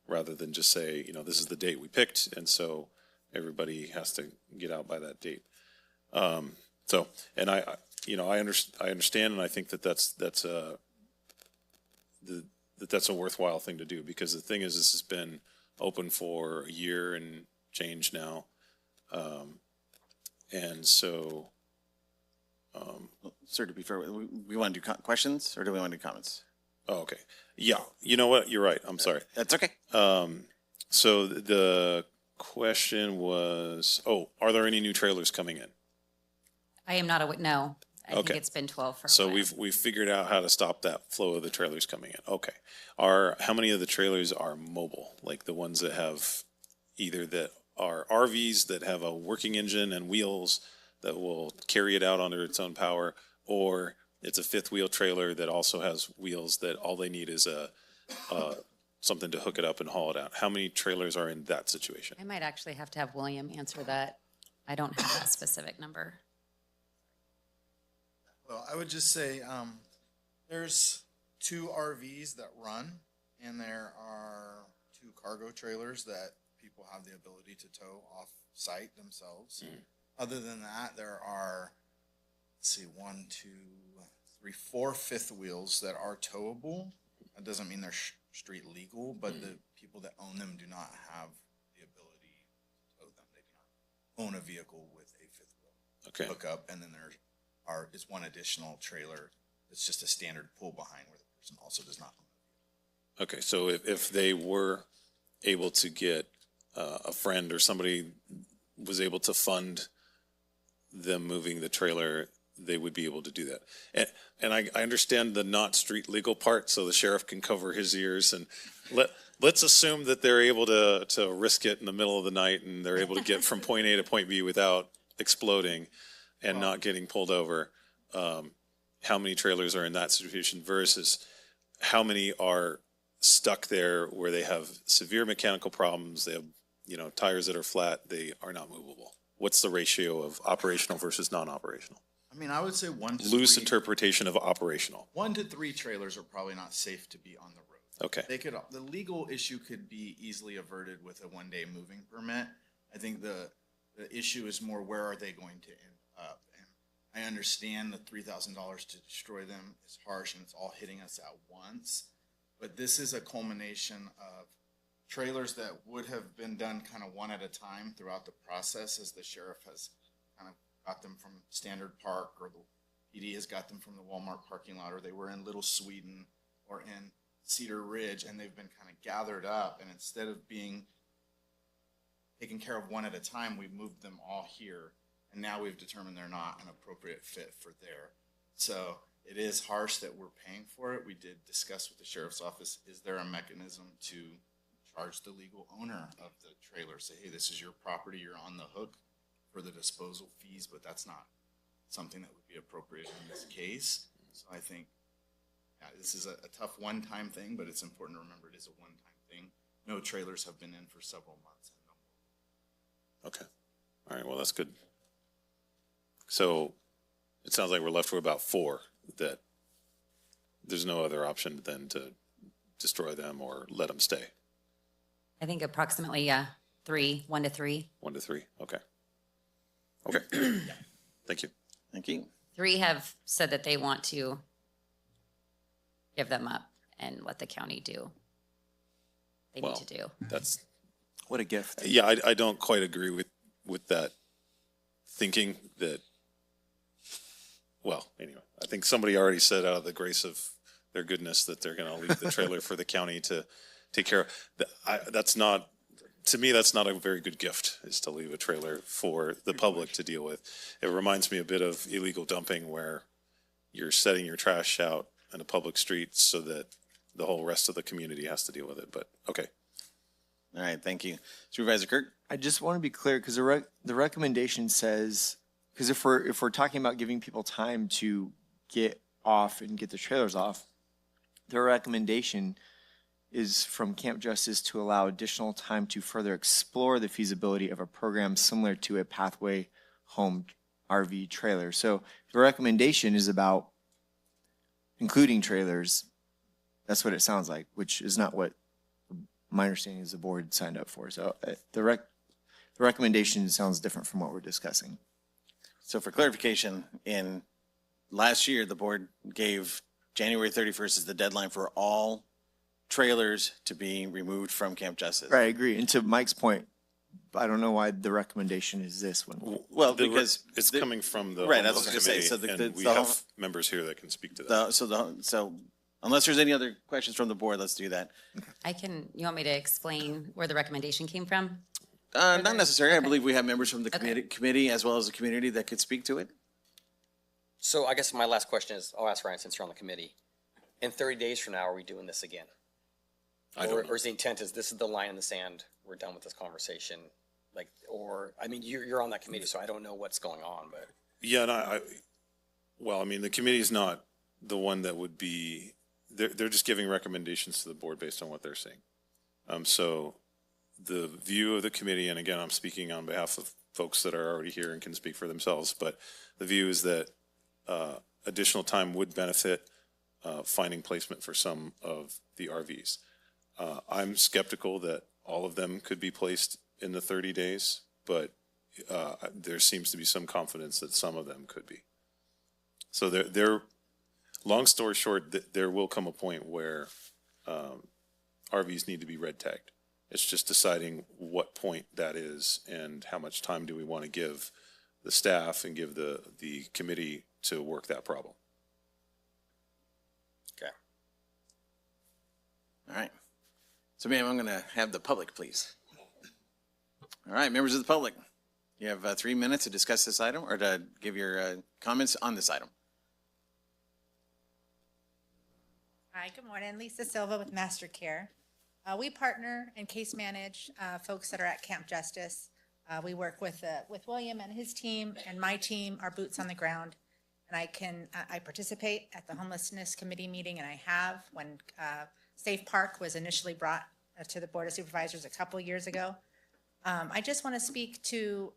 S8: rather than just say, this is the date we picked, and so everybody has to get out by that date. And I understand, and I think that's a worthwhile thing to do, because the thing is, this has been open for a year and change now, and so.
S1: Sir, to be fair, we want to do questions, or do we want to do comments?
S8: Oh, okay. Yeah, you know what? You're right. I'm sorry.
S1: That's okay.
S8: So the question was, are there any new trailers coming in?
S14: I am not no. I think
S8: Okay.
S14: it's been 12 for a
S8: So
S14: while.
S8: we've figured out how to stop that flow of the trailers coming in. Okay. How many of the trailers are mobile? Like the ones that have either that are RVs that have a working engine and wheels that will carry it out under its own power, or it's a fifth wheel trailer that also has wheels that all they need is something to hook it up and haul it out. How many trailers are in that situation?
S14: I might actually have to have William answer that. I don't have that specific number.
S15: Well, I would just say, there's 2 RVs that run, and there are 2 cargo trailers that people have the ability to tow off-site themselves. Other than that, there are, 1, 2, 3, 4 fifth wheels that are towable. That doesn't mean they're street legal, but the people that own them do not have the ability to tow them. They do not own a vehicle with a fifth wheel hookup, and then there is one additional trailer that's just a standard pull behind where the person also does not own.
S8: Okay, so if they were able to get a friend or somebody was able to fund them moving the trailer, they would be able to do that. And I understand the not street legal part, so the sheriff can cover his ears, and let's assume that they're able to risk it in the middle of the night and they're able to get from point A to point B without exploding and not getting pulled over. How many trailers are in that situation versus how many are stuck there where they have severe mechanical problems, they have, tires that are flat, they are not movable? What's the ratio of operational versus non-operational?
S15: I mean, I would say 1 to
S8: Loose
S15: 3.
S8: interpretation of operational.
S15: 1 to 3 trailers are probably not safe to be on the road.
S8: Okay.
S15: The legal issue could be easily averted with a 1-day moving permit. I think the issue is more, where are they going to end up? And I understand the $3,000 to destroy them is harsh and it's all hitting us at once, but this is a culmination of trailers that would have been done kind of one at a time throughout the process, as the sheriff has kind of got them from Standard Park, or the PD has got them from the Walmart parking lot, or they were in Little Sweden or in Cedar Ridge, and they've been kind of gathered up, and instead of being taken care of one at a time, we moved them all here, and now we've determined they're not an appropriate fit for there. So it is harsh that we're paying for it. We did discuss with the sheriff's office, is there a mechanism to charge the legal owner of the trailer, say, hey, this is your property, you're on the hook for the disposal fees, but that's not something that would be appropriate in this case. So I think, yeah, this is a tough one-time thing, but it's important to remember it is a one-time thing. No trailers have been in for several months. And no
S8: Okay. All right, well, that's good. So it sounds like we're left with about 4 that there's no other option than to destroy them or let them stay.
S14: I think approximately, 3, 1 to 3.
S8: 1 to 3, okay. Okay, thank you.
S1: Thank you.
S14: 3 have said that they want to give them up and let the county do. They need
S8: Well,
S14: to do.
S8: That's,
S9: What a gift.
S8: yeah, I don't quite agree with that thinking that, well, anyway, I think somebody already said out of the grace of their goodness that they're gonna leave the trailer for the county to take care of. That's not, to me, that's not a very good gift, is to leave a trailer for the public to deal with. It reminds me a bit of illegal dumping where you're setting your trash out in a public street so that the whole rest of the community has to deal with it, but, okay.
S1: All right, thank you. Supervisor Kirk?
S9: I just want to be clear because the recommendation says, because if we're talking about giving people time to get off and get the trailers off, the recommendation is from Camp Justice to allow additional time to further explore the feasibility of a program similar to a Pathway Home RV trailer. So the recommendation is about including trailers. That's what it sounds like, which is not what my understanding is the board signed up for. So the recommendation sounds different from what we're discussing.
S1: So for clarification, in last year, the board gave January 31st as the deadline for all trailers to be removed from Camp Justice.
S9: Right, I agree. And to Mike's point, I don't know why the recommendation is this one.
S1: Well,
S8: The
S1: because
S8: it's coming from the
S1: right, I was
S8: homeless
S1: gonna say,
S8: committee,
S1: so the-
S8: and we
S1: the
S8: have
S1: whole-
S8: members here that can speak to that.
S1: So unless there's any other questions from the board, let's do that.
S14: You want me to explain where the recommendation came from?
S1: Not necessarily. I
S14: Okay.
S1: believe we have members from the
S14: Okay.
S1: committee as well as the community that could speak to it.
S18: So I guess my last question is, I'll ask Ryan since you're on the committee. In 30 days from now, are we doing this again?
S8: I don't know.
S18: Or is the intent is this is the line in the sand, we're done with this conversation? Like, or, I mean, you're on that committee, so I don't know what's going on, but.
S8: Yeah, and well, I mean, the committee is not the one that would be, they're just giving recommendations to the board based on what they're saying. So the view of the committee, and again, I'm speaking on behalf of folks that are already here and can speak for themselves, but the view is that additional time would benefit finding placement for some of the RVs. I'm skeptical that all of them could be placed in the 30 days, but there seems to be some confidence that some of them could be. So long story short, there will come a point where RVs need to be red tagged. It's just deciding what point that is and how much time do we want to give the staff and give the committee to work that problem.
S18: Okay.
S1: All right. So ma'am, I'm going to have the public, please. All right, members of the public, you have 3 minutes to discuss this item or to give your comments on this item.
S19: Hi, good morning. Lisa Silva with Master Care. We partner and case manage folks that are at Camp Justice. We work with William and his team and my team, our boots on the ground. And I participate at the homelessness committee meeting, and I have when Safe Park was initially brought to the Board of Supervisors a couple years ago. I just want to speak to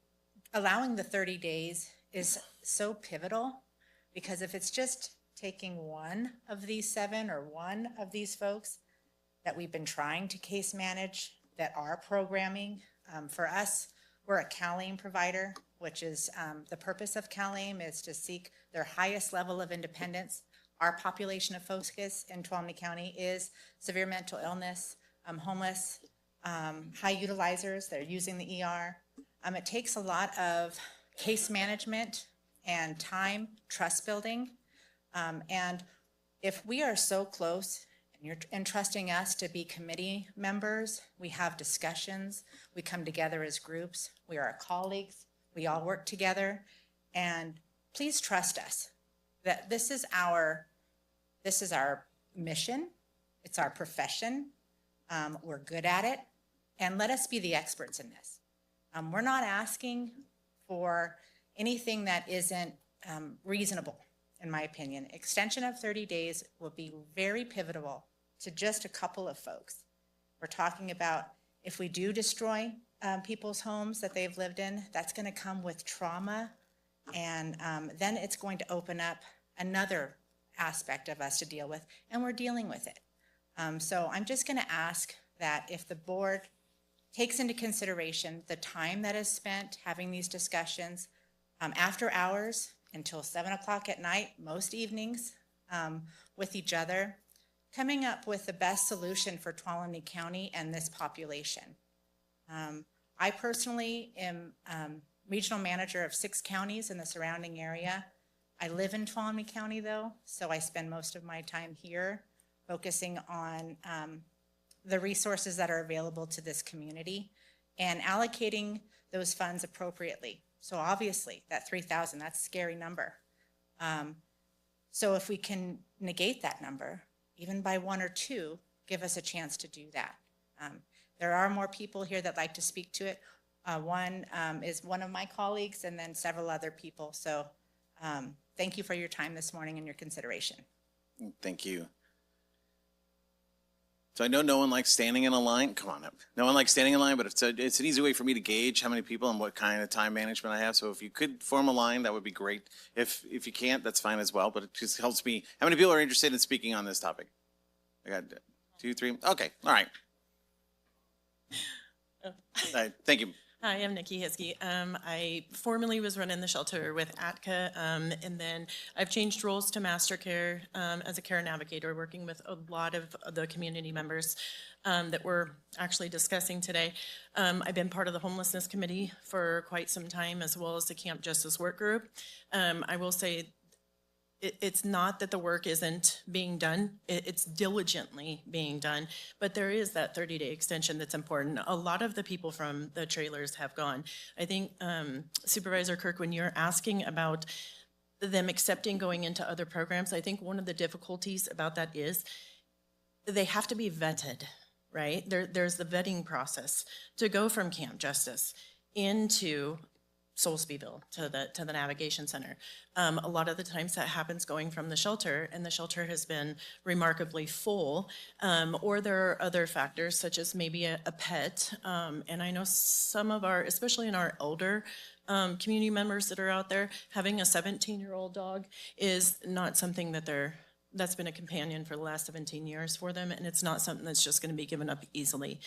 S19: allowing the 30 days is so pivotal, because if it's just taking one of these 7 or one of these folks that we've been trying to case manage that are programming, for us, we're a CalAIM provider, which is the purpose of CalAIM is to seek their highest level of independence. Our population of focus in Tuolumne County is severe mental illness, homeless, high utilizers that are using the ER. It takes a lot of case management and time, trust building. And if we are so close and you're entrusting us to be committee members, we have discussions, we come together as groups, we are colleagues, we all work together, and please trust us that this is our mission, it's our profession, we're good at it, and let us be the experts in this. We're not asking for anything that isn't reasonable, in my opinion. Extension of 30 days will be very pivotal to just a couple of folks. We're talking about if we do destroy people's homes that they've lived in, that's going to come with trauma. And then it's going to open up another aspect of us to deal with, and we're dealing with it. So I'm just going to ask that if the board takes into consideration the time that is spent having these discussions after hours until 7 o'clock at night, most evenings, with each other, coming up with the best solution for Tuolumne County and this population. I personally am regional manager of 6 counties in the surrounding area. I live in Tuolumne County though, so I spend most of my time here focusing on the resources that are available to this community and allocating those funds appropriately. So obviously that 3,000, that's a scary number. So if we can negate that number, even by 1 or 2, give us a chance to do that. There are more people here that like to speak to it. One is one of my colleagues and then several other people. So thank you for your time this morning and your consideration.
S1: Thank you. So I know no one likes standing in a line. Come on up. No one likes standing in line, but it's an easy way for me to gauge how many people and what kind of time management I have. So if you could form a line, that would be great. If you can't, that's fine as well, but it just helps me. How many people are interested in speaking on this topic? I got 2, 3. Okay. All right. All right. Thank you.
S20: Hi, I'm Nikki Hiskey. I formerly was running the shelter with ATCA, and then I've changed roles to Master Care as a care navigator, working with a lot of the community members that we're actually discussing today. I've been part of the homelessness committee for quite some time, as well as the Camp Justice Work Group. I will say it's not that the work isn't being done, it's diligently being done, but there is that 30-day extension that's important. A lot of the people from the trailers have gone. I think Supervisor Kirk, when you're asking about them accepting going into other programs, I think one of the difficulties about that is they have to be vetted, right? There's the vetting process to go from Camp Justice into Soulsbyville to the Navigation Center. A lot of the times that happens going from the shelter, and the shelter has been remarkably full, or there are other factors such as maybe a pet. And I know some of our, especially in our elder community members that are out there, having a 17-year-old dog is not something that's been a companion for the last 17 years for them, and it's not something that's just going to be given up easily.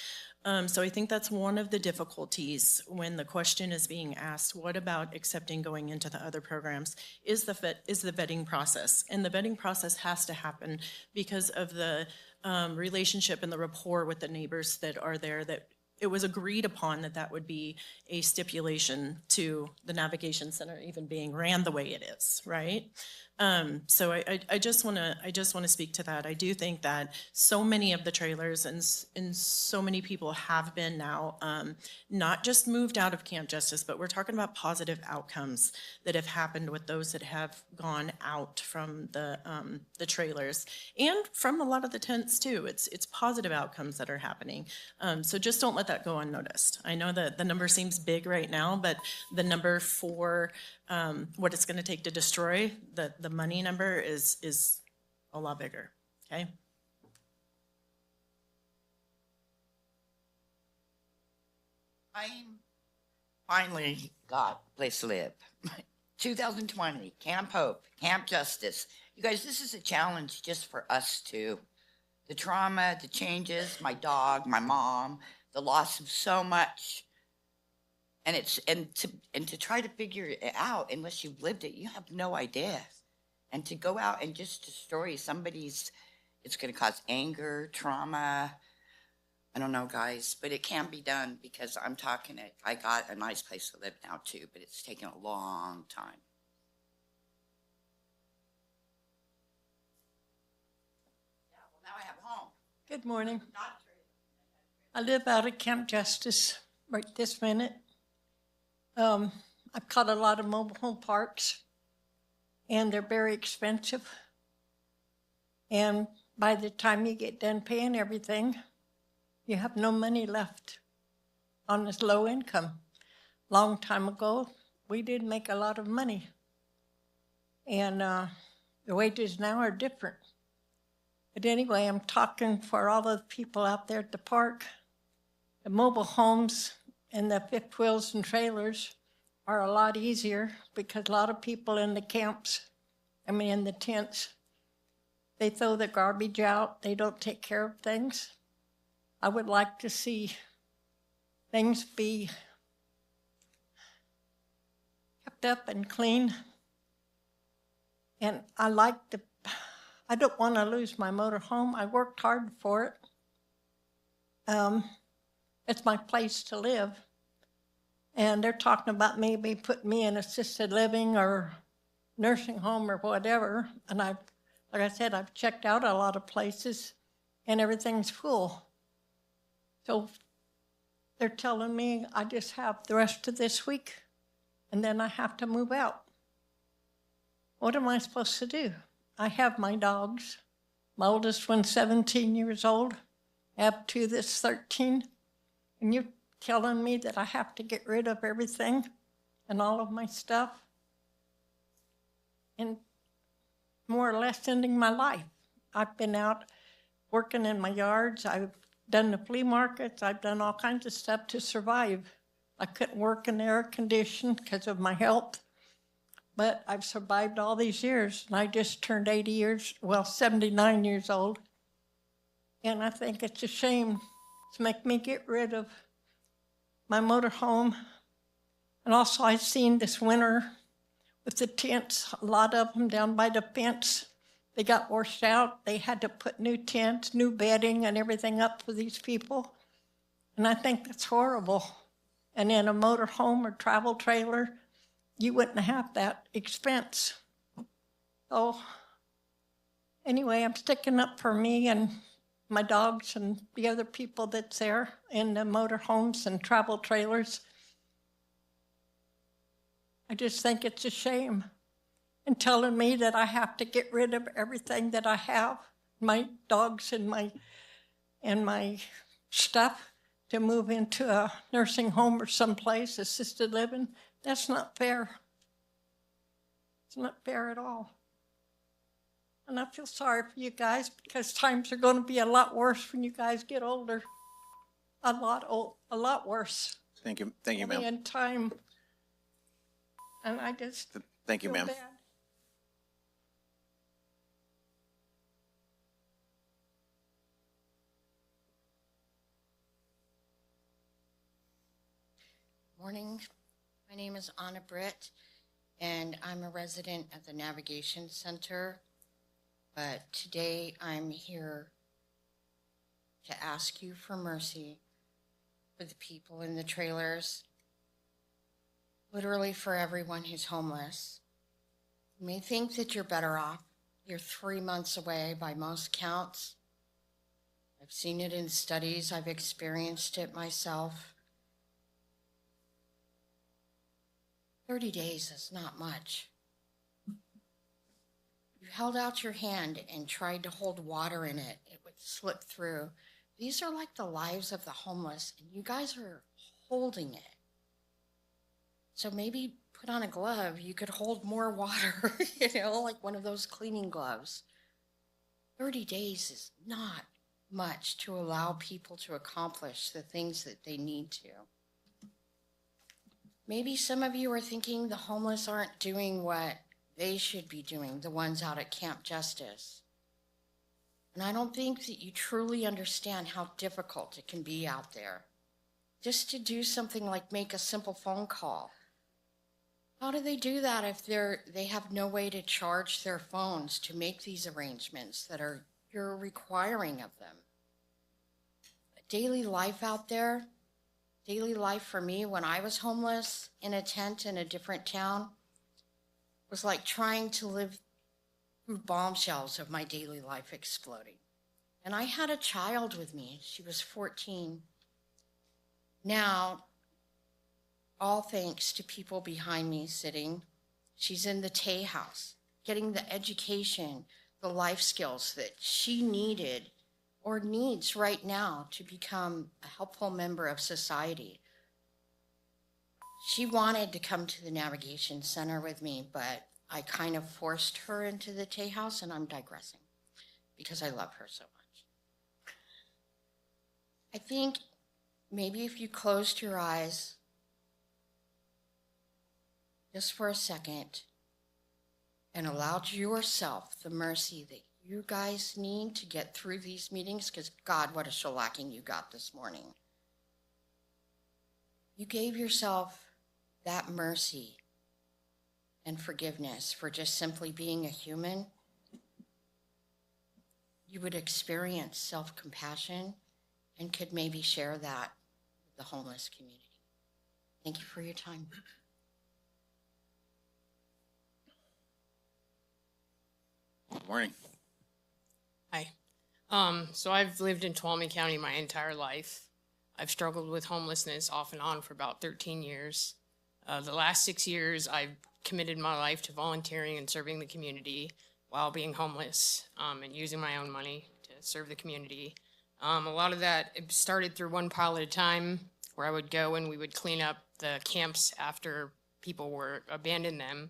S20: So I think that's one of the difficulties when the question is being asked, what about accepting going into the other programs, is the vetting process. And the vetting process has to happen because of the relationship and the rapport with the neighbors that are there, that it was agreed upon that that would be a stipulation to the Navigation Center even being ran the way it is, right? So I just want to speak to that. I do think that so many of the trailers and so many people have been now not just moved out of Camp Justice, but we're talking about positive outcomes that have happened with those that have gone out from the trailers and from a lot of the tents too. It's positive outcomes that are happening. So just don't let that go unnoticed. I know that the number seems big right now, but the number for what it's going to take to destroy the money number is a lot bigger, okay?
S21: I finally got a place to live. 2020, Camp Hope, Camp Justice. You guys, this is a challenge just for us too. The trauma, the changes, my dog, my mom, the loss of so much. And to try to figure it out, unless you've lived it, you have no idea. And to go out and just destroy somebody's, it's going to cause anger, trauma. I don't know, guys, but it can be done because I'm talking it. I got a nice place to live now too, but it's taken a long time. Yeah, well, now I have a home.
S23: Good morning. I live out of Camp Justice right this minute. I've caught a lot of mobile home parks, and they're very expensive. And by the time you get done paying everything, you have no money left on this low income. Long time ago, we did make a lot of money. And the wages now are different. But anyway, I'm talking for all of the people out there at the park. The mobile homes and the fifth wheels and trailers are a lot easier because a lot of people in the camps, in the tents, they throw the garbage out. They don't take care of things. I would like to see things be kept up and clean. And I don't want to lose my motor home. I worked hard for it. It's my place to live. And they're talking about maybe putting me in assisted living or nursing home or whatever. And like I said, I've checked out a lot of places and everything's full. So they're telling me I just have the rest of this week and then I have to move out. What am I supposed to do? I have my dogs. My oldest one's 17 years old. I have two that's 13. And you're telling me that I have to get rid of everything and all of my stuff and more or less ending my life. I've been out working in my yards. I've done the flea markets. I've done all kinds of stuff to survive. I couldn't work in the air condition because of my health. But I've survived all these years, and I just turned 79 years old. And I think it's a shame to make me get rid of my motor home. And also I've seen this winter with the tents, a lot of them down by the fence, they got washed out. They had to put new tents, new bedding and everything up for these people. And I think that's horrible. And in a motor home or travel trailer, you wouldn't have that expense. So anyway, I'm sticking up for me and my dogs and the other people that's there in the motor homes and travel trailers. I just think it's a shame. And telling me that I have to get rid of everything that I have, my dogs and my stuff, to move into a nursing home or someplace, assisted living. That's not fair. It's not fair at all. And I feel sorry for you guys because times are going to be a lot worse when you guys get older. A lot worse.
S1: Thank you, ma'am.
S23: In time. And I just
S1: Thank you,
S23: feel
S1: ma'am.
S23: bad.
S5: Morning. My name is Anna Britt, and I'm a resident at the Navigation Center. But today I'm here to ask you for mercy for the people in the trailers, literally for everyone who's homeless. You may think that you're better off. You're 3 months away by most counts. I've seen it in studies. I've experienced it myself. 30 days is not much. You held out your hand and tried to hold water in it. It would slip through. These are like the lives of the homeless, and you guys are holding it. So maybe put on a glove. You could hold more water, like one of those cleaning gloves. 30 days is not much to allow people to accomplish the things that they need to. Maybe some of you are thinking the homeless aren't doing what they should be doing, the ones out at Camp Justice. And I don't think that you truly understand how difficult it can be out there. Just to do something like make a simple phone call. How do they do that if they have no way to charge their phones to make these arrangements that you're requiring of them? Daily life out there, daily life for me when I was homeless in a tent in a different town was like trying to live through bombshells of my daily life exploding. And I had a child with me. She was 14. Now, all thanks to people behind me sitting, she's in the Tay house, getting the education, the life skills that she needed or needs right now to become a helpful member of society. She wanted to come to the Navigation Center with me, but I kind of forced her into the Tay House, and I'm digressing because I love her so much. I think maybe if you closed your eyes just for a second and allowed yourself the mercy that you guys need to get through these meetings, because God, what a shellacking you got this morning. You gave yourself that mercy and forgiveness for just simply being a human, you would experience self-compassion and could maybe share that with the homeless community. Thank you for your time.
S1: Good morning.
S2: Hi. So I've lived in Tuolumne County my entire life. I've struggled with homelessness off and on for about 13 years. The last 6 years, I've committed my life to volunteering and serving the community while being homeless, and using my own money to serve the community. A lot of that it started through one pile at a time, where I would go and we would clean up the camps after people were abandoned them.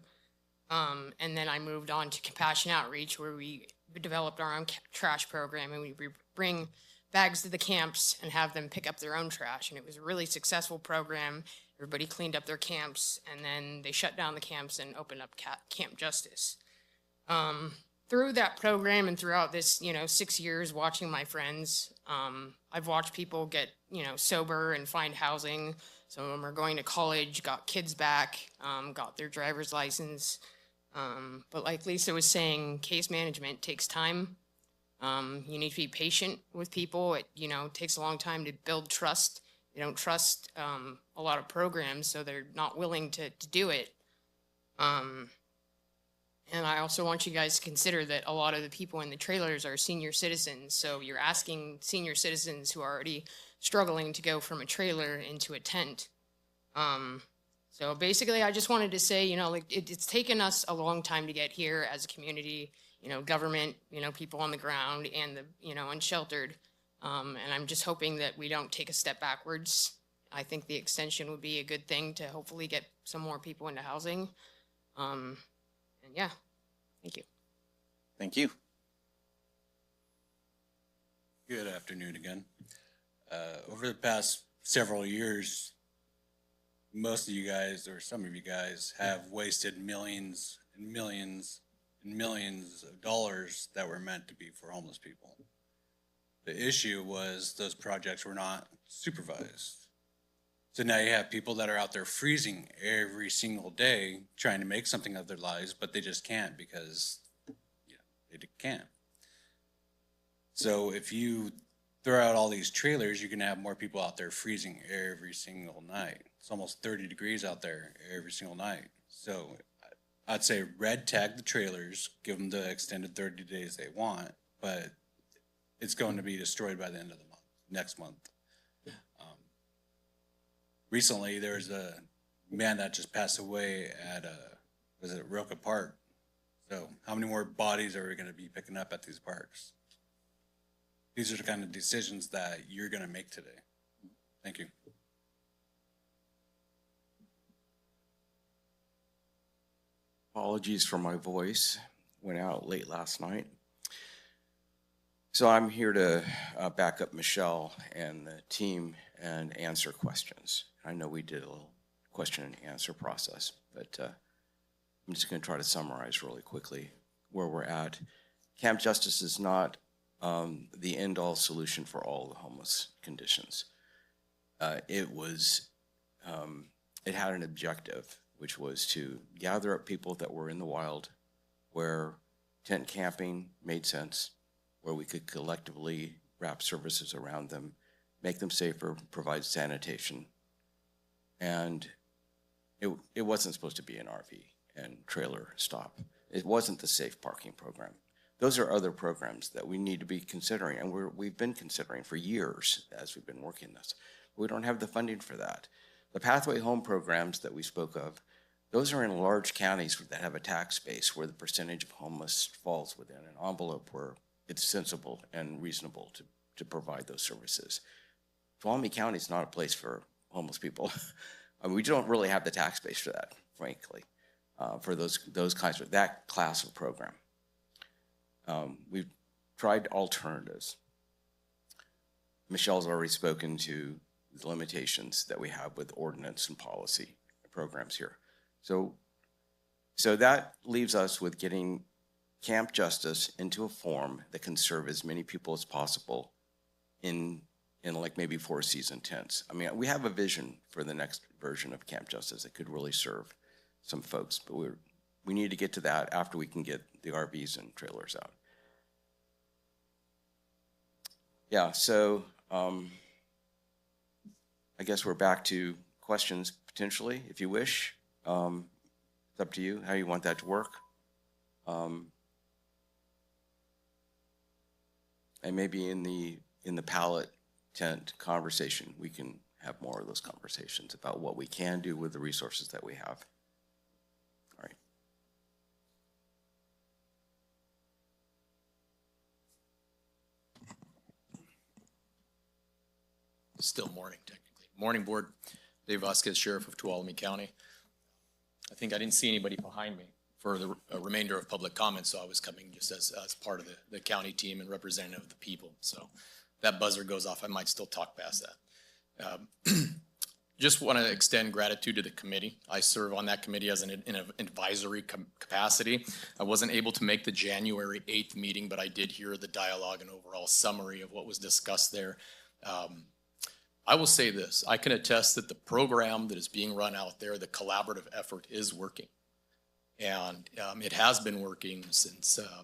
S2: And then I moved on to Compassion Outreach, where we developed our own trash program, and we bring bags to the camps and have them pick up their own trash. And it was a really successful program. Everybody cleaned up their camps, and then they shut down the camps and opened up Camp Justice. Through that program and throughout this, 6 years watching my friends, I've watched people get, sober and find housing. Some of them are going to college, got kids back, got their driver's license. But like Lisa was saying, case management takes time. You need to be patient with people. It, takes a long time to build trust. They don't trust a lot of programs, so they're not willing to do it. And I also want you guys to consider that a lot of the people in the trailers are senior citizens. So you're asking senior citizens who are already struggling to go from a trailer into a tent. So basically, I just wanted to say, it's taken us a long time to get here as a community, government, people on the ground and the, unsheltered. And I'm just hoping that we don't take a step backwards. I think the extension would be a good thing to hopefully get some more people into housing. And yeah, thank you.
S1: Thank you.
S6: Good afternoon again. Over the past several years, most of you guys, or some of you guys, have wasted millions and millions and millions of dollars that were meant to be for homeless people. The issue was those projects were not supervised. So now you have people that are out there freezing every single day trying to make something of their lives, but they just can't because they can't. So if you throw out all these trailers, you're going to have more people out there freezing every single night. It's almost 30 degrees out there every single night. So I'd say red tag the trailers, give them the extended 30 days they want, but it's going to be destroyed by the end of the month, next month. Recently, there was a man that just passed away at, was it Roca Park? So how many more bodies are we going to be picking up at these parks? These are the kind of decisions that you're going to make today. Thank you.
S22: Apologies for my voice. Went out late last night. So I'm here to back up Michelle and the team and answer questions. I know we did a little question and answer process, but I'm just going to try to summarize really quickly where we're at. Camp Justice is not the end-all solution for all the homeless conditions. It had an objective, which was to gather up people that were in the wild, where tent camping made sense, where we could collectively wrap services around them, make them safer, provide sanitation. And it wasn't supposed to be an RV and trailer stop. It wasn't the safe parking program. Those are other programs that we need to be considering, and we've been considering for years as we've been working this. We don't have the funding for that. The Pathway Home programs that we spoke of, those are in large counties that have a tax base where the percentage of homeless falls within an envelope where it's sensible and reasonable to provide those services. Tuolumne County is not a place for homeless people. I mean, we don't really have the tax base for that, frankly. for those kinds of, that class of program. We've tried alternatives. Michelle's already spoken to the limitations that we have with ordinance and policy programs here. So that leaves us with getting Camp Justice into a form that can serve as many people as possible in like maybe 4-season tents. I mean, we have a vision for the next version of Camp Justice that could really serve some folks, but we need to get to that after we can get the RVs and trailers out. Yeah, so I guess we're back to questions potentially, if you wish. It's up to you how you want that to work. And maybe in the pallet tent conversation, we can have more of those conversations about what we can do with the resources that we have. All right.
S3: Still morning, technically. Morning, Board. Dave Vasquez, Sheriff of Tuolumne County. I think I didn't see anybody behind me for the remainder of public comments, so I was coming just as part of the county team and representative of the people. So that buzzer goes off, I might still talk past that. Just want to extend gratitude to the committee. I serve on that committee as in an advisory capacity. I wasn't able to make the January 8th meeting, but I did hear the dialogue and overall summary of what was discussed there. I will say this, I can attest that the program that is being run out there, the collaborative effort is working. And it has been working since, I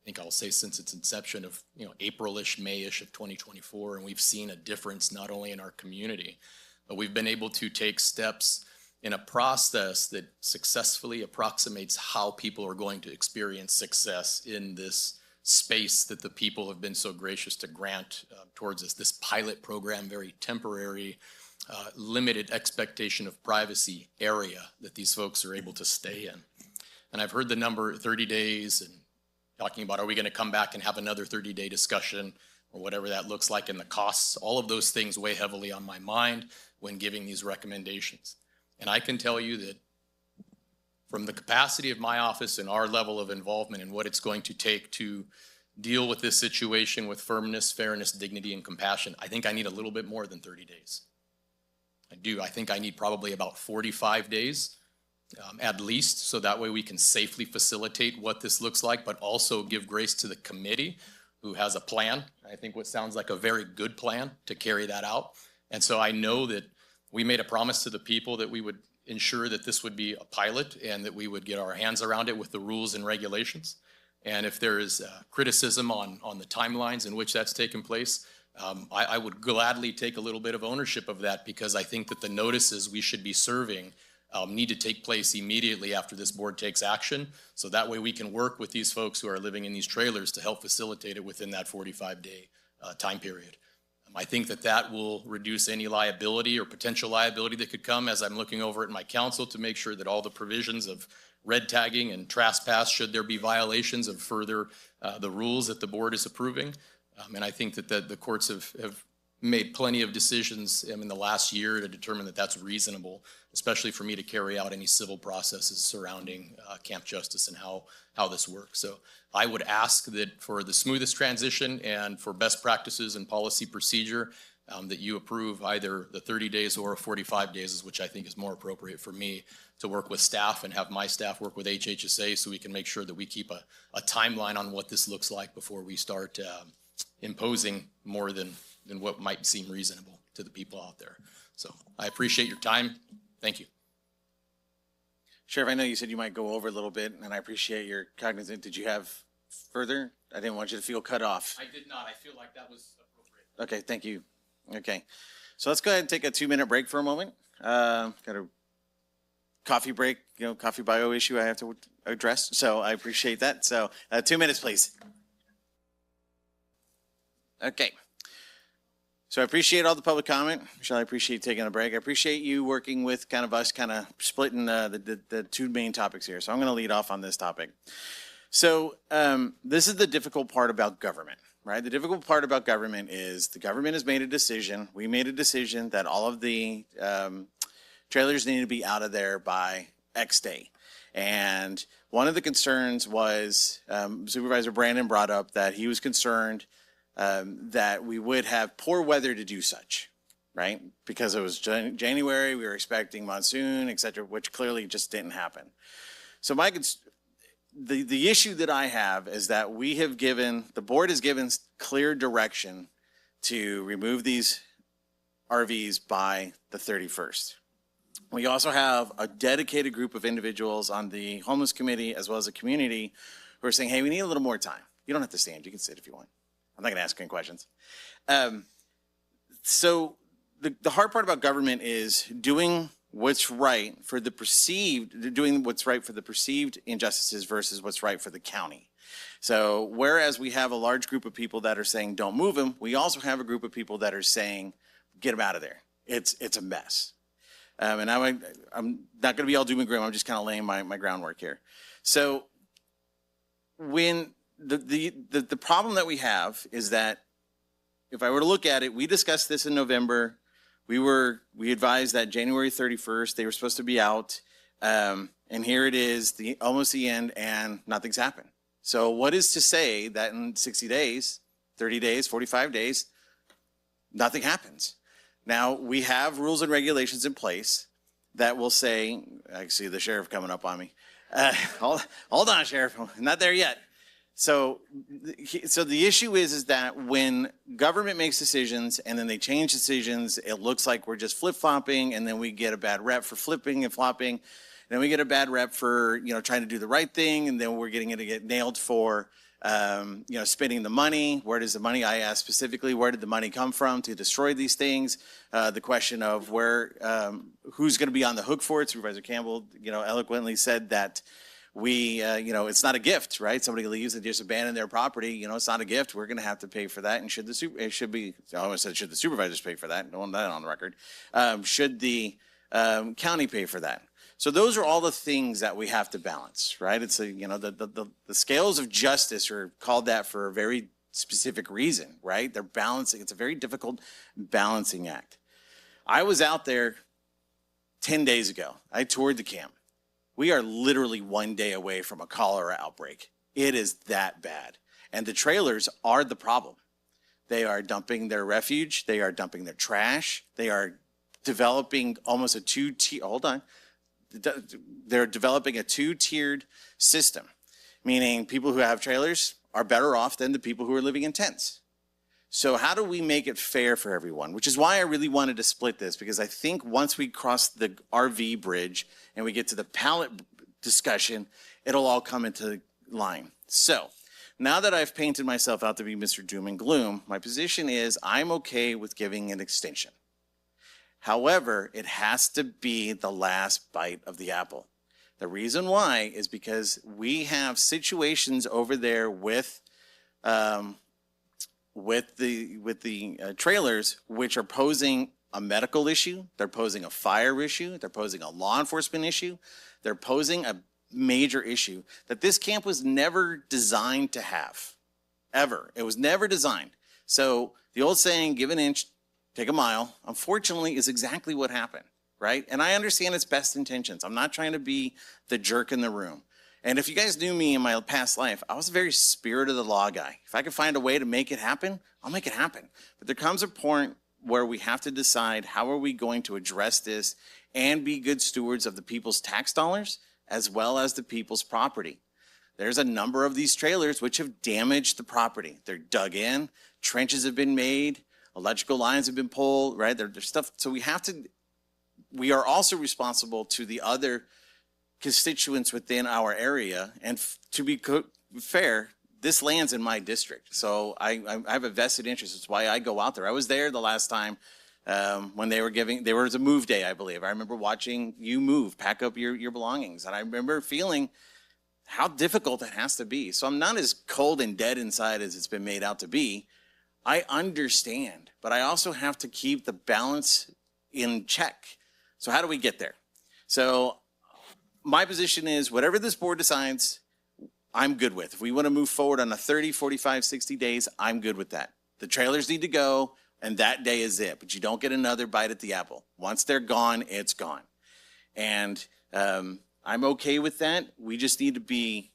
S3: think I'll say since its inception of, April-ish, May-ish of 2024. And we've seen a difference not only in our community, but we've been able to take steps in a process that successfully approximates how people are going to experience success in this space that the people have been so gracious to grant towards us. This pilot program, very temporary, limited expectation of privacy area that these folks are able to stay in. And I've heard the number 30 days and talking about, are we going to come back and have another 30-day discussion or whatever that looks like, and the costs, all of those things weigh heavily on my mind when giving these recommendations. And I can tell you that from the capacity of my office and our level of involvement and what it's going to take to deal with this situation with firmness, fairness, dignity, and compassion, I think I need a little bit more than 30 days. I do. I think I need probably about 45 days at least, so that way we can safely facilitate what this looks like, but also give grace to the committee who has a plan. I think what sounds like a very good plan to carry that out. And so I know that we made a promise to the people that we would ensure that this would be a pilot and that we would get our hands around it with the rules and regulations. And if there is criticism on the timelines in which that's taken place, I would gladly take a little bit of ownership of that, because I think that the notices we should be serving need to take place immediately after this board takes action. So that way we can work with these folks who are living in these trailers to help facilitate it within that 45-day time period. I think that that will reduce any liability or potential liability that could come as I'm looking over at my council to make sure that all the provisions of red tagging and trespass, should there be violations of further the rules that the board is approving. And I think that the courts have made plenty of decisions in the last year to determine that that's reasonable, especially for me to carry out any civil processes surrounding Camp Justice and how this works. So I would ask that for the smoothest transition and for best practices and policy procedure, that you approve either the 30 days or 45 days, which I think is more appropriate for me to work with staff and have my staff work with HHSA, so we can make sure that we keep a timeline on what this looks like before we start imposing more than what might seem reasonable to the people out there. So I appreciate your time. Thank you.
S1: Sheriff, I know you said you might go over a little bit, and I appreciate your cognizant. Did you have further? I didn't want you to feel cut off.
S3: I did not. I feel like that was appropriate.
S1: Okay, thank you. Okay, so let's go ahead and take a 2-minute break for a moment. Got a coffee break, coffee bio issue I have to address, so I appreciate that. So 2 minutes, please. Okay. So I appreciate all the public comment. Michelle, I appreciate taking a break. I appreciate you working with us splitting the two main topics here. So I'm going to lead off on this topic. So this is the difficult part about government, right? The difficult part about government is the government has made a decision. We made a decision that all of the trailers need to be out of there by X day. And one of the concerns was Supervisor Brandon brought up that he was concerned that we would have poor weather to do such, right? Because it was January, we were expecting monsoon, et cetera, which clearly just didn't happen. So the issue that I have is that the board has given clear direction to remove these RVs by the 31st. We also have a dedicated group of individuals on the homeless committee as well as the community who are saying, hey, we need a little more time. You don't have to stand, you can sit if you want. I'm not gonna ask any questions. So the hard part about government is doing what's right for the perceived injustices versus what's right for the county. So whereas we have a large group of people that are saying don't move them, we also have a group of people that are saying get them out of there. It's a mess. And I'm not going to be all doom and gloom. I'm just kind of laying my groundwork here. So when the problem that we have is that if I were to look at it, we discussed this in November. We advised that January 31st, they were supposed to be out. And here it is, almost the end, and nothing's happened. So what is to say that in 60 days, 30 days, 45 days, nothing happens? Now, we have rules and regulations in place that will say, I see the sheriff coming up on me. Hold on, Sheriff, not there yet. So the issue is that when government makes decisions and then they change decisions, it looks like we're just flip-flopping, and then we get a bad rep for flipping and flopping. And then we get a bad rep for, trying to do the right thing, and then we're getting to get nailed for spending the money. Where does the money, I asked specifically, where did the money come from to destroy these things? The question of who's going to be on the hook for it. Supervisor Campbell, eloquently said that it's not a gift, right? Somebody leaves and just abandon their property. It's not a gift. We're going to have to pay for that. And should the supervisors pay for that? No one that on the record. Should the county pay for that? So those are all the things that we have to balance, right? It's the scales of justice are called that for a very specific reason, right? They're balancing. It's a very difficult balancing act. I was out there 10 days ago. I toured the camp. We are literally 1 day away from a cholera outbreak. It is that bad. And the trailers are the problem. They are dumping their refuge. They are dumping their trash. They are developing almost a they're developing a two-tiered system, meaning people who have trailers are better off than the people who are living in tents. So how do we make it fair for everyone? Which is why I really wanted to split this, because I think once we cross the RV bridge and we get to the pallet discussion, it'll all come into line. So now that I've painted myself out to be Mr. Doom and Gloom, my position is I'm okay with giving an extension. However, it has to be the last bite of the apple. The reason why is because we have situations over there with the trailers, which are posing a medical issue, they're posing a fire issue, they're posing a law enforcement issue, they're posing a major issue that this camp was never designed to have, ever. It was never designed. So the old saying, give an inch, take a mile, unfortunately, is exactly what happened, right? And I understand its best intentions. I'm not trying to be the jerk in the room. And if you guys knew me in my past life, I was a very spirit of the law guy. If I could find a way to make it happen, I'll make it happen. But there comes a point where we have to decide how are we going to address this and be good stewards of the people's tax dollars as well as the people's property. There's a number of these trailers which have damaged the property. They're dug in, trenches have been made, electrical lines have been pulled, right? There's stuff. So we are also responsible to the other constituents within our area. And to be fair, this lands in my district. So I have a vested interest. It's why I go out there. I was there the last time when there was a move day, I believe. I remember watching you move, pack up your belongings. And I remember feeling how difficult it has to be. So I'm not as cold and dead inside as it's been made out to be. I understand, but I also have to keep the balance in check. So how do we get there? So my position is whatever this board decides, I'm good with. If we want to move forward on a 30, 45, 60 days, I'm good with that. The trailers need to go, and that day is it. But you don't get another bite at the apple. Once they're gone, it's gone. And I'm okay with that. We just need to be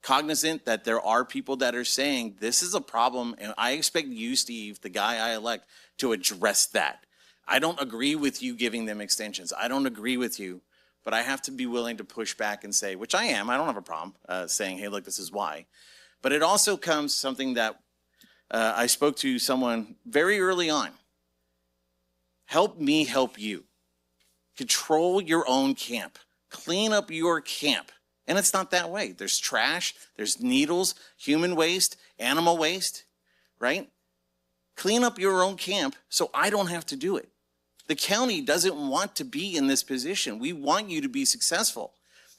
S1: cognizant that there are people that are saying this is a problem, and I expect you, Steve, the guy I elect, to address that. I don't agree with you giving them extensions. I don't agree with you, but I have to be willing to push back and say, which I am, I don't have a problem saying, hey, look, this is why. But it also comes something that I spoke to someone very early on. Help me help you. Control your own camp. Clean up your camp. And it's not that way. There's trash, there's needles, human waste, animal waste, right? Clean up your own camp so I don't have to do it. The county doesn't want to be in this position. We want you to be successful.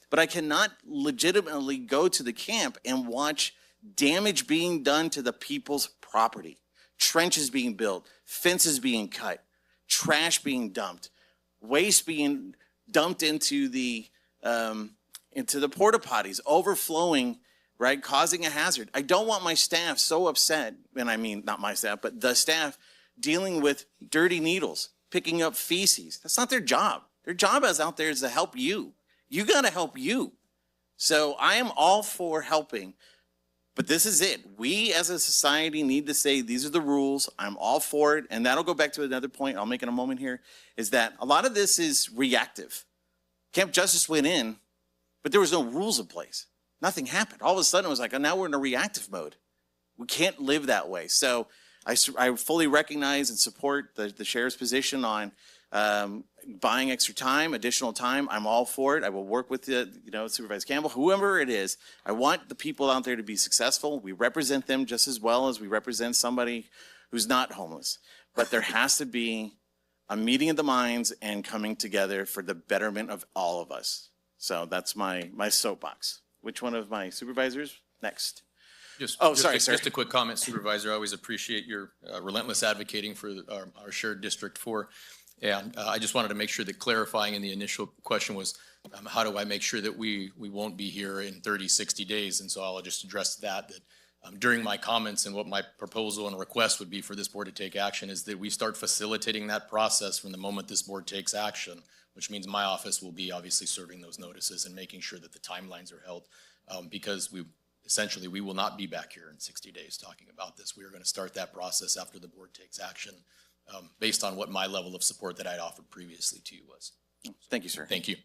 S1: But I cannot legitimately go to the camp and watch damage being done to the people's property. Trenches being built, fences being cut, trash being dumped, waste being dumped into the porta potties, overflowing, right, causing a hazard. I don't want my staff so upset, and I mean not my staff, but the staff dealing with dirty needles, picking up feces. That's not their job. Their job is out there is to help you. You got to help you. So I am all for helping, but this is it. We as a society need to say these are the rules. I'm all for it, and that'll go back to another point I'll make in a moment here, is that a lot of this is reactive. Camp Justice went in, but there was no rules in place. Nothing happened. All of a sudden it was like, oh, now we're in a reactive mode. We can't live that way. So I fully recognize and support the sheriff's position on buying extra time, additional time. I'm all for it. I will work with Supervisor Campbell, whoever it is. I want the people out there to be successful. We represent them just as well as we represent somebody who's not homeless. But there has to be a meeting of the minds and coming together for the betterment of all of us. So that's my soapbox. Which one of my supervisors? Next.
S3: Sorry, sir. Just a quick comment, Supervisor. I always appreciate your relentless advocating for our shared District 4. And I just wanted to make sure that clarifying in the initial question was, how do I make sure that we won't be here in 30, 60 days? And so I'll just address that during my comments, and what my proposal and request would be for this board to take action is that we start facilitating that process from the moment this board takes action, which means my office will be obviously serving those notices and making sure that the timelines are held, because essentially we will not be back here in 60 days talking about this. We are going to start that process after the board takes action, based on what my level of support that I'd offered previously to you was.
S1: Thank you, sir.
S3: Thank you.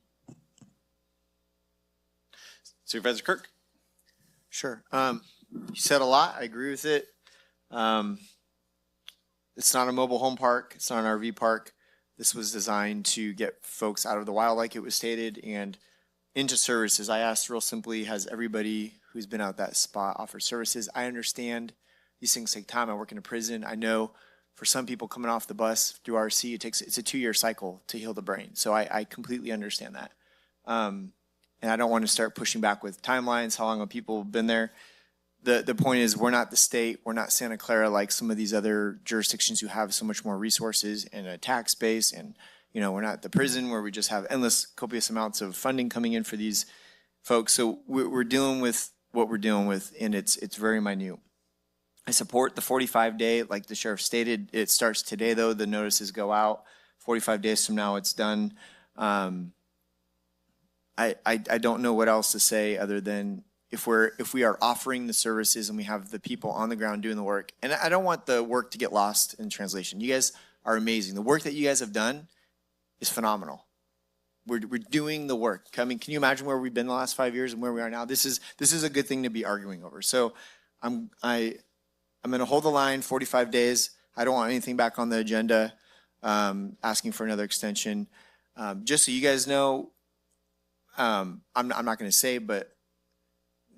S1: Supervisor Kirk?
S9: Sure. You said a lot. I agree with it. It's not a mobile home park. It's not an RV park. This was designed to get folks out of the wild, like it was stated, and into services. I asked real simply, has everybody who's been out that spot offered services? I understand these things take time. I work in a prison. I know for some people coming off the bus through RC, it's a 2-year cycle to heal the brain. So I completely understand that. And I don't want to start pushing back with timelines, how long have people been there. The point is, we're not the state, we're not Santa Clara like some of these other jurisdictions who have so much more resources and a tax base, and we're not the prison where we just have endless, copious amounts of funding coming in for these folks. So we're dealing with what we're dealing with, and it's very minute. I support the 45-day, like the sheriff stated. It starts today, though. The notices go out. 45 days from now, it's done. I don't know what else to say other than if we are offering the services and we have the people on the ground doing the work. And I don't want the work to get lost in translation. You guys are amazing. The work that you guys have done is phenomenal. We're doing the work. I mean, can you imagine where we've been the last 5 years and where we are now? This is a good thing to be arguing over. So I'm going to hold the line 45 days. I don't want anything back on the agenda asking for another extension. Just so you guys know, I'm not going to say, but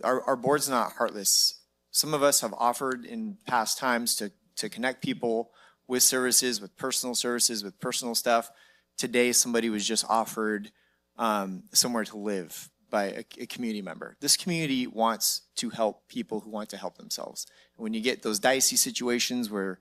S9: our board's not heartless. Some of us have offered in past times to connect people with services, with personal services, with personal stuff. Today, somebody was just offered somewhere to live by a community member. This community wants to help people who want to help themselves. And when you get those dicey situations where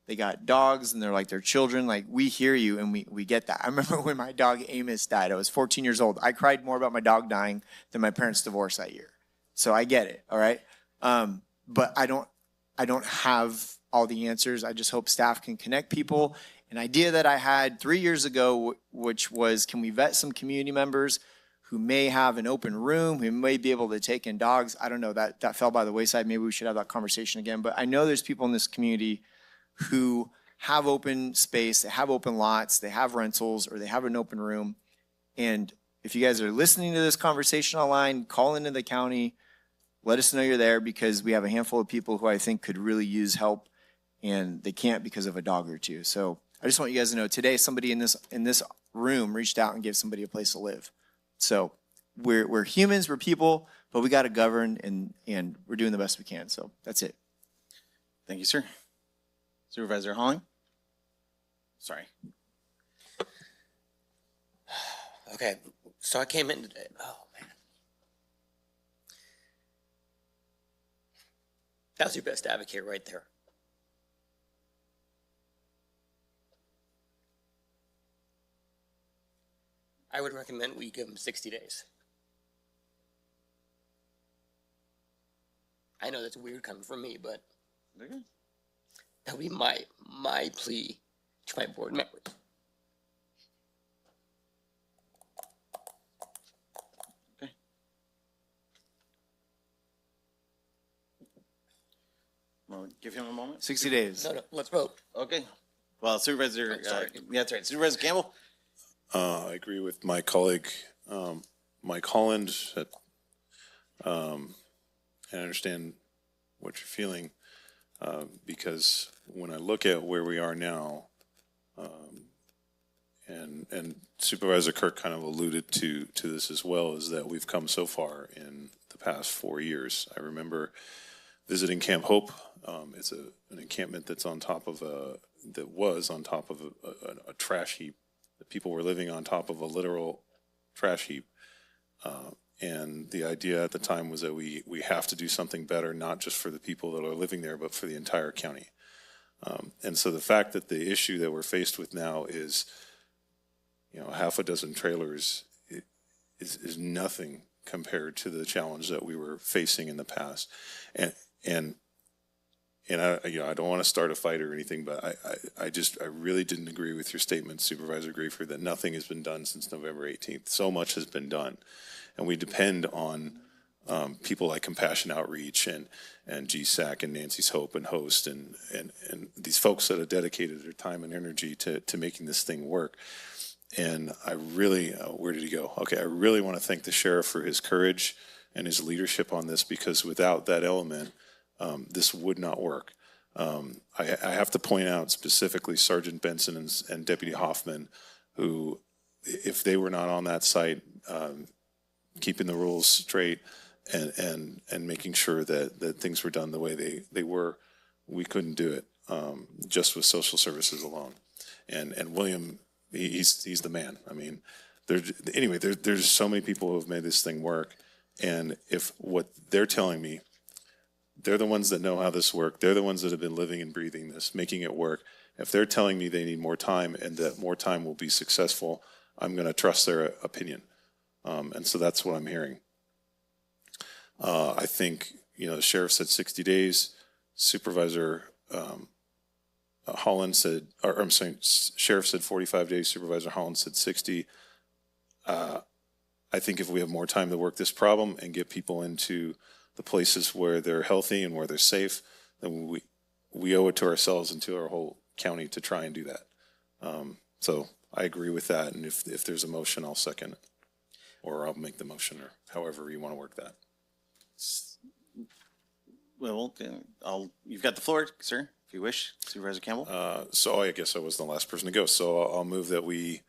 S9: they got dogs and they're like their children, like, we hear you and we get that. I remember when my dog Amos died, I was 14 years old. I cried more about my dog dying than my parents' divorce that year. So I get it, all right? But I don't have all the answers. I just hope staff can connect people An idea that I had 3 years ago, which was, can we vet some community members who may have an open room, who may be able to take in dogs? I don't know, that fell by the wayside. Maybe we should have that conversation again. But I know there's people in this community who have open space, they have open lots, they have rentals, or they have an open room. And if you guys are listening to this conversation online, call into the county, let us know you're there, because we have a handful of people who I think could really use help, and they can't because of a dog or two. So I just want you guys to know today somebody in this room reached out and gave somebody a place to live. So we're humans, we're people, but we got to govern, and we're doing the best we can. So that's it.
S1: Thank you, sir. Supervisor Holling? Sorry.
S18: Okay, so I came in today. Oh, man. That's your best advocate right there. I would recommend we give them 60 days. I know that's weird coming from me, but that would be my plea to my board members.
S1: Okay. Well, give him a moment.
S9: 60 days.
S18: No, let's vote.
S1: Okay. Well, Supervisor,
S18: I'm sorry.
S1: yeah, that's right. Supervisor Campbell?
S8: I agree with my colleague, Mike Holland, that, and I understand what you're feeling, because when I look at where we are now, and Supervisor Kirk kind of alluded to this as well, is that we've come so far in the past 4 years. I remember visiting Camp Hope. It's an encampment that's on top of that was on top of a trash heap. The people were living on top of a literal trash heap. And the idea at the time was that we have to do something better, not just for the people that are living there, but for the entire county. And so the fact that the issue that we're faced with now is, half a dozen trailers is nothing compared to the challenge that we were facing in the past. And I don't want to start a fight or anything, but I really didn't agree with your statement, Supervisor Griefer, that nothing has been done since November 18th. So much has been done. And we depend on people like Compassion Outreach and GSAC and Nancy's Hope and Host and these folks that have dedicated their time and energy to making this thing work. And I really, where did he go? Okay, I really want to thank the sheriff for his courage and his leadership on this, because without that element, this would not work. I have to point out specifically Sergeant Benson and Deputy Hoffman, who, if they were not on that site, keeping the rules straight and making sure that things were done the way they were, we couldn't do it just with social services alone. And William, he's the man. I mean, there's so many people who have made this thing work, and if what they're telling me, they're the ones that know how this works. They're the ones that have been living and breathing this, making it work. If they're telling me they need more time and that more time will be successful, I'm going to trust their opinion. And so that's what I'm hearing. I think, the sheriff said 60 days. Supervisor Holland said, or I'm saying, sheriff said 45 days. Supervisor Holland said 60. I think if we have more time to work this problem and get people into the places where they're healthy and where they're safe, then we owe it to ourselves and to our whole county to try and do that. So I agree with that. And if there's a motion, I'll second it, or I'll make the motion, or however you want to work that.
S1: Well, you've got the floor, sir, if you wish. Supervisor Campbell?
S8: So I guess I was the last person to go. So I'll move that we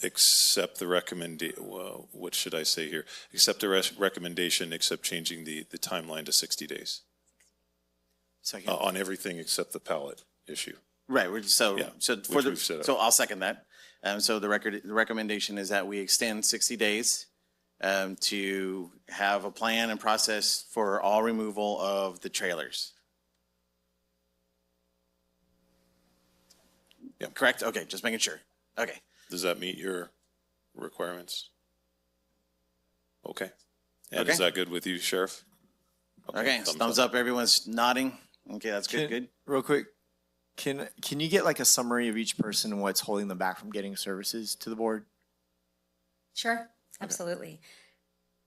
S8: accept the recommendation. Well, what should I say here? Accept the recommendation, except changing the timeline to 60 days.
S1: Second.
S8: On everything except the pallet issue.
S1: Right. So I'll second that. So the recommendation is that we extend 60 days to have a plan and process for all removal of the trailers.
S8: Yeah.
S1: Correct? Okay, just making sure. Okay.
S8: Does that meet your requirements? Okay. And
S1: Okay.
S8: is that good with you, Sheriff?
S1: Okay, thumbs up. Everyone's nodding. Okay, that's good. Good.
S9: Real quick, Can you get like a summary of each person and what's holding them back from getting services to the board?
S14: Sure, absolutely.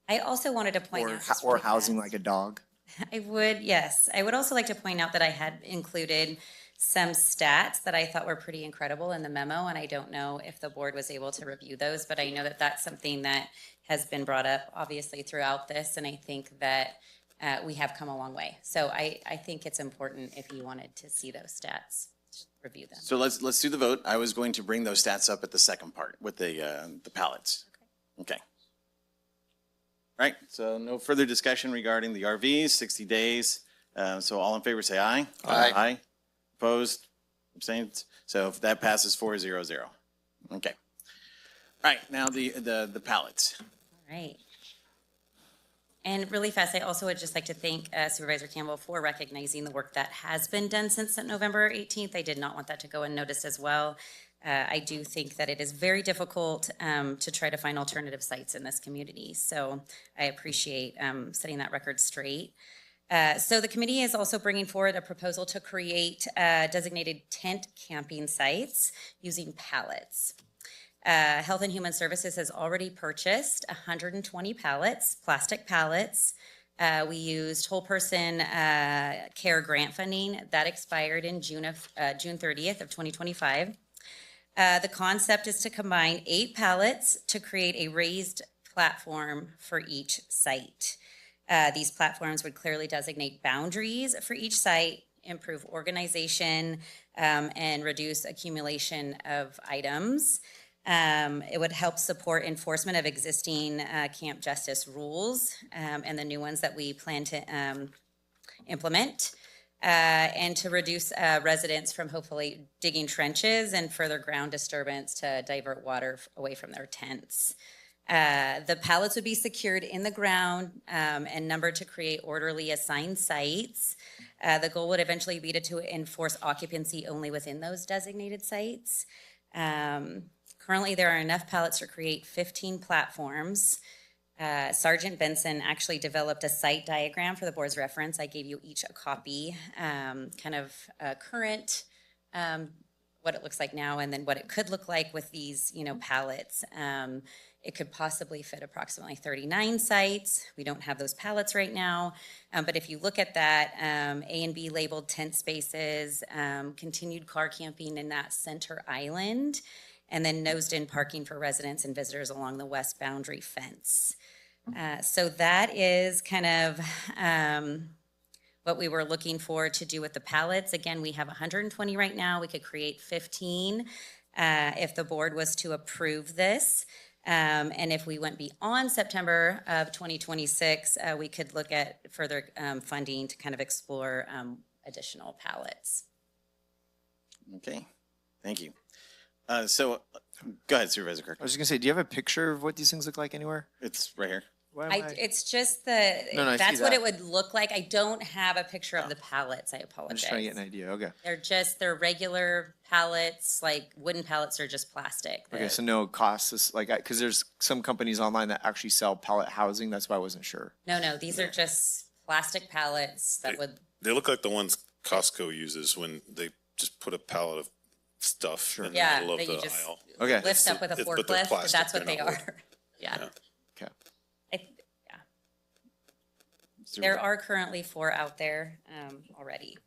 S14: I also wanted to point out. just
S9: Or
S14: really
S9: housing
S14: fast-
S9: like a dog?
S14: I would, yes. I would also like to point out that I had included some stats that I thought were pretty incredible in the memo, and I don't know if the board was able to review those, but I know that that's something that has been brought up obviously throughout this, and I think that we have come a long way. So I think it's important if you wanted to see those stats, just review them.
S1: So let's do the vote. I was going to bring those stats up at the second part with the ballots. Okay. All right, so no further discussion regarding the RVs, 60 days. So all in favor, say aye.
S18: Aye.
S1: Aye. Opposed, abstained. So if that passes 4-0-0. Okay. All right, now the ballots.
S14: All right. And really fast, I also would just like to thank Supervisor Campbell for recognizing the work that has been done since November 18th. I did not want that to go unnoticed as well. I do think that it is very difficult to try to find alternative sites in this community. So I appreciate setting that record straight. So the committee is also bringing forward a proposal to create designated tent camping sites using pallets. Health and Human Services has already purchased 120 pallets, plastic pallets. We used whole person care grant funding that expired in June 30th of 2025. The concept is to combine 8 pallets to create a raised platform for each site. These platforms would clearly designate boundaries for each site, improve organization, and reduce accumulation of items. It would help support enforcement of existing Camp Justice rules and the new ones that we plan to implement, and to reduce residents from hopefully digging trenches and further ground disturbance to divert water away from their tents. The pallets would be secured in the ground and numbered to create orderly assigned sites. The goal would eventually be to enforce occupancy only within those designated sites. Currently, there are enough pallets to create 15 platforms. Sergeant Benson actually developed a site diagram for the board's reference. I gave you each a copy, kind of current, what it looks like now, and then what it could look like with these, pallets. It could possibly fit approximately 39 sites. We don't have those pallets right now. But if you look at that, A and B labeled tent spaces, continued car camping in that center island, and then nosed-in parking for residents and visitors along the west boundary fence. So that is kind of what we were looking for to do with the pallets. Again, we have 120 right now. We could create 15 if the board was to approve this. And if we went beyond September of 2026, we could look at further funding to kind of explore additional pallets.
S1: Okay, thank you. So, go ahead, Supervisor Kirk.
S9: I was just gonna say, do you have a picture of what these things look like anywhere?
S1: It's right here.
S14: It's just
S9: No, I see
S14: that's what
S9: that.
S14: it would look like. I don't have a picture of the pallets. I
S9: I'm
S14: apologize.
S9: just trying to get an idea. Okay.
S14: They're regular pallets, like wooden pallets are just plastic.
S9: Okay, so no costs, is like, because there's some companies online that actually sell pallet housing. That's why I wasn't sure.
S14: No, these are just plastic pallets that would,
S8: They look like the ones Costco uses when they just put a pallet of stuff in the
S14: yeah,
S8: middle
S14: that
S8: of
S14: you
S8: the
S14: just
S8: aisle.
S9: Okay.
S14: lift up with a
S8: But they're
S14: forklift.
S8: plastic,
S14: That's what
S8: they're
S14: they
S8: not
S14: are. Yeah.
S9: Okay.
S14: There are currently 4 out there already.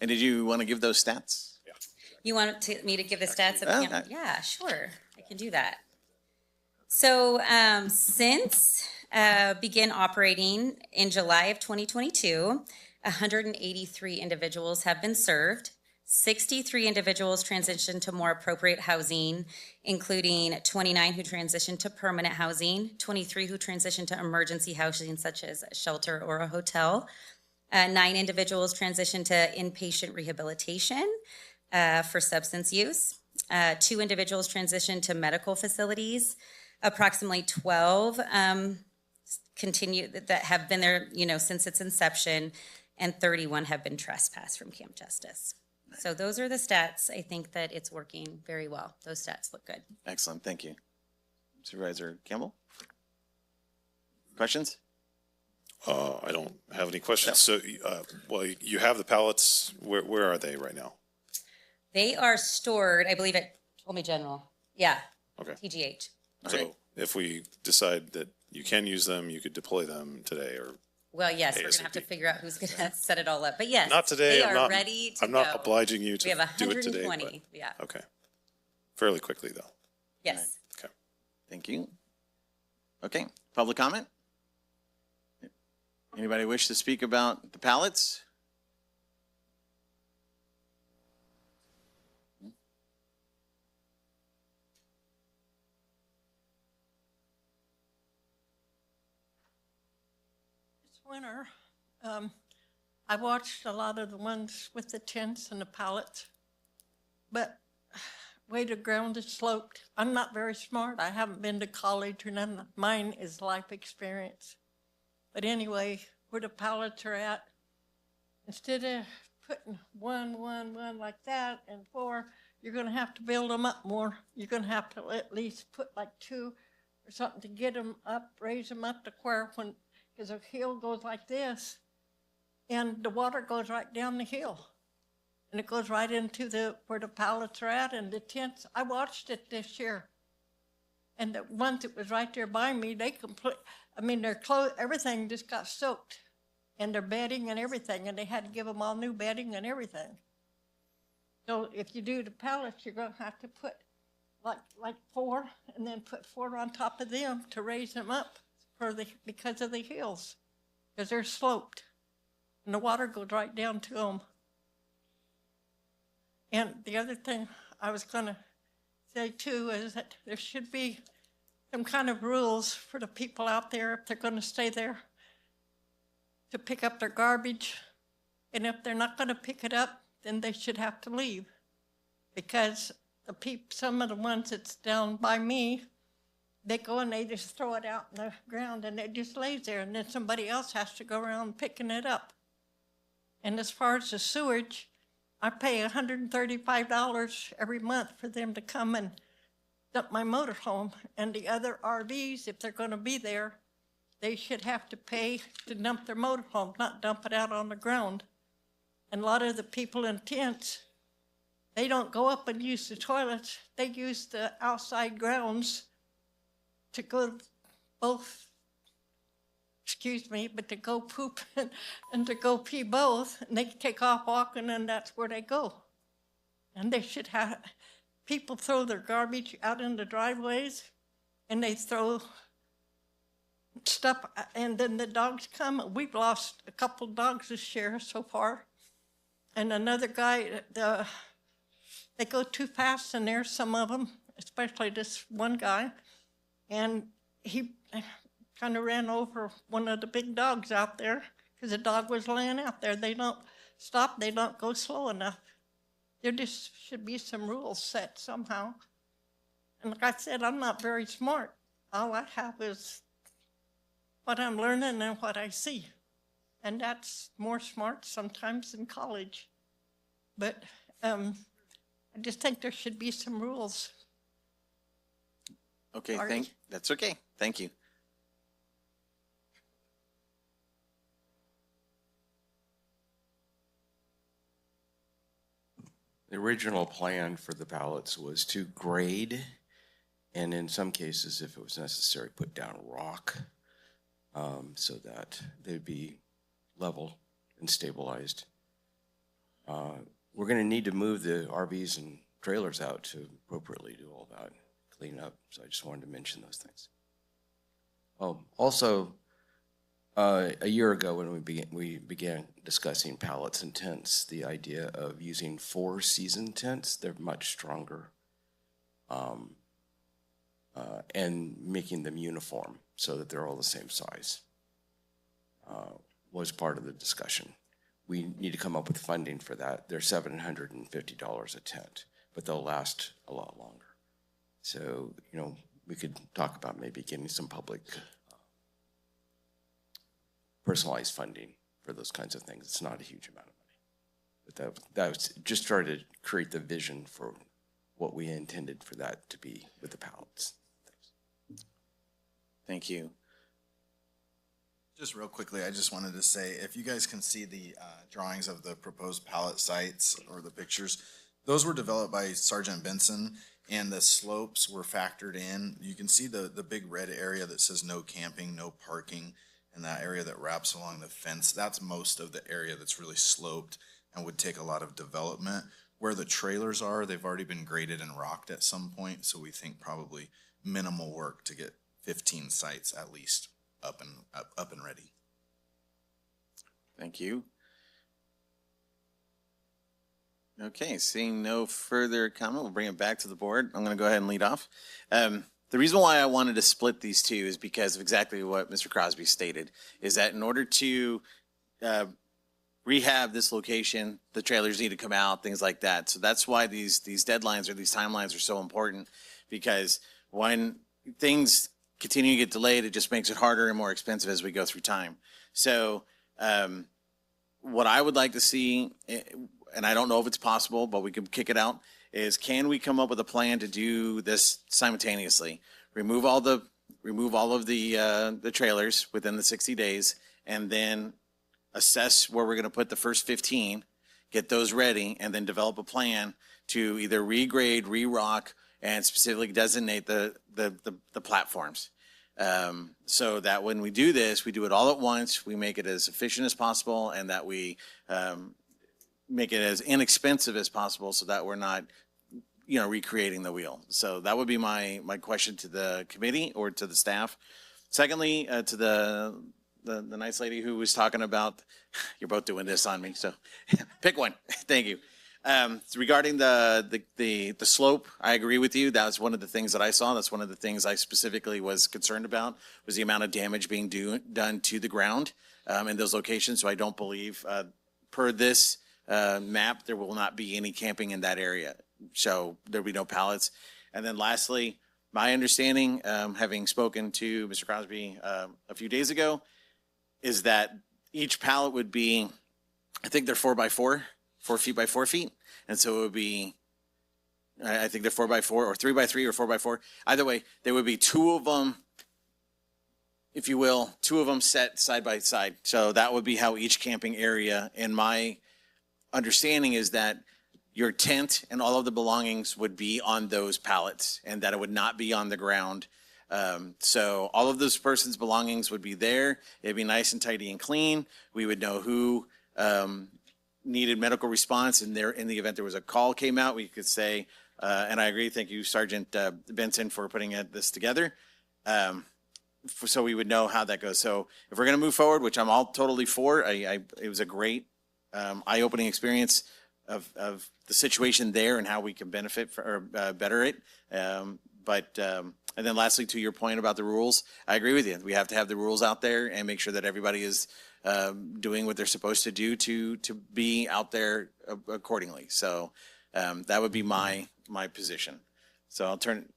S1: And did you want to give those stats? Yeah.
S14: You want me to give the stats of
S1: Well,
S14: Camp? Yeah, sure. I can do that. So since begin operating in July of 2022, 183 individuals have been served. 63 individuals transitioned to more appropriate housing, including 29 who transitioned to permanent housing, 23 who transitioned to emergency housing such as a shelter or a hotel. 9 individuals transitioned to inpatient rehabilitation for substance use. 2 individuals transitioned to medical facilities. Approximately 12 continue that have been there, since its inception, and 31 have been trespassed from Camp Justice. So those are the stats. I think that it's working very well. Those stats look good.
S1: Excellent, thank you. Supervisor Campbell? Questions?
S8: I don't have any questions. So, well, you have the pallets. Where are they right now?
S14: They are stored, I believe, at Tolme General. Yeah.
S8: Okay.
S14: TGH.
S8: So if we decide that you can use them, you could deploy them today or
S14: Well, yes, we're gonna have to figure out who's gonna set it all up, but yes.
S8: not today.
S14: They
S8: I'm
S14: are
S8: not,
S14: ready to
S8: I'm not
S14: go.
S8: obliging you
S14: We
S8: to
S14: have
S8: do it today.
S14: 120, yeah,
S8: Okay. Fairly quickly though.
S14: yes.
S8: Okay.
S1: Thank you. Okay, public comment? Anybody wish to speak about the pallets?
S23: This winter, I watched a lot of the ones with the tents and the pallets, but way the ground is sloped. I'm not very smart. I haven't been to college or nothing. Mine is life experience. But anyway, where the pallets are at, instead of putting one like that and 4, you're gonna have to build them up more. You're gonna have to at least put like 2 or something to get them up, raise them up to where when, because a hill goes like this, and the water goes right down the hill. And it goes right into where the pallets are at and the tents. I watched it this year. And the ones that was right there by me, their clothes, everything just got soaked. And their bedding and everything, and they had to give them all new bedding and everything. So if you do the pallets, you're gonna have to put like 4, and then put 4 on top of them to raise them up because of the hills, because they're sloped. And the water goes right down to them. And the other thing I was going to say too is that there should be some kind of rules for the people out there if they're going to stay there to pick up their garbage. And if they're not going to pick it up, then they should have to leave. Because some of the ones that's down by me, they go and they just throw it out in the ground and it just lays there, and then somebody else has to go around picking it up. And as far as the sewage, I pay $135 every month for them to come and dump my motorhome. And the other RVs, if they're gonna be there, they should have to pay to dump their motorhome, not dump it out on the ground. And a lot of the people in tents, they don't go up and use the toilets. They use the outside grounds to go to go poop and to go pee both, and they take off walking, and that's where they go. And they should have, people throw their garbage out in the driveways, and they throw stuff, and then the dogs come. We've lost a couple dogs this year so far. And another guy, they go too fast in there, some of them, especially this one guy, and he kind of ran over one of the big dogs out there because the dog was laying out there. They don't stop, they don't go slow enough. There just should be some rules set somehow. And like I said, I'm not very smart. All I have is what I'm learning and what I see. And that's more smart sometimes in college. But I just think there should be some rules.
S1: Okay,
S23: Sorry.
S1: that's okay. Thank you.
S22: The original plan for the pallets was to grade, and in some cases, if it was necessary, put down rock so that they'd be level and stabilized. We're going to need to move the RVs and trailers out to appropriately do all that, clean up. So I just wanted to mention those things. Also, a year ago when we began discussing pallets and tents, the idea of using 4-season tents, they're much stronger, and making them uniform so that they're all the same size was part of the discussion. We need to come up with funding for that. They're $750 a tent, but they'll last a lot longer. So, we could talk about maybe getting some public personalized funding for those kinds of things. It's not a huge amount of money. But that was just trying to create the vision for what we intended for that to be with the pallets.
S1: Thank you.
S15: Just real quickly, I just wanted to say, if you guys can see the drawings of the proposed pallet sites or the pictures, those were developed by Sergeant Benson, and the slopes were factored in. You can see the big red area that says no camping, no parking, and that area that wraps along the fence. That's most of the area that's really sloped and would take a lot of development. Where the trailers are, they've already been graded and rocked at some point, so we think probably minimal work to get 15 sites at least up and ready.
S1: Thank you. Okay, seeing no further comment, we'll bring it back to the board. I'm going to go ahead and lead off. The reason why I wanted to split these two is because of exactly what Mr. Crosby stated, is that in order to rehab this location, the trailers need to come out, things like that. So that's why these deadlines or these timelines are so important, because when things continue to get delayed, it just makes it harder and more expensive as we go through time. So what I would like to see, and I don't know if it's possible, but we can kick it out, is can we come up with a plan to do this simultaneously? Remove all of the trailers within the 60 days, and then assess where we're going to put the first 15, get those ready, and then develop a plan to either regrade, re-rock, and specifically designate the platforms. So that when we do this, we do it all at once, we make it as efficient as possible, and that we make it as inexpensive as possible, so that we're not, recreating the wheel. So that would be my question to the committee or to the staff. Secondly, to the nice lady who was talking about, you're both doing this on me, so pick one. Thank you. Regarding the slope, I agree with you. That was one of the things that I saw. That's one of the things I specifically was concerned about, was the amount of damage being done to the ground in those locations. So I don't believe, per this map, there will not be any camping in that area. So there'll be no pallets. And then lastly, my understanding, having spoken to Mr. Crosby a few days ago, is that each pallet would be, I think they're 4x4. 4 feet by 4 feet. And so it would be, I think they're 4x4 or 3x3 or 4x4. Either way, there would be two of them, if you will, two of them set side by side. So that would be how each camping area, in my understanding, is that your tent and all of the belongings would be on those pallets and that it would not be on the ground. So all of those person's belongings would be there. It'd be nice and tidy and clean. We would know who, needed medical response, and in the event there was a call came out, we could say, and I agree, thank you, Sergeant Benson, for putting this together, so we would know how that goes. So if we're going to move forward, which I'm all totally for, it was a great eye-opening experience of the situation there and how we can benefit or better it. And then lastly, to your point about the rules, I agree with you. We have to have the rules out there and make sure that everybody is doing what they're supposed to do to be out there accordingly. So that would be my position. So I'll turn,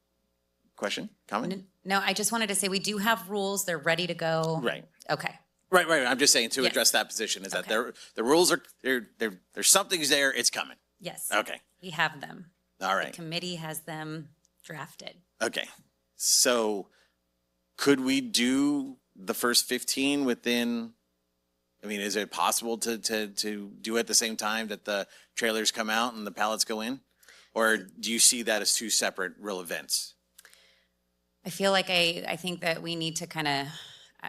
S1: question, comment?
S14: No, I just wanted to say we do have rules. They're ready to go.
S1: Right.
S14: Okay.
S1: Right. I'm just saying to
S14: Yes.
S1: address that position is that
S14: Okay.
S1: the rules are, there's something's there, it's coming.
S14: Yes.
S1: Okay.
S14: We have them.
S1: All right.
S14: The committee has them drafted.
S1: Okay. So could we do the first 15 within, I mean, is it possible to do it at the same time that the trailers come out and the pallets go in? Or do you see that as two separate real events?
S14: I feel like I think that we need to kind of,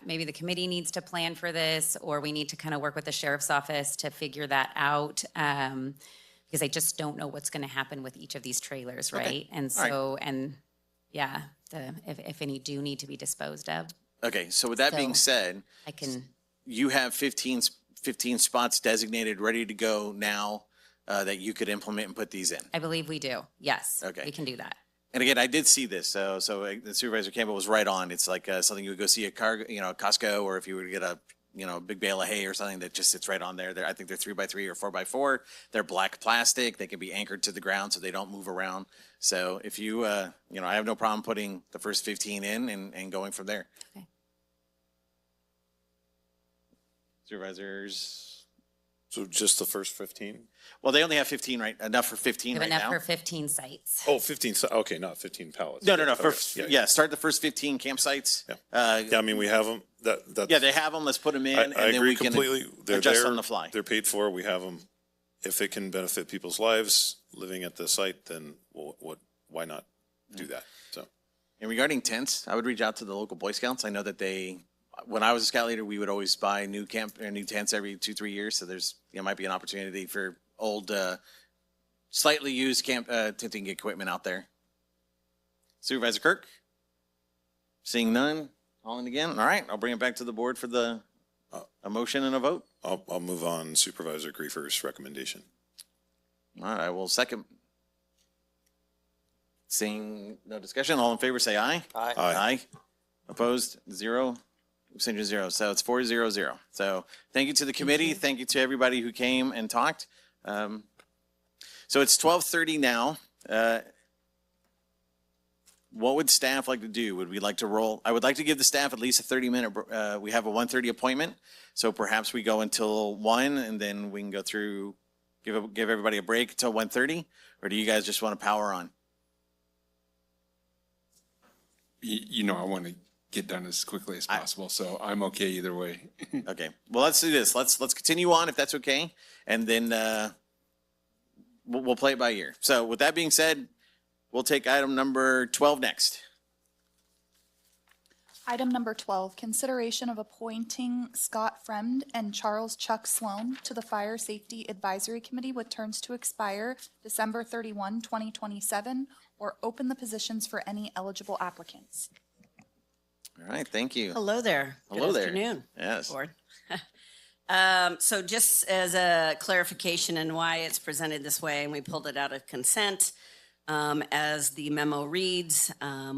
S14: maybe the committee needs to plan for this, or we need to kind of work with the sheriff's office to figure that out. Because I just don't know what's going to happen with each of these trailers, right?
S1: Okay.
S14: And
S1: All right.
S14: so, and yeah, if any do need to be disposed of.
S1: Okay, so with that being
S14: So,
S1: said,
S14: I can,
S1: you have 15 spots designated, ready to go now that you could implement and put these in.
S14: I believe we do. Yes.
S1: Okay.
S14: We can do that.
S1: And again, I did see this, so the Supervisor Campbell was right on. It's like something you would go see at Costco, or if you were to get a big bale of hay or something that just sits right on there. I think they're 3x3 or 4x4. They're black plastic. They can be anchored to the ground so they don't move around. So if you, I have no problem putting the first 15 in and going from there.
S14: Okay.
S1: Supervisors.
S8: So just the first 15?
S1: Well, they only have 15 enough for 15
S14: We have
S1: right
S14: enough
S1: now.
S14: for 15 sites.
S8: Oh, 15, okay, not 15 pallets.
S1: No.
S8: Okay,
S1: Start the first 15 campsites.
S8: Yeah, I mean, we have them, that's.
S1: Yeah, they have them, let's put them in, and
S8: I
S1: then
S8: agree
S1: we can
S8: completely. They're
S1: adjust
S8: there,
S1: on the fly.
S8: They're paid for. We have them. If it can benefit people's lives living at the site, then why not do that? So.
S1: And regarding tents, I would reach out to the local Boy Scouts. I know that when I was a scout leader, we would always buy new tents every 2-3 years. So might be an opportunity for old, slightly used tenting equipment out there. Supervisor Kirk? Seeing none, all in again. All right, I'll bring it back to the board for a motion and a vote.
S8: I'll move on Supervisor Griefer's recommendation.
S1: All right, I will second. Seeing no discussion, all in favor say aye.
S18: Aye.
S1: Aye. Opposed, 0. Abstention 0. So it's 4-0-0. So thank you to the committee. Thank you to everybody who came and talked. So it's 12:30 now. What would staff like to do? Would we like to roll? I would like to give the staff at least a 30-minute, we have a 1:30 appointment. So perhaps we go until 1 and then we can go through, give everybody a break until 1:30? Or do you guys just want to power on?
S16: I want to get done as quickly as possible, so I'm okay either way.
S1: Okay, well, let's do this. Let's continue on if that's okay. And then we'll play it by ear. So with that being said, we'll take item number 12 next.
S17: Item number 12, consideration of appointing Scott Fremd and Charles Chuck Sloan to the Fire Safety Advisory Committee with terms to expire December 31, 2027, or open the positions for any eligible applicants.
S1: All right, thank you.
S7: Hello there.
S1: Hello
S7: Good
S1: there.
S7: afternoon.
S1: Yes.
S7: Board. So just as a clarification and why it's presented this way, and we pulled it out of consent, as the memo reads,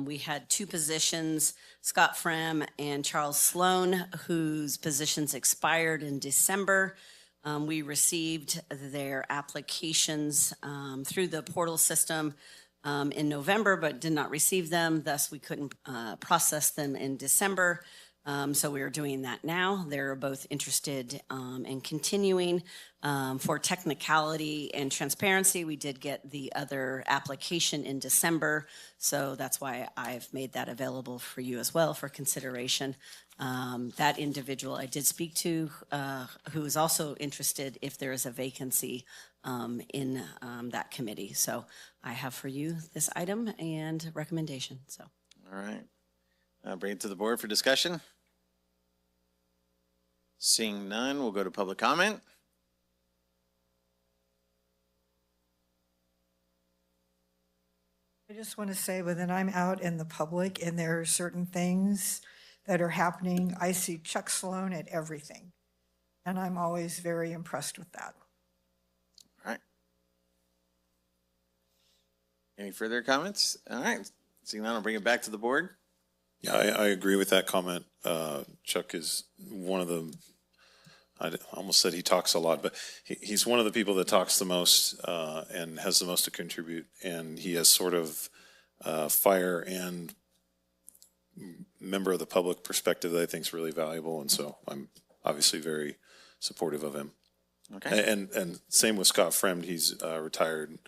S7: we had 2 positions, Scott Frem and Charles Sloan, whose positions expired in December. We received their applications through the portal system in November, but did not receive them. Thus, we couldn't process them in December. So we are doing that now. They're both interested in continuing. For technicality and transparency, we did get the other application in December. So that's why I've made that available for you as well for consideration. That individual I did speak to, who is also interested if there is a vacancy in that committee. So I have for you this item and recommendation. So.
S1: All right. Bring it to the board for discussion. Seeing none, we'll go to public comment.
S4: I just want to say, when I'm out in the public and there are certain things that are happening, I see Chuck Sloan at everything. And I'm always very impressed with that.
S1: All right. Any further comments? All right. Seeing none, I'll bring it back to the board.
S8: Yeah, I agree with that comment. Chuck is one of the, I almost said he talks a lot, but he's one of the people that talks the most and has the most to contribute. And he has sort of fire and member of the public perspective that I think is really valuable. And so I'm obviously very supportive of him.
S1: Okay.
S8: And same with Scott Fremd. He's retired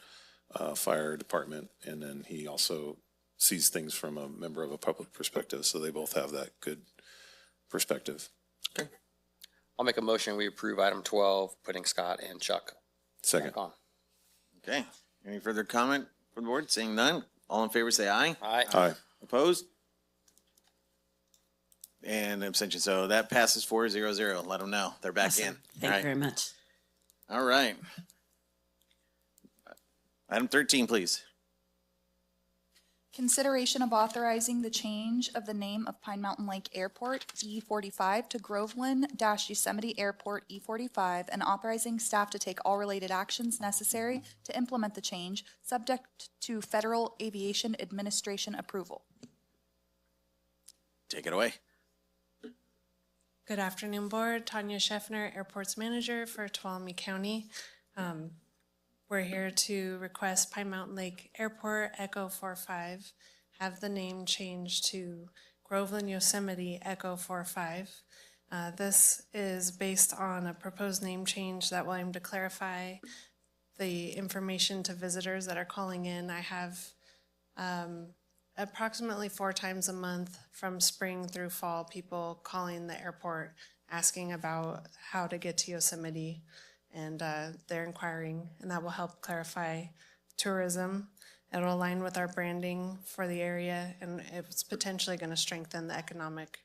S8: fire department, and then he also sees things from a member of a public perspective. So they both have that good perspective.
S18: Okay. I'll make a motion. We approve item 12, putting Scott and Chuck
S8: Second.
S18: back on.
S1: Okay. Any further comment from the board? Seeing none, all in favor say aye.
S18: Aye.
S8: Aye.
S1: Opposed? And abstention. So that passes 4-0-0. Let them know. They're back in.
S7: Thank you very much.
S1: All right. Item 13, please.
S17: Consideration of authorizing the change of the name of Pine Mountain Lake Airport, E45, to Groveland-Yosemite Airport, E45, and authorizing staff to take all related actions necessary to implement the change, subject to Federal Aviation Administration approval.
S1: Take it away.
S12: Good afternoon, Board. Tanya Scheffner, Airports Manager for Tuolumne County. We're here to request Pine Mountain Lake Airport Echo 45 have the name changed to Groveland Yosemite Echo 45. This is based on a proposed name change that will aim to clarify the information to visitors that are calling in. I have approximately 4 times a month from spring through fall, people calling the airport asking about how to get to Yosemite, and they're inquiring, and that will help clarify tourism. It'll align with our branding for the area, and it's potentially going to strengthen the economic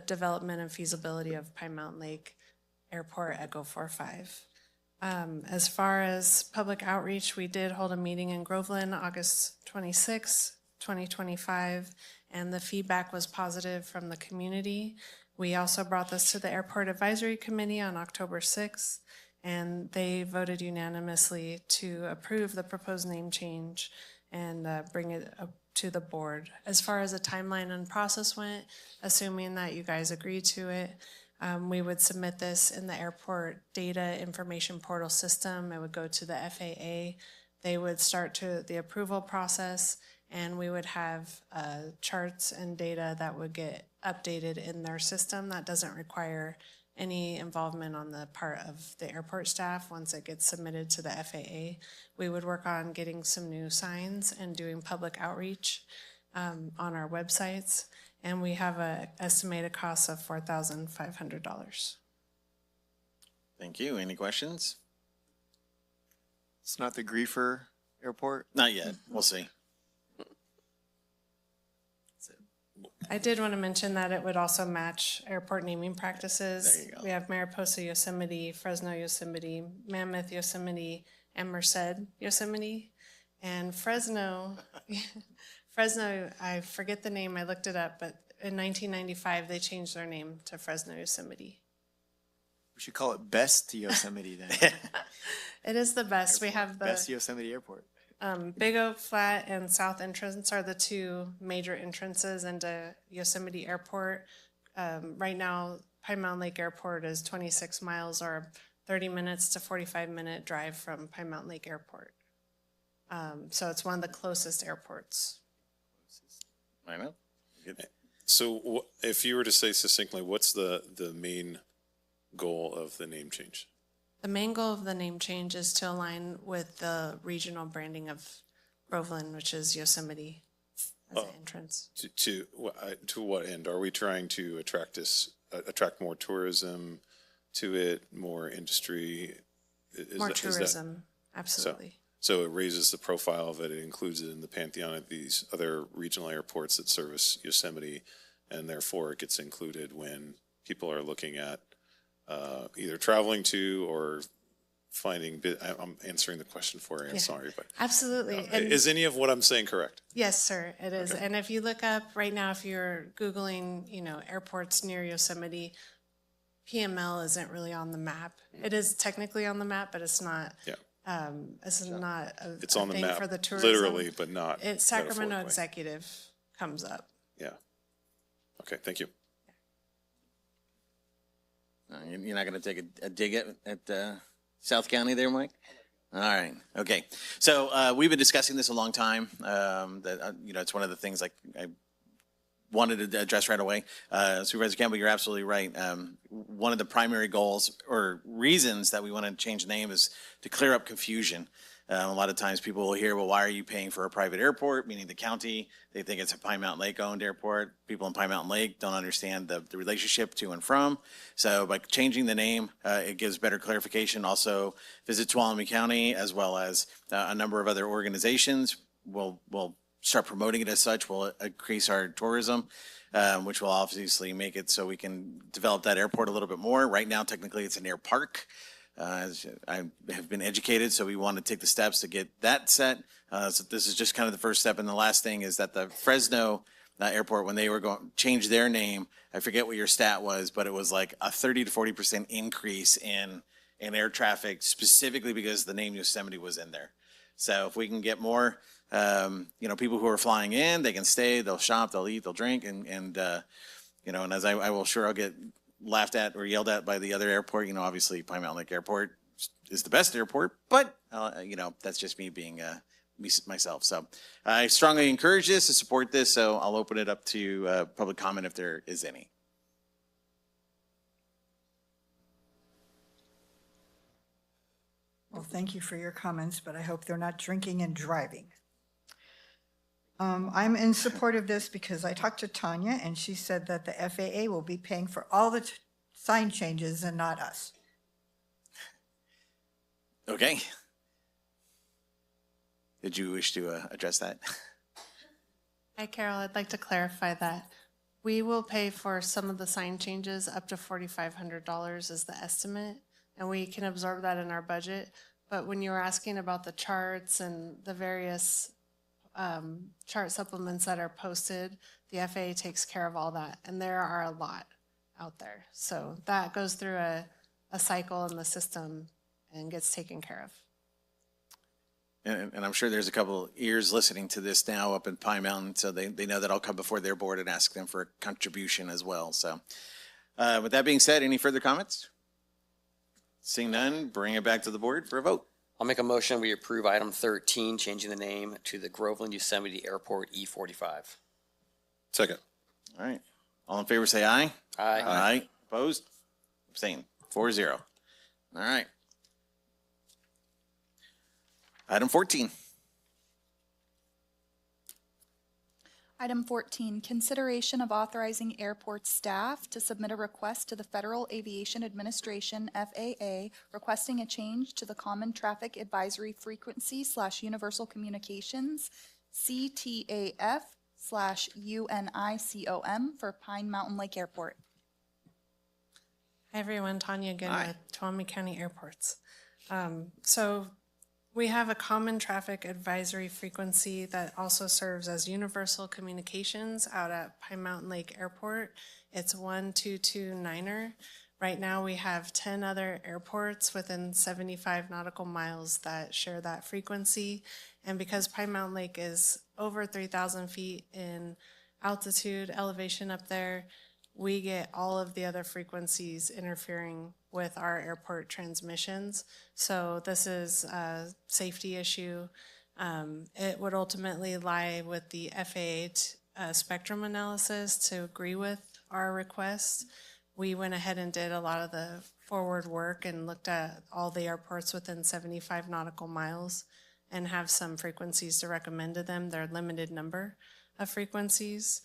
S12: development and feasibility of Pine Mountain Lake Airport Echo 45. As far as public outreach, we did hold a meeting in Groveland, August 26, 2025, and the feedback was positive from the community. We also brought this to the Airport Advisory Committee on October 6th, and they voted unanimously to approve the proposed name change and bring it up to the board. As far as the timeline and process went, assuming that you guys agree to it, we would submit this in the airport data information portal system. It would go to the FAA. They would start to the approval process, and we would have charts and data that would get updated in their system. That doesn't require any involvement on the part of the airport staff. Once it gets submitted to the FAA, we would work on getting some new signs and doing public outreach on our websites. And we have an estimated cost of $4,500.
S1: Thank you. Any questions?
S9: It's not the Griefer Airport?
S1: Not yet. We'll see.
S12: I did want to mention that it would also match airport naming practices.
S1: There you go.
S12: We have Mariposa Yosemite, Fresno Yosemite, Mammoth Yosemite, and Merced Yosemite. And Fresno, I forget the name, I looked it up, but in 1995, they changed their name to Fresno Yosemite.
S9: We should call it Best Yosemite then.
S12: It is the best. We have the
S9: Best Yosemite Airport.
S12: Big Oak Flat and South Entrance are the two major entrances into Yosemite Airport. Right now, Pine Mountain Lake Airport is 26 miles or 30 minutes to 45-minute drive from Pine Mountain Lake Airport. So it's one of the closest airports.
S1: I know.
S8: So if you were to say succinctly, what's the main goal of the name change?
S12: The main goal of the name change is to align with the regional branding of Groveland, which is Yosemite as an entrance.
S8: To what end? Are we trying to attract more tourism to it, more industry?
S12: More tourism, absolutely.
S8: So it raises the profile of it. It includes it in the pantheon of these other regional airports that service Yosemite, and therefore it gets included when people are looking at either traveling to or finding. I'm answering the question for you. I'm sorry, but
S12: Absolutely.
S8: is any of what I'm saying correct?
S12: Yes, sir, it is.
S8: Okay.
S12: And if you look up right now, if you're Googling, airports near Yosemite, PML isn't really on the map. It is technically on the map, but it's not.
S8: Yeah.
S12: It's not a
S8: It's on the
S12: thing
S8: map,
S12: for the tourism.
S8: literally, but not
S12: It's Sacramento
S8: metaphorically.
S12: Executive comes up.
S8: Yeah. Okay. Thank you.
S1: You're not going to take a dig at South County there, Mike? All right. Okay. So we've been discussing this a long time. It's one of the things I wanted to address right away. Supervisor Campbell, you're absolutely right. One of the primary goals or reasons that we want to change the name is to clear up confusion. A lot of times people will hear, well, why are you paying for a private airport, meaning the county? They think it's a Pine Mountain Lake owned airport. People in Pine Mountain Lake don't understand the relationship to and from. So by changing the name, it gives better clarification. Also, Visit Tuolumne County, as well as a number of other organizations will start promoting it as such, will increase our tourism, which will obviously make it so we can develop that airport a little bit more. Right now, technically, it's an air park. As I have been educated, so we want to take the steps to get that set. So this is just kind of the first step. And the last thing is that the Fresno airport, when they were going to change their name, I forget what your stat was, but it was like a 30 to 40% increase in air traffic, specifically because the name Yosemite was in there. So if we can get more, people who are flying in, they can stay, they'll shop, they'll eat, they'll drink, and as I'll get laughed at or yelled at by the other airport. Obviously Pine Mountain Lake Airport is the best airport, but that's just me being myself. So I strongly encourage this to support this. So I'll open it up to public comment if there is any.
S4: Well, thank you for your comments, but I hope they're not drinking and driving. I'm in support of this because I talked to Tanya and she said that the FAA will be paying for all the sign changes and not us.
S1: Okay. Did you wish to address that?
S12: Hi, Carol. I'd like to clarify that. We will pay for some of the sign changes. Up to $4,500 is the estimate, and we can absorb that in our budget. But when you were asking about the charts and the various chart supplements that are posted, the FAA takes care of all that, and there are a lot out there. So that goes through a cycle in the system and gets taken care of.
S1: And I'm sure there's a couple ears listening to this now up in Pine Mountain, so they know that I'll come before their board and ask them for a contribution as well. So with that being said, any further comments? Seeing none, bring it back to the board for a vote.
S18: I'll make a motion, we approve item 13, changing the name to the Groveland Yosemite Airport E45.
S8: Second.
S1: All right. All in favor, say aye.
S18: Aye.
S1: Aye. Opposed? Abstained. 4-0. All right. Item 14.
S17: Item 14, consideration of authorizing airport staff to submit a request to the Federal Aviation Administration, FAA, requesting a change to the Common Traffic Advisory Frequency / Universal Communications, CTAF/UNICOM for Pine Mountain Lake Airport.
S12: Hi, everyone. Tanya again with Tuolumne County Airports. So we have a common traffic advisory frequency that also serves as universal communications out at Pine Mountain Lake Airport. It's 1229er. Right now we have 10 other airports within 75 nautical miles that share that frequency. And because Pine Mountain Lake is over 3,000 feet in altitude, elevation up there, we get all of the other frequencies interfering with our airport transmissions. So this is a safety issue. It would ultimately lie with the FAA spectrum analysis to agree with our request. We went ahead and did a lot of the forward work and looked at all the airports within 75 nautical miles and have some frequencies to recommend to them. They're a limited number of frequencies.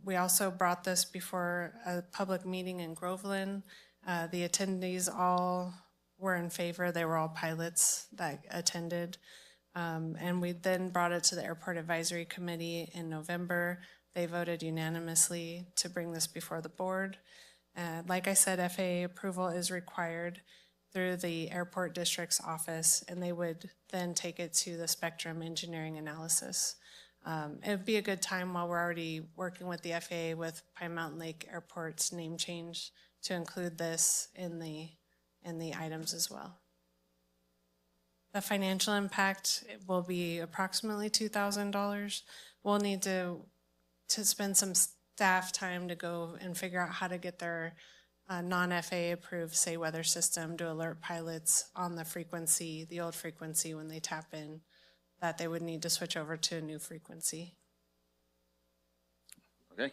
S12: We also brought this before a public meeting in Groveland. The attendees all were in favor. They were all pilots that attended. And we then brought it to the Airport Advisory Committee in November. They voted unanimously to bring this before the board. Like I said, FAA approval is required through the airport district's office, and they would then take it to the spectrum engineering analysis. It would be a good time while we're already working with the FAA with Pine Mountain Lake Airport's name change to include this in the items as well. The financial impact will be approximately $2,000. We'll need to spend some staff time to go and figure out how to get their non-FAA approved, say, weather system to alert pilots on the frequency, the old frequency when they tap in, that they would need to switch over to a new frequency.
S1: Okay.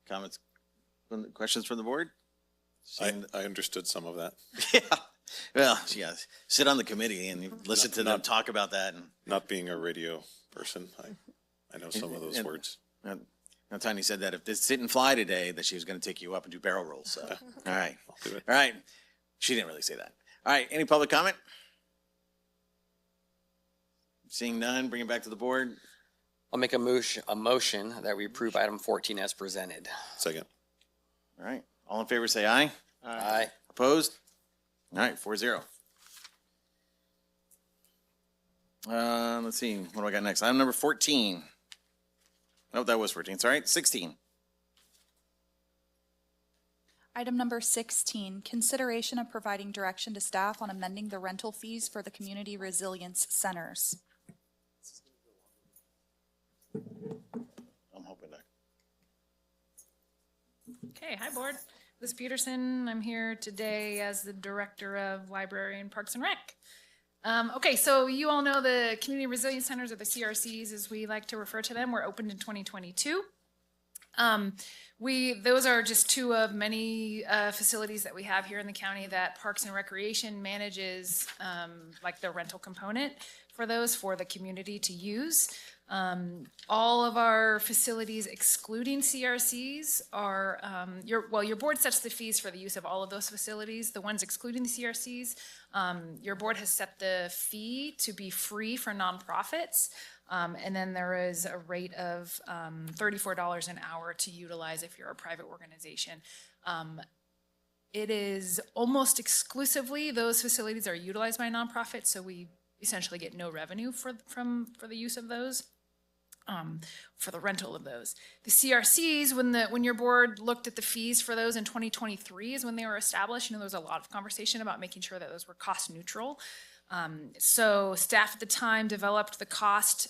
S1: Comments, questions from the board?
S8: I understood some of that.
S1: Yeah. Well, yeah, sit on the committee and listen to them talk about that. And
S8: Not being a radio person, I know some of those words.
S1: Now, Tanya said that if this didn't fly today, that she was going to take you up and do barrel rolls. So, all right.
S8: I'll do it.
S1: All right. She didn't really say that. All right. Any public comment? Seeing none, bring it back to the board.
S18: I'll make a motion that we approve item 14 as presented.
S8: Second.
S1: All right. All in favor, say aye.
S18: Aye.
S1: Opposed? All right, 4-0. Let's see, what do I got next? Item number 14. Oh, that was 14. It's all right, 16.
S17: Item number 16, consideration of providing direction to staff on amending the rental fees for the community resilience centers.
S1: I'm hoping that.
S10: Okay, hi board. Liz Peterson. I'm here today as the Director of Library and Parks and Rec. Okay, so you all know the Community Resilience Centers, or the CRCs as we like to refer to them, were opened in 2022. Those are just two of many facilities that we have here in the county that Parks and Recreation manages, like the rental component for those for the community to use. All of our facilities excluding CRCs are, your board sets the fees for the use of all of those facilities. The ones excluding the CRCs, your board has set the fee to be free for nonprofits. And then there is a rate of $34 an hour to utilize if you're a private organization. It is almost exclusively those facilities are utilized by nonprofits, so we essentially get no revenue for the use of those, for the rental of those. The CRCs, when your board looked at the fees for those in 2023 is when they were established. There was a lot of conversation about making sure that those were cost neutral. So staff at the time developed the cost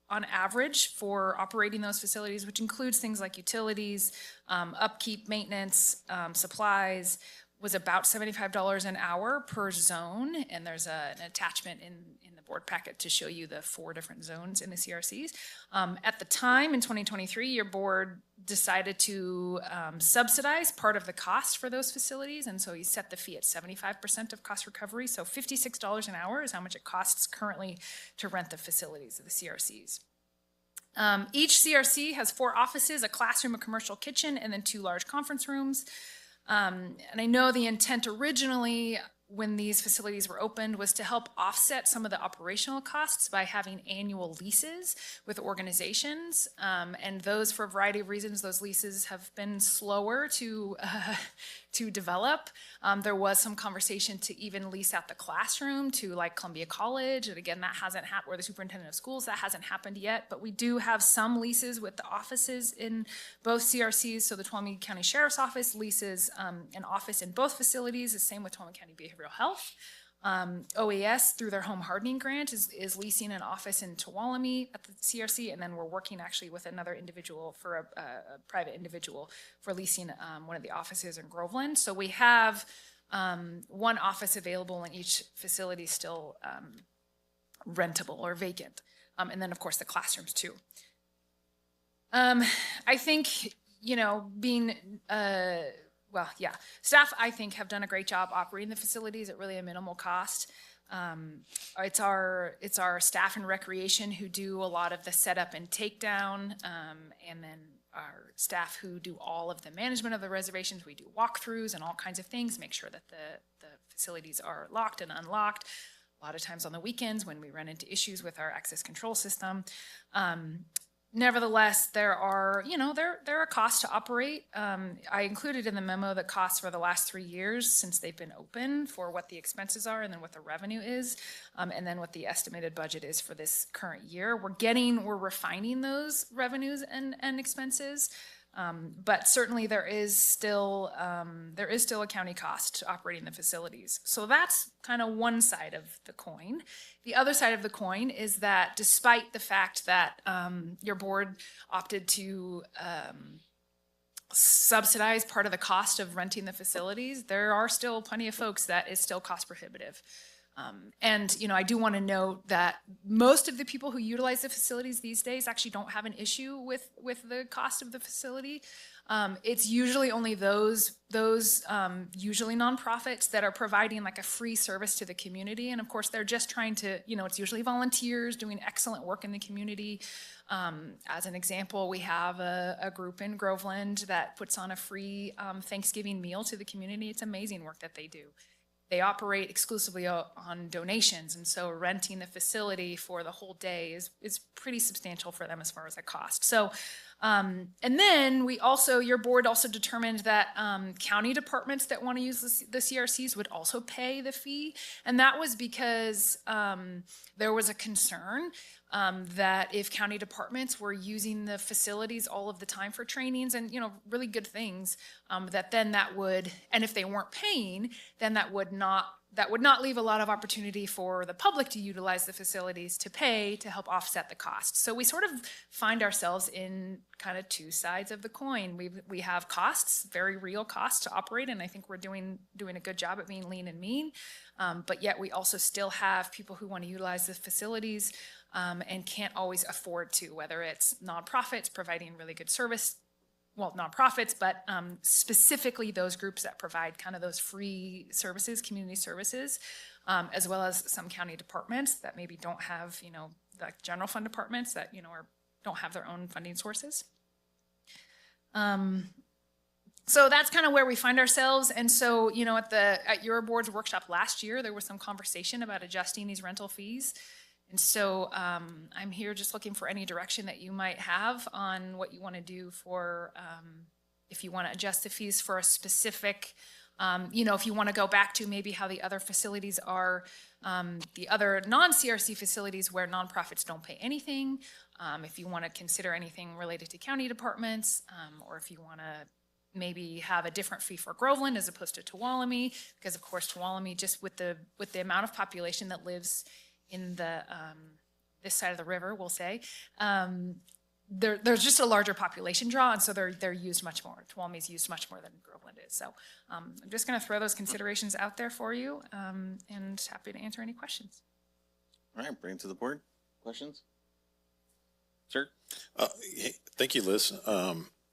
S10: on average for operating those facilities, which includes things like utilities, upkeep, maintenance, supplies, was about $75 an hour per zone. And there's an attachment in the board packet to show you the 4 different zones in the CRCs. At the time in 2023, your board decided to subsidize part of the cost for those facilities. And so you set the fee at 75% of cost recovery. So $56 an hour is how much it costs currently to rent the facilities of the CRCs. Each CRC has 4 offices, a classroom, a commercial kitchen, and then 2 large conference rooms. And I know the intent originally when these facilities were opened was to help offset some of the operational costs by having annual leases with organizations. And those, for a variety of reasons, those leases have been slower to develop. There was some conversation to even lease out the classroom to like Columbia College. And again, that hasn't happened, or the superintendent of schools, that hasn't happened yet. But we do have some leases with the offices in both CRCs. So the Tuolumne County Sheriff's Office leases an office in both facilities, the same with Tuolumne County Behavioral Health. OAS, through their home hardening grant, is leasing an office in Tuolumne at the CRC, and then we're working actually with another individual for a private individual for leasing one of the offices in Groveland. So we have 1 office available in each facility still rentable or vacant. And then, of course, the classrooms too. I think, being staff, I think, have done a great job operating the facilities at really a minimal cost. It's our staff and recreation who do a lot of the setup and takedown, and then our staff who do all of the management of the reservations. We do walkthroughs and all kinds of things, make sure that the facilities are locked and unlocked. A lot of times on the weekends when we run into issues with our access control system. Nevertheless, there are costs to operate. I included in the memo the costs for the last 3 years since they've been open for what the expenses are and then what the revenue is, and then what the estimated budget is for this current year. We're refining those revenues and expenses. But certainly there is still a county cost to operating the facilities. So that's kind of one side of the coin. The other side of the coin is that despite the fact that your board opted to subsidize part of the cost of renting the facilities, there are still plenty of folks that is still cost prohibitive. And I do want to note that most of the people who utilize the facilities these days actually don't have an issue with the cost of the facility. It's usually only those usually nonprofits that are providing like a free service to the community. And of course, they're just trying to, it's usually volunteers doing excellent work in the community. As an example, we have a group in Groveland that puts on a free Thanksgiving meal to the community. It's amazing work that they do. They operate exclusively on donations, and so renting the facility for the whole day is pretty substantial for them as far as the cost. So, and then your board also determined that county departments that want to use the CRCs would also pay the fee, and that was because there was a concern that if county departments were using the facilities all of the time for trainings and really good things, that would, and if they weren't paying, then that would not leave a lot of opportunity for the public to utilize the facilities to pay to help offset the cost. So we sort of find ourselves in kind of 2 sides of the coin. We have costs, very real costs to operate, and I think we're doing a good job at being lean and mean. But yet we also still have people who want to utilize the facilities and can't always afford to, whether it's nonprofits providing really good service, nonprofits, but specifically those groups that provide kind of those free services, community services, as well as some county departments that maybe don't have, like general fund departments that, don't have their own funding sources. So that's kind of where we find ourselves. And so, at your board's workshop last year, there was some conversation about adjusting these rental fees. And so I'm here just looking for any direction that you might have on what you want to do for, if you want to adjust the fees for a specific, if you want to go back to maybe how the other facilities are, the other non-CRC facilities where nonprofits don't pay anything, if you want to consider anything related to county departments, or if you want to maybe have a different fee for Groveland as opposed to Tuolumne, because of course Tuolumne, just with the amount of population that lives in the this side of the river, we'll say, there's just a larger population draw, and so they're used much more. Tuolumne is used much more than Groveland is. So I'm just going to throw those considerations out there for you, and happy to answer any questions.
S1: All right, bring it to the board. Questions? Sir?
S8: Hey, thank you, Liz.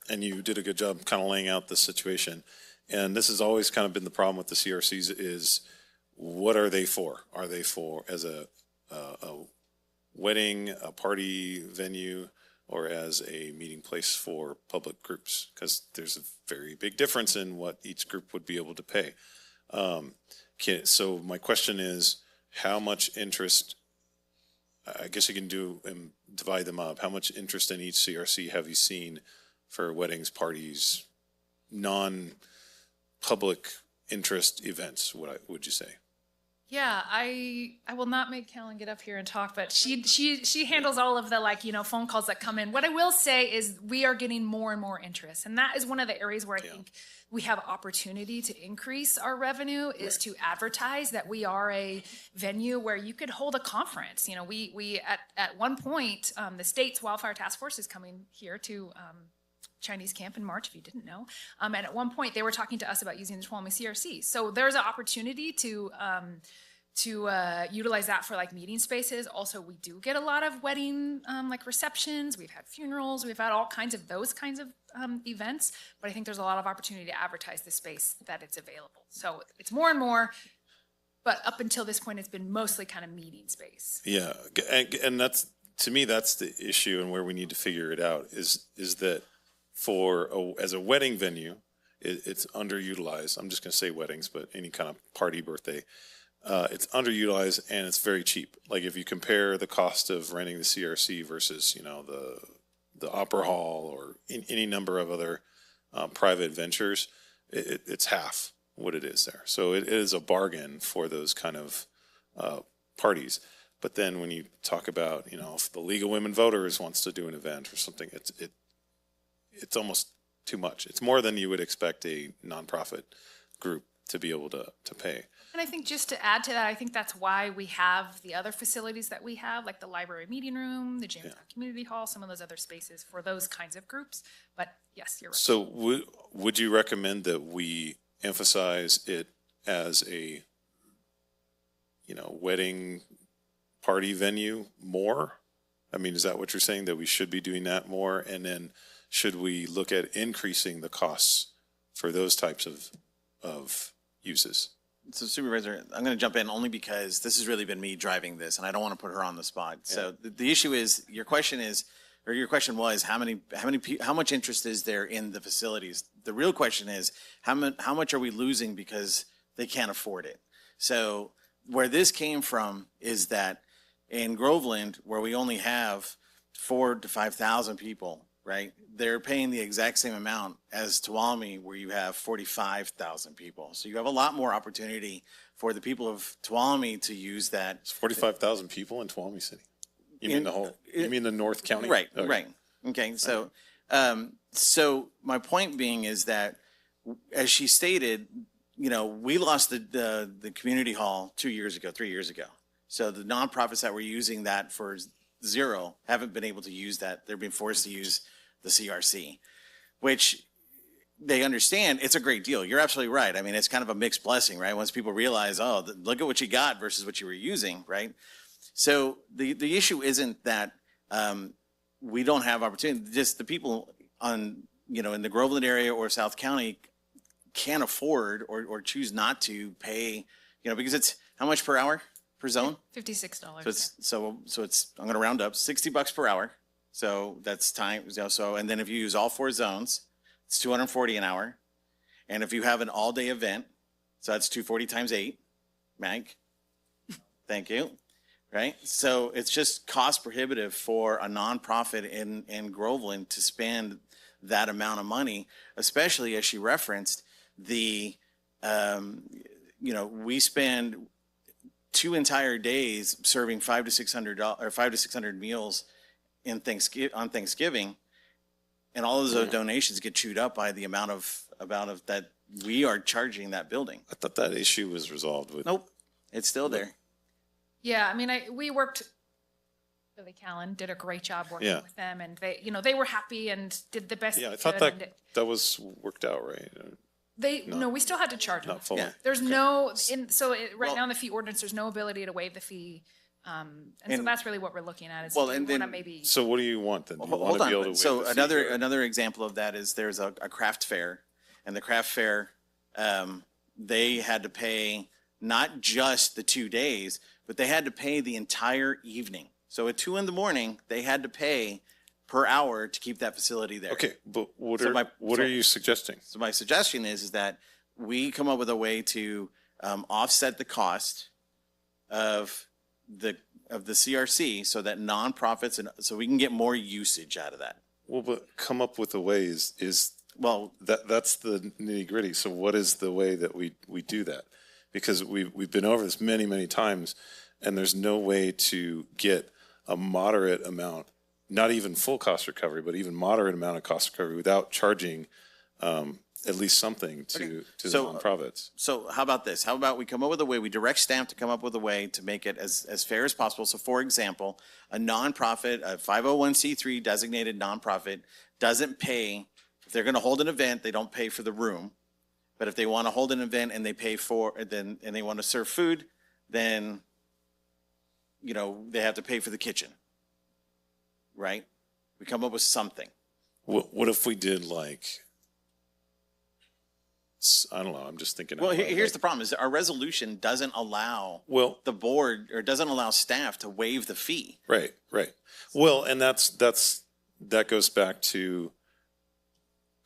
S8: And you did a good job kind of laying out the situation. And this has always kind of been the problem with the CRCs is what are they for? Are they for as a wedding, a party venue, or as a meeting place for public groups? Because there's a very big difference in what each group would be able to pay. So my question is, how much interest, I guess you can do and divide them up. How much interest in each CRC have you seen for weddings, parties, non-public interest events, would you say?
S10: Yeah, I will not make Kellen get up here and talk, but she handles all of the phone calls that come in. What I will say is we are getting more and more interest, and that is one of the areas where I think we have opportunity to increase our revenue is to advertise that we are a venue where you could hold a conference. We at one point the state's wildfire task force is coming here to Chinese camp in March, if you didn't know. And at one point they were talking to us about using the Tuolumne CRC. So there's an opportunity to utilize that for meeting spaces. Also, we do get a lot of wedding receptions. We've had funerals. We've had all kinds of those kinds of events. But I think there's a lot of opportunity to advertise the space that it's available. So it's more and more. But up until this point, it's been mostly kind of meeting space.
S8: Yeah, and that's, to me, that's the issue, and where we need to figure it out is that as a wedding venue, it's underutilized. I'm just going to say weddings, but any kind of party, birthday, it's underutilized and it's very cheap. Like if you compare the cost of renting the CRC versus the Opera Hall or any number of other private ventures, it's half what it is there. So it is a bargain for those kind of parties. But then when you talk about if the League of Women Voters wants to do an event or something, it's almost too much. It's more than you would expect a nonprofit group to be able to pay.
S10: And I think just to add to that, I think that's why we have the other facilities that we have, like the library meeting room, the Jamestown Community Hall, some of those other spaces for those kinds of groups. But yes, you're right.
S8: So would you recommend that we emphasize it as a wedding party venue more? I mean, is that what you're saying, that we should be doing that more? And then should we look at increasing the costs for those types of uses?
S1: So Supervisor, I'm going to jump in only because this has really been me driving this, and I don't want to put her on the spot. Yeah. So the issue is, your question was how much interest is there in the facilities? The real question is how much are we losing because they can't afford it? So where this came from is that in Groveland, where we only have 4,000 to 5,000 people, right? They're paying the exact same amount as Tuolumne, where you have 45,000 people. So you have a lot more opportunity for the people of Tuolumne to use that.
S8: It's 45,000 people in Tuolumne City. You mean the North County?
S1: Right, okay. Right. Okay, so so my point being is that, as she stated, we lost the community hall 3 years ago. So the nonprofits that were using that for zero haven't been able to use that. They're being forced to use the CRC, which they understand it's a great deal. You're absolutely right. I mean, it's kind of a mixed blessing, right? Once people realize, oh, look at what you got versus what you were using, right? So the issue isn't that we don't have opportunity. Just the people in the Groveland area or South County can't afford or choose not to pay, because it's how much per hour? per zone.
S10: $56.
S1: So it's, I'm gonna round up, $60 per hour. So that's time, so, and then if you use all 4 zones, it's $240 an hour. And if you have an all-day event, so that's 240 times 8, Meg. Thank you. Right? So it's just cost prohibitive for a nonprofit in Groveland to spend that amount of money, especially as she referenced the, we spend 2 entire days serving $500 to $600 meals on Thanksgiving, and all of those donations get chewed up by the amount of that we are charging that building.
S8: I thought that issue was resolved with.
S1: Nope, it's still there.
S10: Yeah, I mean, we worked, Billy Callen did a great job working with them, and they were happy and did the best.
S8: Yeah, I thought that was worked out right.
S10: No, we still had to charge them.
S8: Not fully. Yeah.
S10: There's right now in the fee ordinance, there's no ability to waive the fee. So that's really what we're looking at. Is maybe.
S8: So what do you want then? You
S1: Hold
S8: want to be able
S1: on.
S8: to
S1: So
S8: waive the fee, or-
S1: another example of that is there's a craft fair, and the craft fair, they had to pay not just the 2 days, but they had to pay the entire evening. So at 2 a.m, they had to pay per hour to keep that facility there.
S8: Okay, but what
S1: So
S8: are you suggesting?
S1: So my suggestion is that we come up with a way to offset the cost of the CRC so that nonprofits, and so we can get more usage out of that.
S8: Well, but come up with a way is
S1: well,
S8: that's the nitty gritty. So what is the way that we do that? Because we've been over this many times, and there's no way to get a moderate amount, not even full cost recovery, but even moderate amount of cost recovery without charging at least something to the nonprofits.
S1: So how about this? How about we come up with a way, we direct staff to come up with a way to make it as fair as possible. So for example, a nonprofit, a 501c3 designated nonprofit doesn't pay, if they're going to hold an event, they don't pay for the room. But if they want to hold an event and they pay for, and they want to serve food, then, they have to pay for the kitchen. Right? We come up with something.
S8: What if we did like, I don't know, I'm just thinking.
S1: Well, here's the problem is that our resolution doesn't allow the board, or doesn't allow staff to waive the fee.
S8: Right. Well, and that goes back to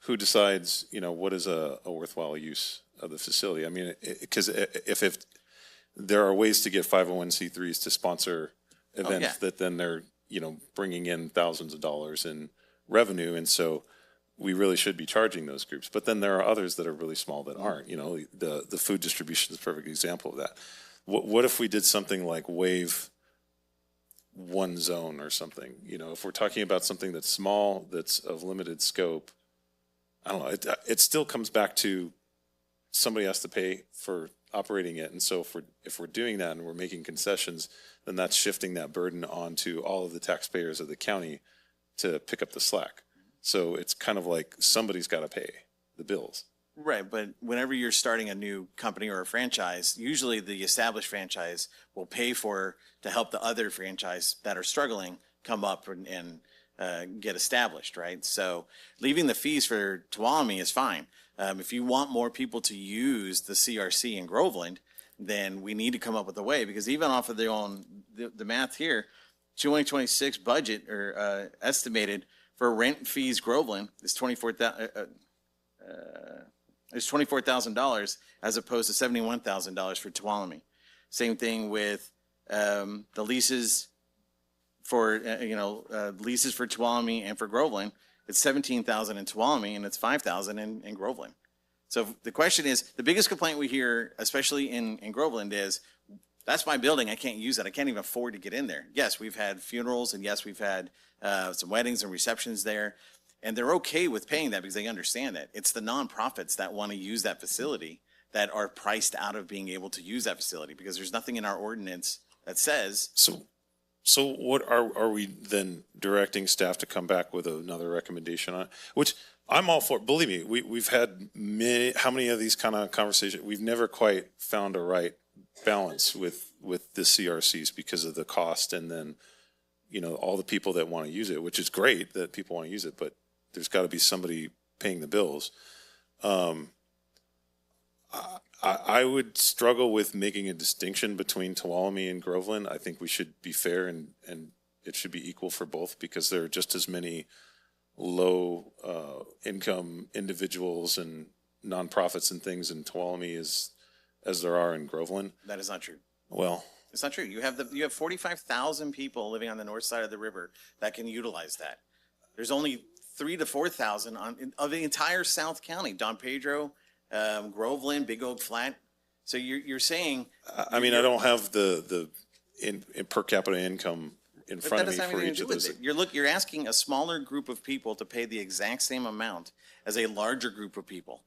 S8: who decides, what is a worthwhile use of the facility. I mean, because if there are ways to get 501c3s to sponsor events that then they're, bringing in thousands of dollars in revenue. And so we really should be charging those groups. But then there are others that are really small that aren't. The food distribution is a perfect example of that. What if we did something like waive one zone or something? If we're talking about something that's small, that's of limited scope, I don't know. It still comes back to somebody has to pay for operating it. And so if we're doing that and we're making concessions, then that's shifting that burden onto all of the taxpayers of the county to pick up the slack. So it's kind of like somebody's got to pay the bills.
S1: Right, but whenever you're starting a new company or a franchise, usually the established franchise will pay to help the other franchise that are struggling come up and get established, right? So leaving the fees for Tuolumne is fine. If you want more people to use the CRC in Groveland, then we need to come up with a way, because even off of the math here, 2026 budget or estimated for rent fees Groveland is $24,000 as opposed to $71,000 for Tuolumne. Same thing with the leases for Tuolumne and for Groveland. It's $17,000 in Tuolumne and it's $5,000 in Groveland. So the question is, the biggest complaint we hear, especially in Groveland, is that's my building. I can't use it. I can't even afford to get in there. Yes, we've had funerals, and yes, we've had some weddings and receptions there, and they're okay with paying that because they understand that. It's the nonprofits that want to use that facility that are priced out of being able to use that facility, because there's nothing in our ordinance that says.
S8: So what are we then directing staff to come back with another recommendation on? Which I'm all for. Believe me, we've had how many of these kind of conversations? We've never quite found a right balance with the CRCs because of the cost, and then all the people that want to use it, which is great that people want to use it, but there's got to be somebody paying the bills. I would struggle with making a distinction between Tuolumne and Groveland. I think we should be fair and it should be equal for both because there are just as many low income individuals and nonprofits and things in Tuolumne as there are in Groveland.
S1: That is not true.
S8: Well,
S1: It's not true. You have 45,000 people living on the north side of the river that can utilize that. There's only 3,000 to 4,000 of the entire South County, Don Pedro, Groveland, Big Oak Flat. So you're saying.
S8: I mean, I don't have the in per capita income in
S1: But
S8: front
S1: that
S8: of me
S1: doesn't have
S8: for
S1: anything
S8: each
S1: to
S8: of
S1: do with
S8: those.
S1: it. You're asking a smaller group of people to pay the exact same amount as a larger group of people,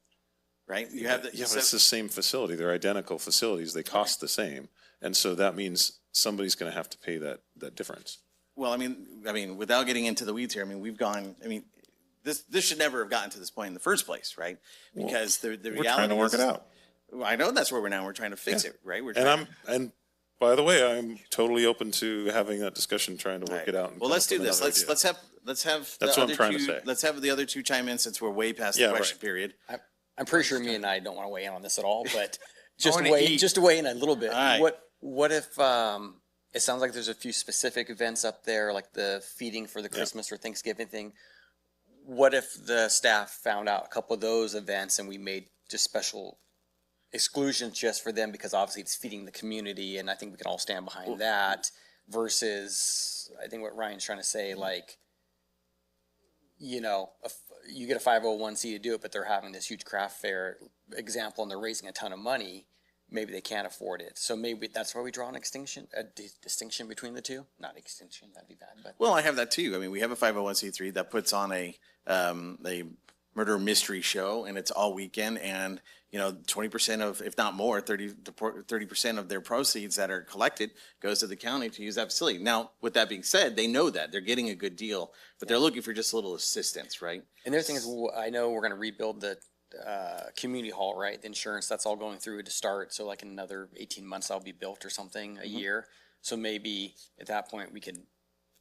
S1: right? You have
S8: But it's the same facility. They're identical facilities. They cost the same. And so that means somebody's going to have to pay that difference.
S1: Well, I mean, without getting into the weeds here, this should never have gotten to this point in the first place, right? Because the reality
S8: We're trying to work
S1: is-
S8: it out.
S1: Well, I know that's where we're now. We're trying to fix it, right? We're
S8: And
S1: trying
S8: and by the way, I'm totally open to having that discussion, trying to work it out. and
S1: Well,
S8: come
S1: let's
S8: up
S1: do
S8: with
S1: this.
S8: another idea.
S1: Let's have.
S8: That's
S1: the
S8: what I'm
S1: other
S8: trying to
S1: two-
S8: say.
S1: Let's have the other two chime in since we're way past
S8: Yeah,
S1: the question
S8: right.
S1: period.
S18: I'm pretty sure me and I don't want to weigh in on this at all, but just
S1: wanna
S18: weigh
S1: eat.
S18: just to weigh in a little bit.
S1: All right.
S18: What if it sounds like there's a few specific events up there, like the feeding for the Christmas or Thanksgiving thing. What if the staff found out a couple of those events and we made just special exclusions just for them because obviously it's feeding the community and I think we can all stand behind that versus I think what Ryan's trying to say, like, you know, you get a 501c to do it, but they're having this huge craft fair example and they're raising a ton of money. Maybe they can't afford it. So maybe that's where we draw a distinction between the two. Not extinction, that'd be bad, but.
S1: Well, I have that too. I mean, we have a 501c3 that puts on a murder mystery show, and it's all weekend. And 20% of, if not more, 30% of their proceeds that are collected goes to the county to use that facility. Now, with that being said, they know that they're getting a good deal, but they're looking for just a little assistance, right?
S18: And the other thing is, I know we're going to rebuild the community hall, right? The insurance, that's all going through to start. So like in another 18 months, that'll be built or something, a year. So maybe at that point, we could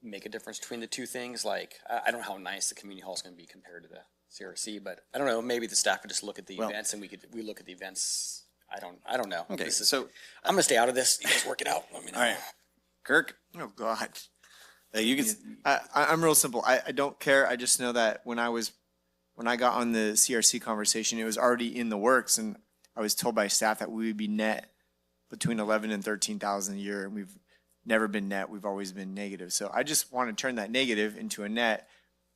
S18: make a difference between the two things. Like, I don't know how nice the community hall is going to be compared to the CRC, but I don't know, maybe the staff could just look at the events and we look at the events. I don't know.
S1: Okay,
S18: So I'm going to stay out of this. You guys work it out. Let me know.
S1: All right. Kirk?
S9: Oh, God.
S1: You can.
S9: I'm real simple. I don't care. I just know that when I got on the CRC conversation, it was already in the works, and I was told by staff that we would be net between 11 and 13,000 a year, and we've never been net. We've always been negative. So I just want to turn that negative into a net.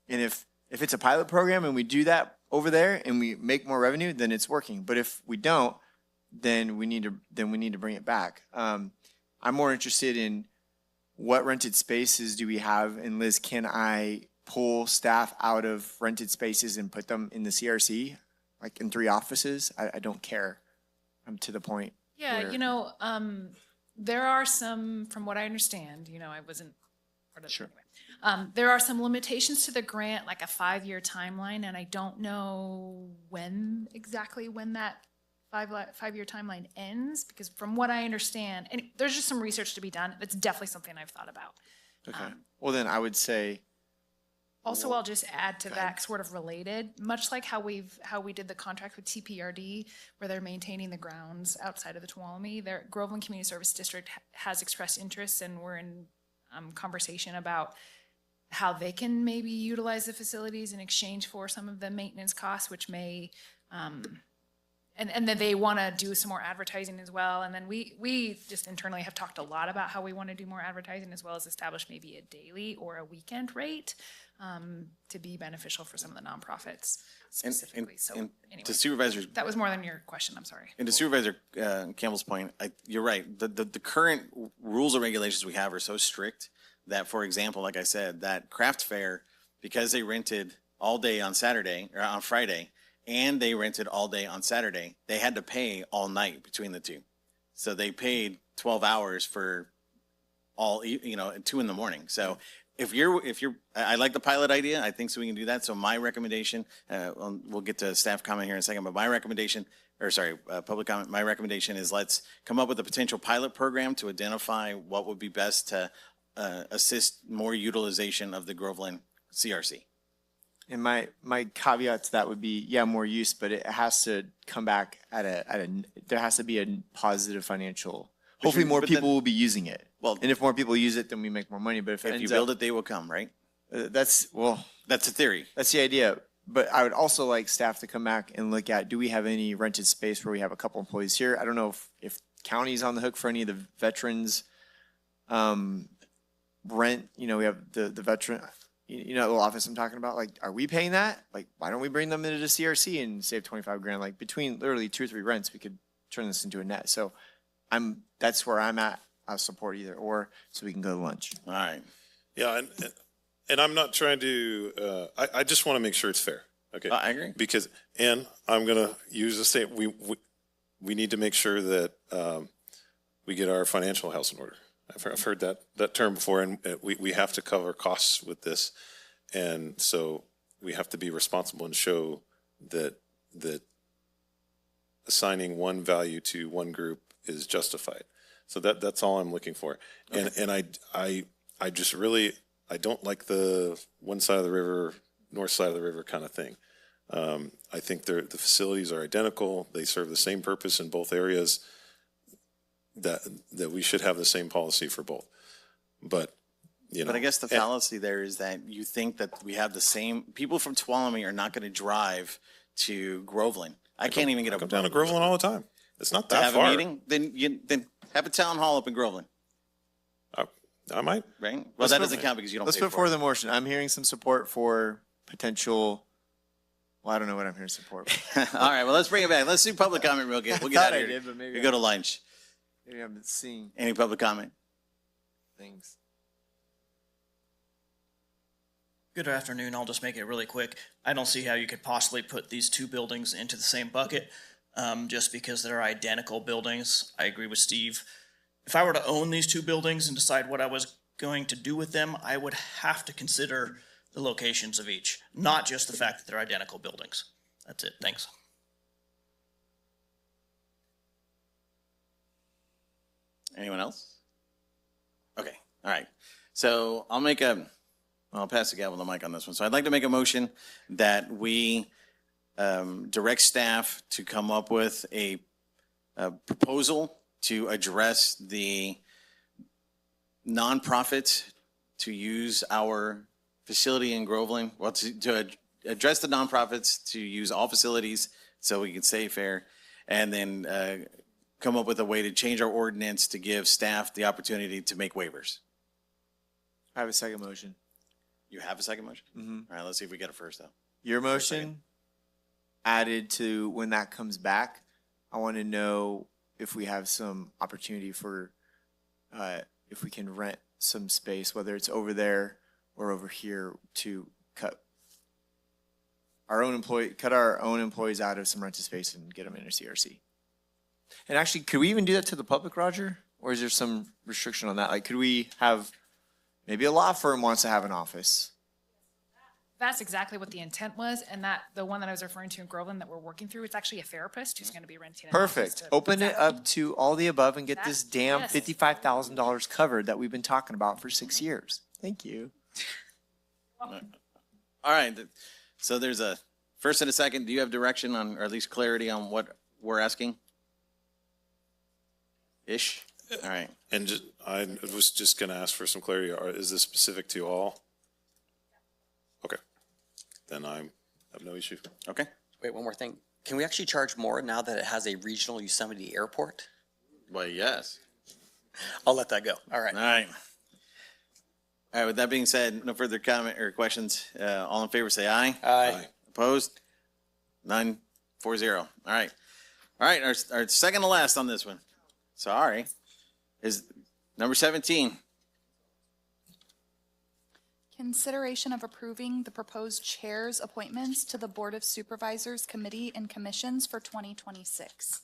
S9: And if it's a pilot program and we do that over there and we make more revenue, then it's working. But if we don't, then we need to bring it back. I'm more interested in what rented spaces do we have, and Liz, can I pull staff out of rented spaces and put them in the CRC, like in 3 offices? I don't care. I'm to the point.
S10: Yeah,
S9: where-
S10: there are some, from what I understand, I wasn't part of it anyway. There are some limitations to the grant, like a 5-year timeline, and I don't know exactly when that 5-year timeline ends, because from what I understand, and there's just some research to be done. It's definitely something I've thought about.
S9: Okay. Well, then I would say,
S10: Also, I'll just add to that, sort of related, much like how we did the contract with TPRD, where they're maintaining the grounds outside of the Tuolumne. Their Groveland Community Service District has expressed interest, and we're in conversation about how they can maybe utilize the facilities in exchange for some of the maintenance costs, which may, and then they want to do some more advertising as well. And then we just internally have talked a lot about how we want to do more advertising, as well as establish maybe a daily or a weekend rate to be beneficial for some of the nonprofits specifically. So anyway,
S1: to Supervisor,
S10: that was more than your question. I'm sorry.
S1: and to Supervisor Campbell's point, you're right. The current rules and regulations we have are so strict that, for example, like I said, that craft fair, because they rented all day on Saturday or on Friday, and they rented all day on Saturday, they had to pay all night between the two. So they paid 12 hours for all, 2 in the morning. So if you're, I like the pilot idea. I think so we can do that. So my recommendation, we'll get to staff comment here in a second, but public comment, my recommendation is let's come up with a potential pilot program to identify what would be best to assist more utilization of the Groveland CRC.
S9: And my caveat to that would be, yeah, more use, but it has to come back there has to be a positive financial. Hopefully more people will be using it.
S1: Well,
S9: and if more people use it, then we make more money. But
S1: if you build it, they will come, right?
S9: That's
S1: a theory.
S9: That's the idea. But I would also like staff to come back and look at, do we have any rented space where we have a couple employees here? I don't know if county's on the hook for any of the veterans rent. You know, we have the veteran, you know, the little office I'm talking about. Like, are we paying that? Like, why don't we bring them into the CRC and save 25 grand? Like, between literally 2 or 3 rents, we could turn this into a net. So that's where I'm at. I'll support either or, so we can go to lunch.
S1: All right.
S8: Yeah, and I'm not trying to, I just want to make sure it's fair. Okay.
S1: I agree.
S8: Because, and I'm going to use the same, we need to make sure that we get our financial house in order. I've heard that term before, and we have to cover costs with this. And so we have to be responsible and show that assigning one value to one group is justified. So that's all I'm looking for. Okay. And I just really, I don't like the one side of the river, north side of the river kind of thing. I think the facilities are identical. They serve the same purpose in both areas. That we should have the same policy for both. But, you know.
S1: But I guess the fallacy there is that you think that we have the same, people from Tuolumne are not going to drive to Groveland. I can't even get
S8: I come down to Groveland all the time. It's not that
S1: to have
S8: far.
S1: a meeting, then have a town hall up in Groveland.
S8: I might.
S1: Right? Well, that doesn't count because you don't
S9: Let's
S1: pay
S9: put
S1: for
S9: forward
S1: it.
S9: the motion. I'm hearing some support for potential, well, I don't know what I'm hearing support for.
S1: All right, well, let's bring it back. Let's do public comment real quick. We'll get out of here.
S9: I did, but maybe
S1: we go to lunch.
S9: Maybe I'm seeing
S1: Any public comment?
S9: things.
S11: Good afternoon. I'll just make it really quick. I don't see how you could possibly put these two buildings into the same bucket just because they're identical buildings. I agree with Steve. If I were to own these two buildings and decide what I was going to do with them, I would have to consider the locations of each, not just the fact that they're identical buildings. That's it. Thanks.
S1: Anyone else? Okay, all right. So I'll pass the gavel to Mike on this one. So I'd like to make a motion that we direct staff to come up with a proposal to address the nonprofits to use our facility in Groveland, well, to address the nonprofits to use all facilities so we can save fair, and then come up with a way to change our ordinance to give staff the opportunity to make waivers.
S9: I have a second motion.
S1: You have a second motion?
S9: Mm-hmm.
S1: All right, let's see if we get it first, though.
S9: Your motion added to when that comes back, I want to know if we have some opportunity for, if we can rent some space, whether it's over there or over here, to cut our own employees out of some rented space and get them into CRC. And actually, could we even do that to the public, Roger? Or is there some restriction on that? Like, could we have, maybe a law firm wants to have an office?
S10: That's exactly what the intent was, and that the one that I was referring to in Groveland that we're working through, it's actually a therapist who's going to be renting an office
S9: Perfect.
S10: to-
S9: Open it up to all the above and get this damn
S10: yes.
S9: $55,000 covered that we've been talking about for 6 years. Thank you.
S1: All right, so there's a first and a second. Do you have direction on, or at least clarity on what we're asking? Ish? All right.
S8: And I was just going to ask for some clarity. Is this specific to all? Okay. Then I have no issue.
S1: Okay.
S18: Wait, one more thing. Can we actually charge more now that it has a regional Yosemite airport?
S1: Well, yes.
S18: I'll let that go. All right.
S1: All right. All right, with that being said, no further comment or questions. All in favor, say aye.
S18: Aye.
S1: Opposed? None. 4-0. All right. All right, our second to last on this one. Sorry. Is number 17.
S17: Consideration of approving the proposed chair's appointments to the Board of Supervisors Committee and Commissions for 2026.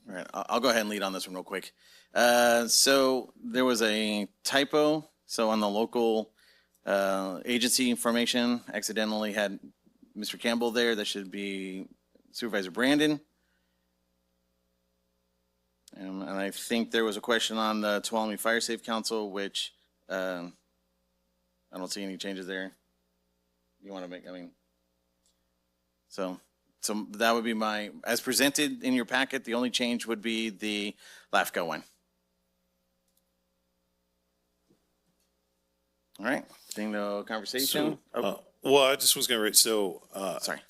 S1: All right, I'll go ahead and lead on this one real quick. So there was a typo. So on the local agency information, accidentally had Mr. Campbell there. That should be Supervisor Brandon. And I think there was a question on the Tuolumne Fire Safe Council, which I don't see any changes there. You want to make, So that would be my, as presented in your packet, the only change would be the LAFCO one. All right, seeing no conversation.
S8: Well, I just was going to read,
S1: Sorry.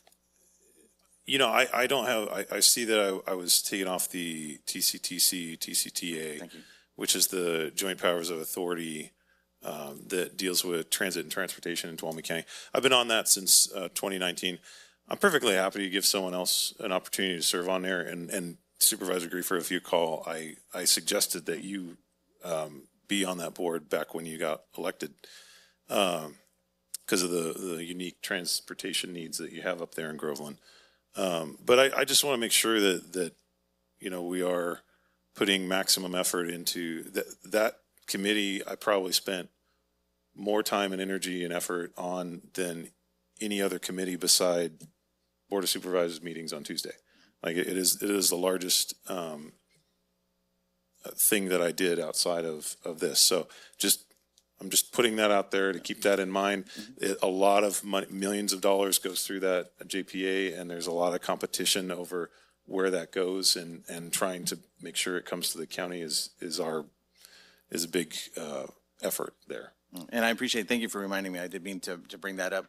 S8: You know, I don't have, I see that I was taken off the TCTA,
S1: Thank you.
S8: which is the Joint Powers of Authority that deals with transit and transportation in Tuolumne County. I've been on that since 2019. I'm perfectly happy to give someone else an opportunity to serve on there. And Supervisor Griefer, if you recall, I suggested that you be on that board back when you got elected because of the unique transportation needs that you have up there in Groveland. But I just want to make sure that you know, we are putting maximum effort into that committee. I probably spent more time and energy and effort on than any other committee beside Board of Supervisors meetings on Tuesday. Like it is the largest thing that I did outside of this. So I'm just putting that out there to keep that in mind. A lot of money, millions of dollars goes through that JPA, and there's a lot of competition over where that goes, and trying to make sure it comes to the county is a big effort there.
S1: And I appreciate it. Thank you for reminding me. I did mean to bring that up.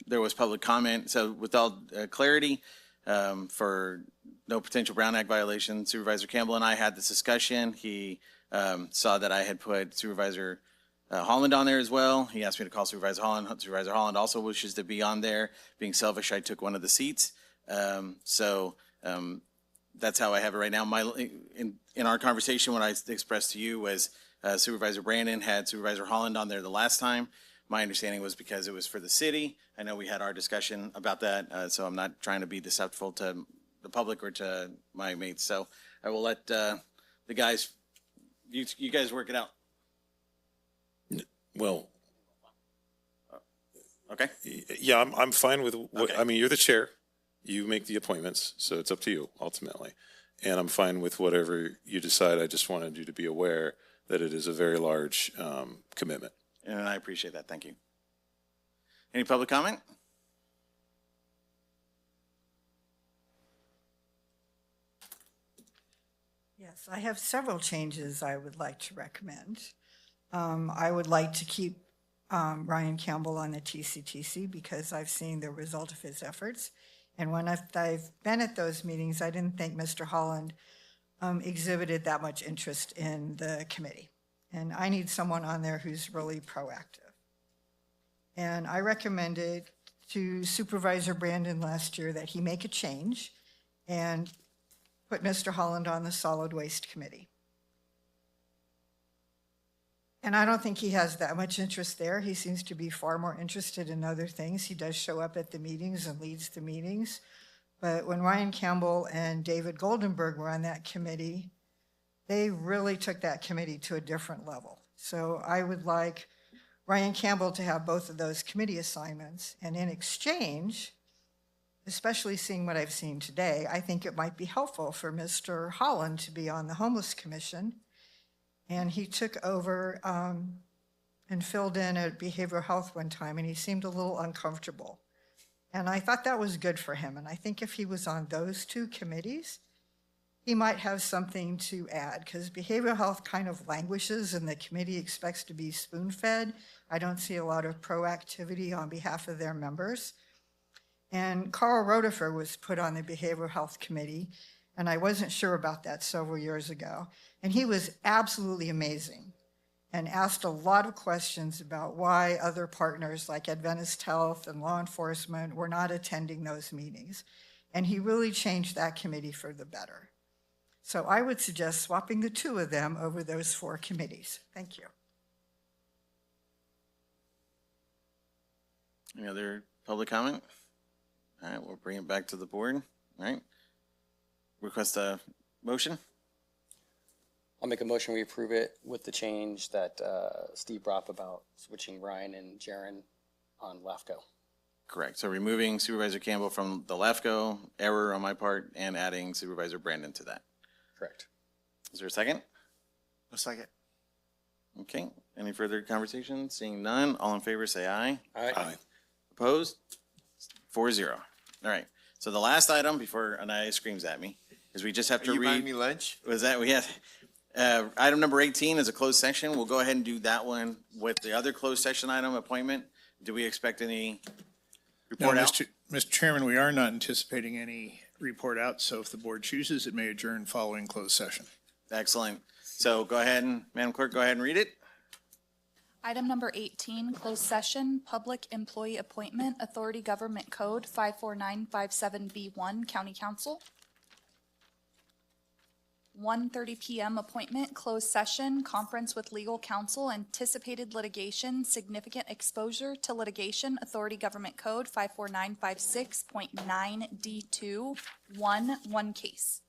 S1: There was public comment. So with all clarity, for no potential Brown Act violation, Supervisor Campbell and I had this discussion. He saw that I had put Supervisor Holland on there as well. He asked me to call Supervisor Holland. Supervisor Holland also wishes to be on there. Being selfish, I took one of the seats. That's how I have it right now. In our conversation, what I expressed to you was Supervisor Brandon had Supervisor Holland on there the last time. My understanding was because it was for the city. I know we had our discussion about that, so I'm not trying to be deceptive to the public or to my mates. So I will let the guys, you guys work it out.
S8: Well,
S1: okay.
S8: Yeah, I'm fine with what,
S1: Okay.
S8: I mean, you're the chair. You make the appointments, so it's up to you ultimately. And I'm fine with whatever you decide. I just wanted you to be aware that it is a very large commitment.
S1: And I appreciate that. Thank you. Any public comment?
S4: Yes, I have several changes I would like to recommend. I would like to keep Ryan Campbell on the TCTC because I've seen the result of his efforts. And when I've been at those meetings, I didn't think Mr. Holland exhibited that much interest in the committee. And I need someone on there who's really proactive. And I recommended to Supervisor Brandon last year that he make a change and put Mr. Holland on the Solid Waste Committee. And I don't think he has that much interest there. He seems to be far more interested in other things. He does show up at the meetings and leads the meetings. But when Ryan Campbell and David Goldenberg were on that committee, they really took that committee to a different level. So I would like Ryan Campbell to have both of those committee assignments. And in exchange, especially seeing what I've seen today, I think it might be helpful for Mr. Holland to be on the Homeless Commission. And he took over and filled in at behavioral health one time, and he seemed a little uncomfortable. And I thought that was good for him. And I think if he was on those two committees, he might have something to add, because behavioral health kind of languishes and the committee expects to be spoon-fed. I don't see a lot of proactivity on behalf of their members. And Carl Rotifer was put on the behavioral health committee, and I wasn't sure about that several years ago. And he was absolutely amazing and asked a lot of questions about why other partners like Adventist Health and law enforcement were not attending those meetings. And he really changed that committee for the better. So I would suggest swapping the two of them over those four committees. Thank you.
S1: Any other public comment? All right, we'll bring it back to the board. All right. Request a motion?
S18: I'll make a motion, we approve it with the change that Steve brought up about switching Ryan and Jaren on LAFCO.
S1: Correct. So removing Supervisor Campbell from the LAFCO, error on my part, and adding Supervisor Brandon to that.
S18: Correct.
S1: Is there a second?
S15: A second.
S1: Okay. Any further conversation? Seeing none, all in favor say aye.
S18: Aye.
S8: Aye.
S1: Opposed? 4-0. All right. So the last item before Anaya screams at me is we just have to
S9: Are you buying
S1: read.
S9: me lunch?
S1: Was that, we had, item number 18 is a closed session. We'll go ahead and do that one with the other closed session item, appointment. Do we expect any
S13: No,
S1: report out?
S13: Mr. Chairman, we are not anticipating any report out, so if the board chooses, it may adjourn following closed session.
S1: Excellent. So go ahead and, Madam Clerk, go ahead and read it.
S17: Item number 18, closed session, public employee appointment, Authority Government Code 54957B1, County Council. 1:30 PM appointment, closed session, conference with legal counsel, anticipated litigation, significant exposure to litigation, Authority Government Code 54956.9D2, 1 case.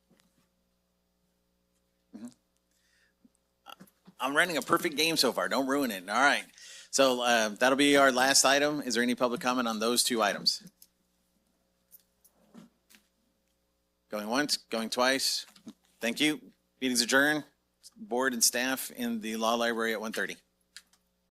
S1: I'm running a perfect game so far. Don't ruin it. All right. So that'll be our last item. Is there any public comment on those two items? Going once, going twice. Thank you. Meeting's adjourned. Board and staff in the law library at 1:30.